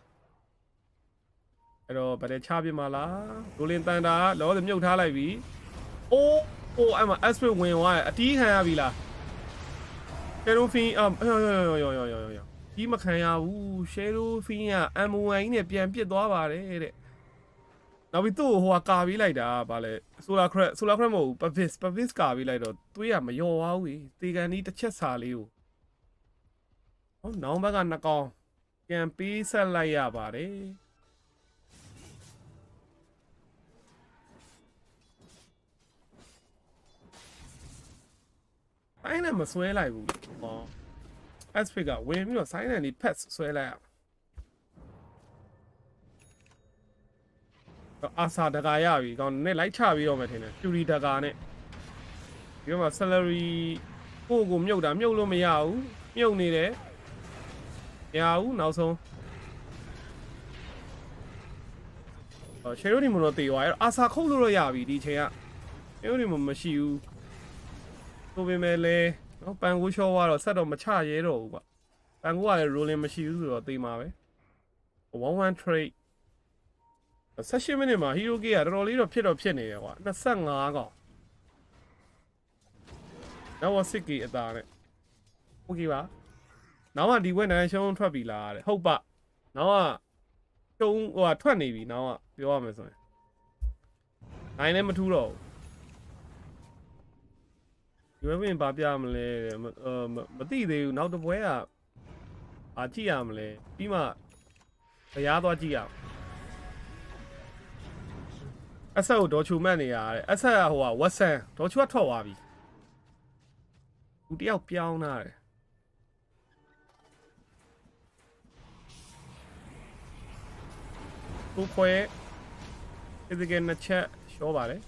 Speaker 2: အဲ့တော့ဗတဲ့ချပြမှာလားဒိုလင်တန်တာလောဆယ်မြုပ်ထားလိုက်ပြီအိုးအဲ့မှာ aspect ဝင်သွားတယ်အတီးခံရပြီလားရှယ်ရိုဖင်းယောဒီမခံရဘူးရှယ်ရိုဖင်းက M1 ကြီးနဲ့ပြန်ပစ်သွားပါတယ်တဲ့နောက်ပြီးသူ့ဟိုကကာပြီးလိုက်တာဗာလဲsolar crack မဟုတ်ဘူး pavis ကာပြီးလိုက်တော့သွေးကမလျော်သွားဘူးတေကန်ဒီတစ်ချက်စာလေးကိုဟောနောင်ဘက်ကနှစ်ကောင်ပြန်ပေးဆက်လိုက်ရပါတယ်ဆိုင်နဲ့မဆွဲလိုက်ဘူးဟော aspect ကဝင်ပြီးတော့ဆိုင်နဲ့ဒီ pets ဆွဲလိုက်ရအာစာတကာရပြီကောင်းနဲ့လိုက်ချပြီးတော့မှထင်တယ်ကျူရီတကာနဲ့ဒီမှာ salary ကိုမြုပ်တာမြုပ်လို့မရဘူးမြုပ်နေတယ်မရဘူးနောက်ဆုံးရှယ်ရိုဒီမလို့တေးသွားအဲ့အာစာခုတ်လို့ရပြီဒီချိန်ကရှယ်ရိုဒီမမရှိဘူးဆိုပေမဲ့လေနော်ပန်ကိုချောသွားတော့ဆက်တော့မချရဲတော့ဘူးကွာပန်ကိုကလည်း rolling မရှိဘူးဆိုတော့တေးမှာပဲ1-1 trade 18မိနစ်မှာ hero key ကတော်တော်လေးတော့ဖြစ်နေတယ်ကွာ25កောင်နောက်ဝစစ်ကီအသားနဲ့ okay ပါနောက်မှဒီဝက်နိုင်ရှုံးထွက်ပြီလားတဲ့ဟုတ်ပါနောက်ကရှုံးဟိုကထွက်နေပြီနောက်ကပြောရမယ်ဆိုရင်နိုင်လည်းမထူးတော့ဘူးဒီဝက်ဝင်ဘာပြမလဲမသိသေးဘူးနောက်တစ်ပွဲကကြည့်ရမလဲပြီးမှတရားသွားကြည့်ရအောင်အဆက်ကိုဒေါ်ချူမတ်နေရတယ်အဆက်ကဟိုကဝက်ဆန်ဒေါ်ချူကထွက်သွားပြီသူတယောက်ပြောင်းလာတယ်သူခွဲဒီကနေ့ချက်ရှောပါတယ်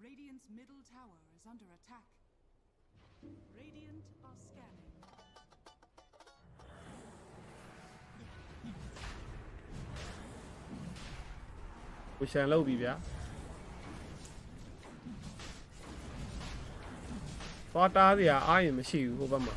Speaker 6: Radiant's middle tower is under attack. Radiant are scanning.
Speaker 2: ကိုရှန်လုပ်ပြီဗျာသွားတားစရာအားရင်မရှိဘူးဟိုဘက်မှာ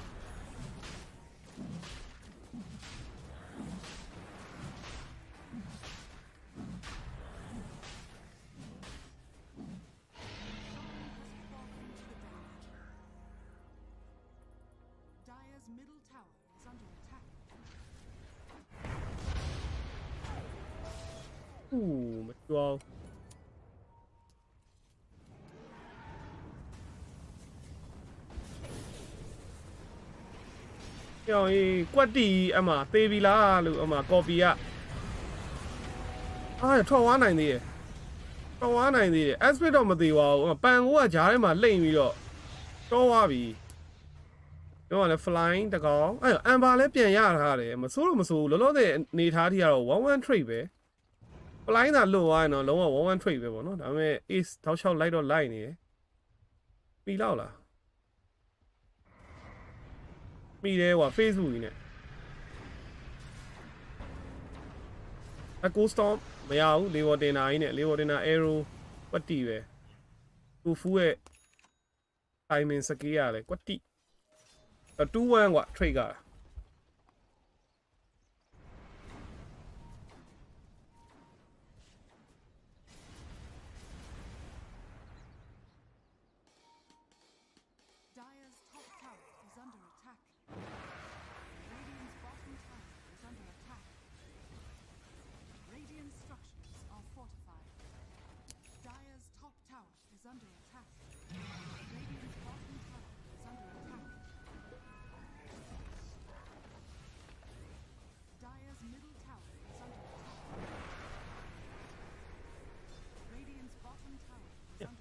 Speaker 2: မကျော်ကျော်ကွက်တီအမသေးပြီလားလို့အမကော်ပီကထွက်သွားနိုင်သေးတယ်ထွက်သွားနိုင်သေးတယ် aspect တော့မသေးပါဘူးပန်ကိုကဂျားထဲမှာလိမ့်ပြီးတော့တော့သွားပြီပြောရလဲ flying တကောင်အမ်ဘာလည်းပြန်ရထားတယ်မစိုးလို့မစိုးဘူးလောလောဆယ်နေထားထိကတော့1-1 trade ပဲပလိုင်းသာလွတ်သွားရင်တော့လုံးဝ1-1 trade ပဲပေါ့နော်ဒါပေမဲ့ ace တောက်လျှောက်လိုက်တော့လိုက်နေတယ်ပြီလောက်လားပြီတယ်ကွာ Facebook ကြီးနဲ့Echo Storm မရဘူးလေဝတင်နာကြီးနဲ့လေဝတင်နာ arrow ကွက်တီပဲသူဖူးရဲ့ timing skill ရတယ်ကွက်တီ2-1 ကွာ trade က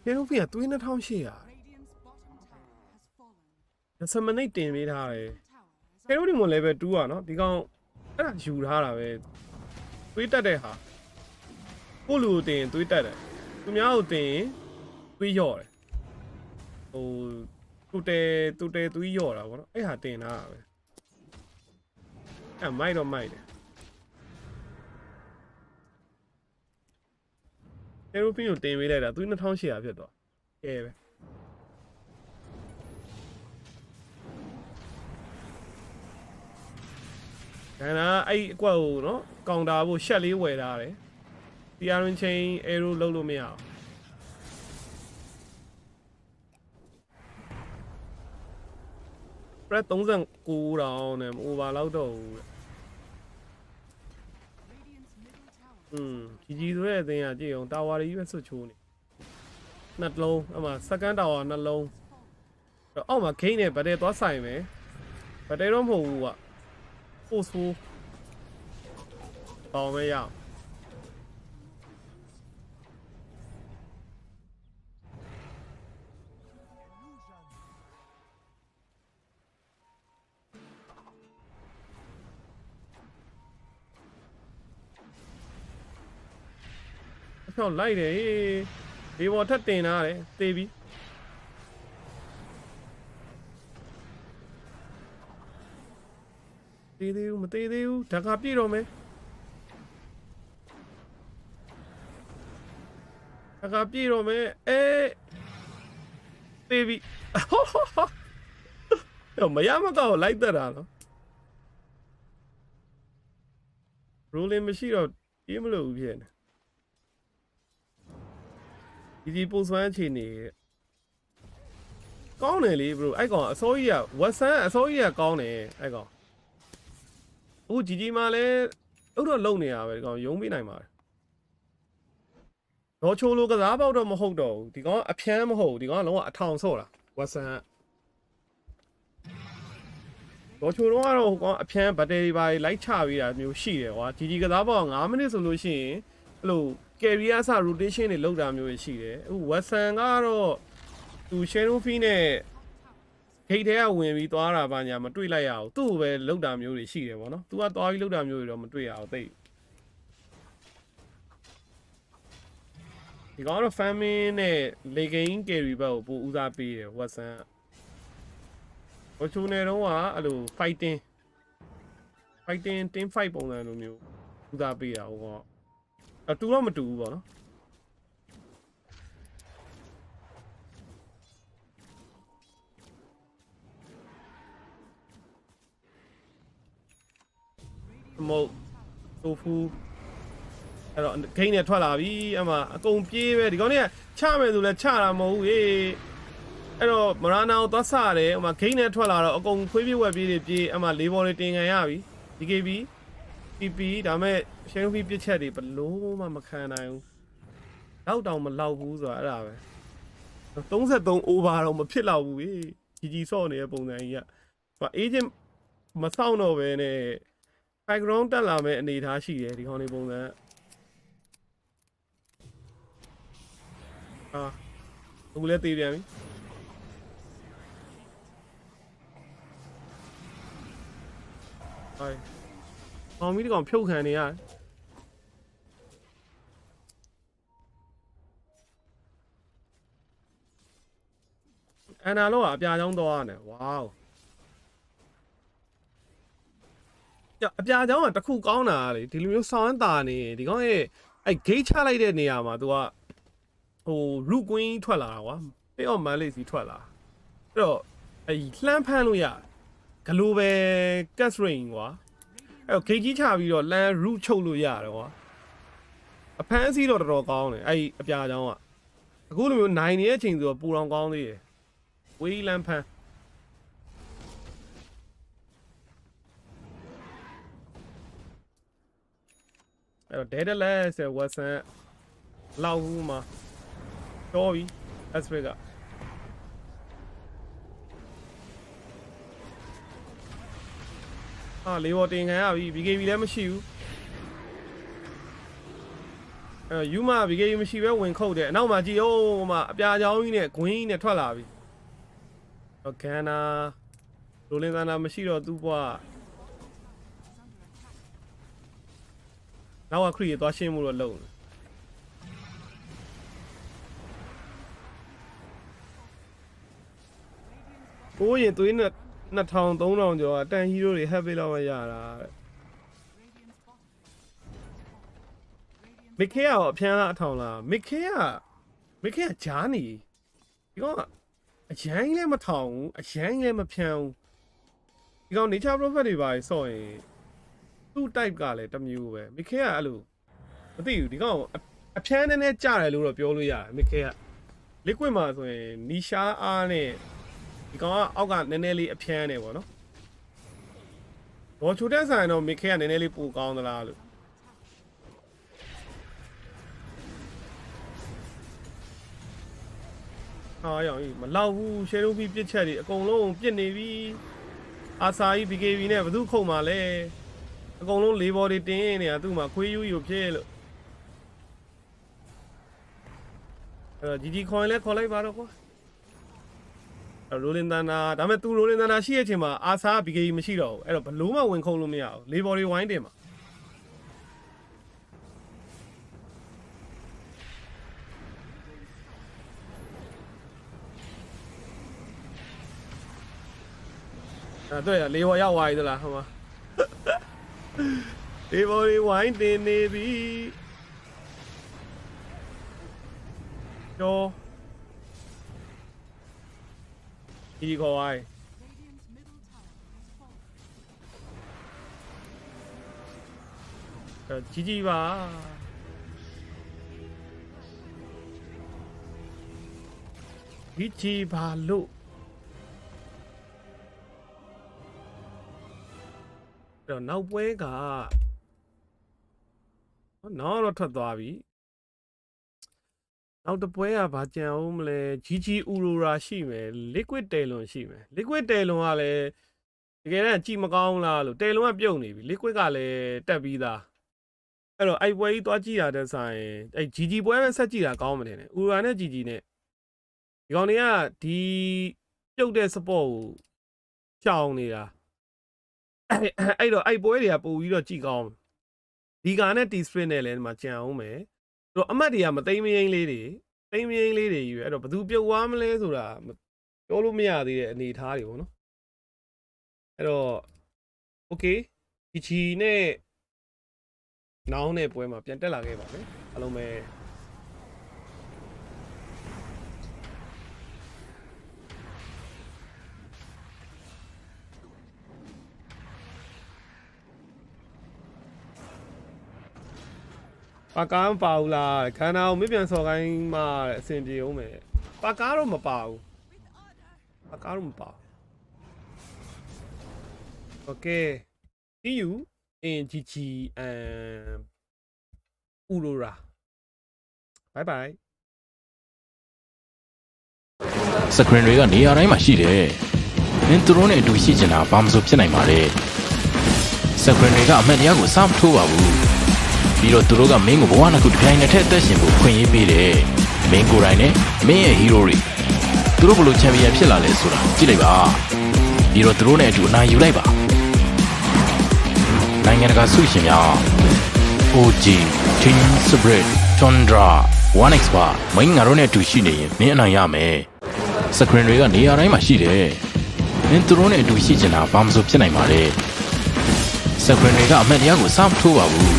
Speaker 2: ဟေရိုဖီကသွေး2800စမနိတ်တင်ပေးထားတယ်ဟေရိုဒီမ level 2อ่ะเนาะဒီကောင်အဲ့ဒါယူထားတာပဲသွေးတက်တဲ့ဟာကိုလူကိုတင်သွေးတက်တယ်သူများကိုတင်သွေးရော့တယ်ဟိုတူတဲသွေးရော့တာဗောနော်အဲ့ဟာတင်ထားတာပဲအဲ့မိုက်တော့မိုက်တယ် အဲရိုပင်းကိုတင်ပေးလိုက်တာသူ2800ဖြစ်သွားကဲပဲဒါနာအဲ့အကွက်ကိုနော်ကောင်တာဖို့ရှက်လေးဝယ်ထားတယ်ဒီအရင်ချင်းအဲရိုလုံးလို့မရအောင်Press 39တောင်နဲ့ over လောက်တော့ဘူးကြီးဆိုတဲ့အသင်းကကြည့်အောင်တာဝါတွေကြီးပဲဆွတ်ချိုးနေနှလုံးအမှ second tower နှလုံးအောက်မှာ gain နဲ့ဗတ်တယ်သွားဆိုင်မယ်ဗတ်တယ်တော့မဟုတ်ဘူးက post ပေါင်ပဲရဖြောက်လိုက်တယ်ဒီဘောထက်တင်ထားတယ်တေးပြီတေးသေးဘူးမတေးသေးဘူးဓာတ်ကပြည့်တော့မယ်ဓာတ်ကပြည့်တော့မယ်တေးပြီတော့မရမကောက်လိုက်တတ်တာနော် rolling မရှိတော့ပြေးမလို့ဘူးဖြစ်နေဒီပို့စွမ်းချီနေကောင်းတယ်လေ bro အဲ့ကောင်အစိုးရကဝက်ဆန်အစိုးရကကောင်းတယ်အဲ့ကောင်အခုជីជីမှလည်းတော့လုံနေရပဲဒီကောင်ယုံပေးနိုင်ပါတယ်တော့ချိုးလို့ကစားပေါက်တော့မဟုတ်တော့ဘူးဒီကောင်အဖြန်းမဟုတ်ဒီကောင်လုံးဝအထောင်ဆော့တာဝက်ဆန်တော့ချိုးတော့ကတော့ဟိုကောင်အဖြန်းဘက်တရီပါလိုက်ချပေးတာမျိုးရှိတယ်ကွာជីជីကစားပေါက်9မိနစ်ဆိုလို့ရှိရင်အဲ့လိုcarry အစ rotation တွေလောက်တာမျိုးရှိတယ်အခု Watson ကတော့သူ Shadow Fee နဲ့ gate ထဲကဝင်ပြီးသွားတာပါညာမတွေ့လိုက်ရအောင်သူ့ကိုပဲလောက်တာမျိုးတွေရှိတယ်ဗောနော်သူကသွားပြီးလောက်တာမျိုးတွေတော့မတွေ့ရအောင်သိဒီကောင်တော့ Famine နဲ့ Legain carry ဘက်ကိုပိုဦးစားပေးတယ် Watson ကချိုးနေတော့ကအဲ့လို fighting team fight ပုံစံလိုမျိုးဦးစားပေးတာဟောတူတော့မတူဘူးပေါ့နော်မဟုတ်ဆိုဖူအဲ့တော့ဂိမ်းနဲ့ထွက်လာပြီအမှအကုန်ပြေးပဲဒီကောင်တွေကချမယ်ဆိုလဲချတာမဟုတ်ဘူးအဲ့တော့မရာနာကိုသွားဆရတယ်အမှဂိမ်းနဲ့ထွက်လာတော့အကုန်ခွေးပြေးဝက်ပြေးတွေပြေးအမှလေးဘော်တွေတင်ခံရပြီ DKB PP ဒါမဲ့ရှင်းဖီးပြစ်ချက်တွေဘလို့မှမခံနိုင်ဘူးလောက်တောင်မလောက်ဘူးဆိုတာအဲ့ဒါပဲ33 over တော့မဖြစ်တော့ဘူးကြီးဆော့နေတဲ့ပုံစံကြီးကအေဂျင့်မဆောက်တော့ပဲနဲ့ background တက်လာမဲ့အနေထားရှိတယ်ဒီခေါင်းလေးပုံစံအခုလည်းသေးပြန်ပြီဟိုင်းအောင်မီဒီကောင်ဖြုတ်ခံနေရတယ်အန်နာလောကအပြာချောင်းသွားရတယ်ဝေါအပြာချောင်းကတခုကောင်းတာလေဒီလိုမျိုးဆောင်းတာနေဒီကောင်ရဲ့အဲ့ gate ချလိုက်တဲ့နေရာမှာ तू ကဟို root queen ထွက်လာတာကွာပေးအောင်မန်လေးစီထွက်လာအဲ့တော့အဲ့လှမ်းဖမ်းလို့ရဂလိုပဲ cat ring ကွာအဲ့တော့ gate ကြီးချပြီးတော့လမ်း root ချုပ်လို့ရတယ်ကွာအဖမ်းအဆီးတော့တော်တော်ကောင်းတယ်အဲ့အပြာချောင်းကအခုလိုမျိုးနိုင်နေတဲ့အချိန်ဆိုတော့ပူတော်ကောင်းသေးတယ်ဝေးလမ်းဖမ်းအဲ့တော့ data less Watson လောက်ဘူးမှာတော်ပြီ aspect ကလေးဘော်တင်ခံရပြီ BKB လည်းမရှိဘူးယူမ BKB မရှိပဲဝင်ခုတ်တယ်အနောက်မှာကြည့်အောင်မှာအပြာချောင်းကြီးနဲ့ဂွင်းကြီးနဲ့ထွက်လာပြီဂန်နာရိုလင်းသနာမရှိတော့သူ့ဘွားနောက်ကခရီးသွားရှင်းမှုတော့လုံကိုရင်သွေးနဲ့2000 3000ကျော်အတန်ဟီးရိုးတွေ happy လောက်မရတာတဲ့ မိခေရောအဖျန်းလားအထောင်လားမိခေကဂျားနေဒီကောင်ကအရန်လည်းမထောင်ဘူးအရန်လည်းမဖြန်းဘူးဒီကောင် nature prophet တွေပါဆော့ရင်သူ့ type ကလည်းတစ်မျိုးပဲမိခေကအဲ့လိုမသိဘူးဒီကောင်အဖျန်းနည်းနည်းကြတယ်လို့တော့ပြောလို့ရတယ်မိခေက liquid မှာဆိုရင်နီရှားအားနဲ့ဒီကောင်ကအောက်ကနည်းနည်းလေးအဖျန်းနေပေါ့နော်ဘောချိုတက်ဆိုင်တော့မိခေကနည်းနည်းလေးပိုကောင်းသလားလို့ဟာရောင်ကြီးမလောက်ဘူးရှယ်ရိုးပြီးပြစ်ချက်တွေအကုန်လုံးပြစ်နေပြီအာစာကြီး BKB နဲ့ဘယ်သူခုတ်မှာလဲအကုန်လုံးလေးဘော်တွေတင်းနေတာသူ့မှာခွေးယူယူဖြစ်လို့GG coin လဲခေါ်လိုက်ပါတော့ကွာရိုလင်တန်နာဒါပေမဲ့သူရိုလင်တန်နာရှိတဲ့အချိန်မှာအာစာ BKB မရှိတော့ဘူးအဲ့တော့ဘလို့မှဝင်ခုံလို့မရဘူးလေးဘော်တွေဝိုင်းတင်မှာ对啊，离我要歪的啦，好吗？离我的歪的那边，哟，一个歪，挤挤吧，挤挤吧路。တော့နောက်ပွဲကနောက်တော့ထွက်သွားပြီနောက်တစ်ပွဲကဘာကြံအောင်မလဲ GG Aurora ရှိမယ် Liquid တယ်လွန်ရှိမယ် Liquid တယ်လွန်ကလည်းတကယ်တမ်းကြည့်မကောင်းလားလို့တယ်လွန်ကပြုတ်နေပြီ Liquid ကလည်းတက်ပြီးသားအဲ့တော့အဲ့ပွဲကြီးသွားကြည့်ရတဲ့ဆိုင်အဲ့ GG ပွဲပဲဆက်ကြည့်တာကောင်းမှတယ် Aurora နဲ့ GG နဲ့ဒီကောင်တွေကဒီပြုတ်တဲ့ support ကိုရှောင်နေတာအဲ့တော့အဲ့ပွဲတွေကပို့ပြီးတော့ကြည်ကောင်းဒီကာနဲ့ T-Sprint နဲ့လည်းဒီမှာကြံအောင်မယ်တော့အမှတ်တွေကမသိမ်းမရင်းလေးတွေသိမ်းမရင်းလေးတွေယူအဲ့တော့ဘယ်သူပြုတ်သွားမလဲဆိုတာပြောလို့မရသေးတဲ့အနေအထားတွေပေါ့နော်အဲ့တော့ okay ဒီချီနဲ့နောင်းတဲ့ပွဲမှာပြန်တက်လာခဲ့ပါမယ်အားလုံးပဲပါကားမပါဘူးလားခန္ဓာကိုမပြန်စော်ခိုင်းမှအဆင်ပြေအောင်မယ်ပါကားတော့မပါဘူးပါကားတော့မပါဘူး Okay see you in GG and Aurora bye bye
Speaker 1: screen တွေကနေရာတိုင်းမှာရှိတယ်မင်းသူတို့နဲ့အတူရှိချင်တာဘာမှမဆိုဖြစ်နိုင်ပါလေscreen တွေကအမှန်တရားကိုစောင့်ထိုးပါဘူးပြီးတော့သူတို့ကမင်းကိုဘဝနှစ်ခုတစ်ပြိုင်နက်တည်းအသက်ရှင်ဖို့ခွင့်ရေးပေးတယ်မင်းကိုယ်တိုင်နဲ့မင်းရဲ့ hero တွေသူတို့ဘလို့ချန်ပီယံဖြစ်လာလဲဆိုတာကြည့်လိုက်ပါပြီးတော့သူတို့နဲ့အတူအနိုင်ယူလိုက်ပါနိုင်ငံတကာဆုရှင်များ OG Team Spirit Tundra 1x ပါမင်းငါတို့နဲ့အတူရှိနေရင်မင်းအနိုင်ရမယ် screen တွေကနေရာတိုင်းမှာရှိတယ်မင်းသူတို့နဲ့အတူရှိချင်တာဘာမှမဆိုဖြစ်နိုင်ပါလေ screen တွေကအမှန်တရားကိုစောင့်ထိုးပါဘူး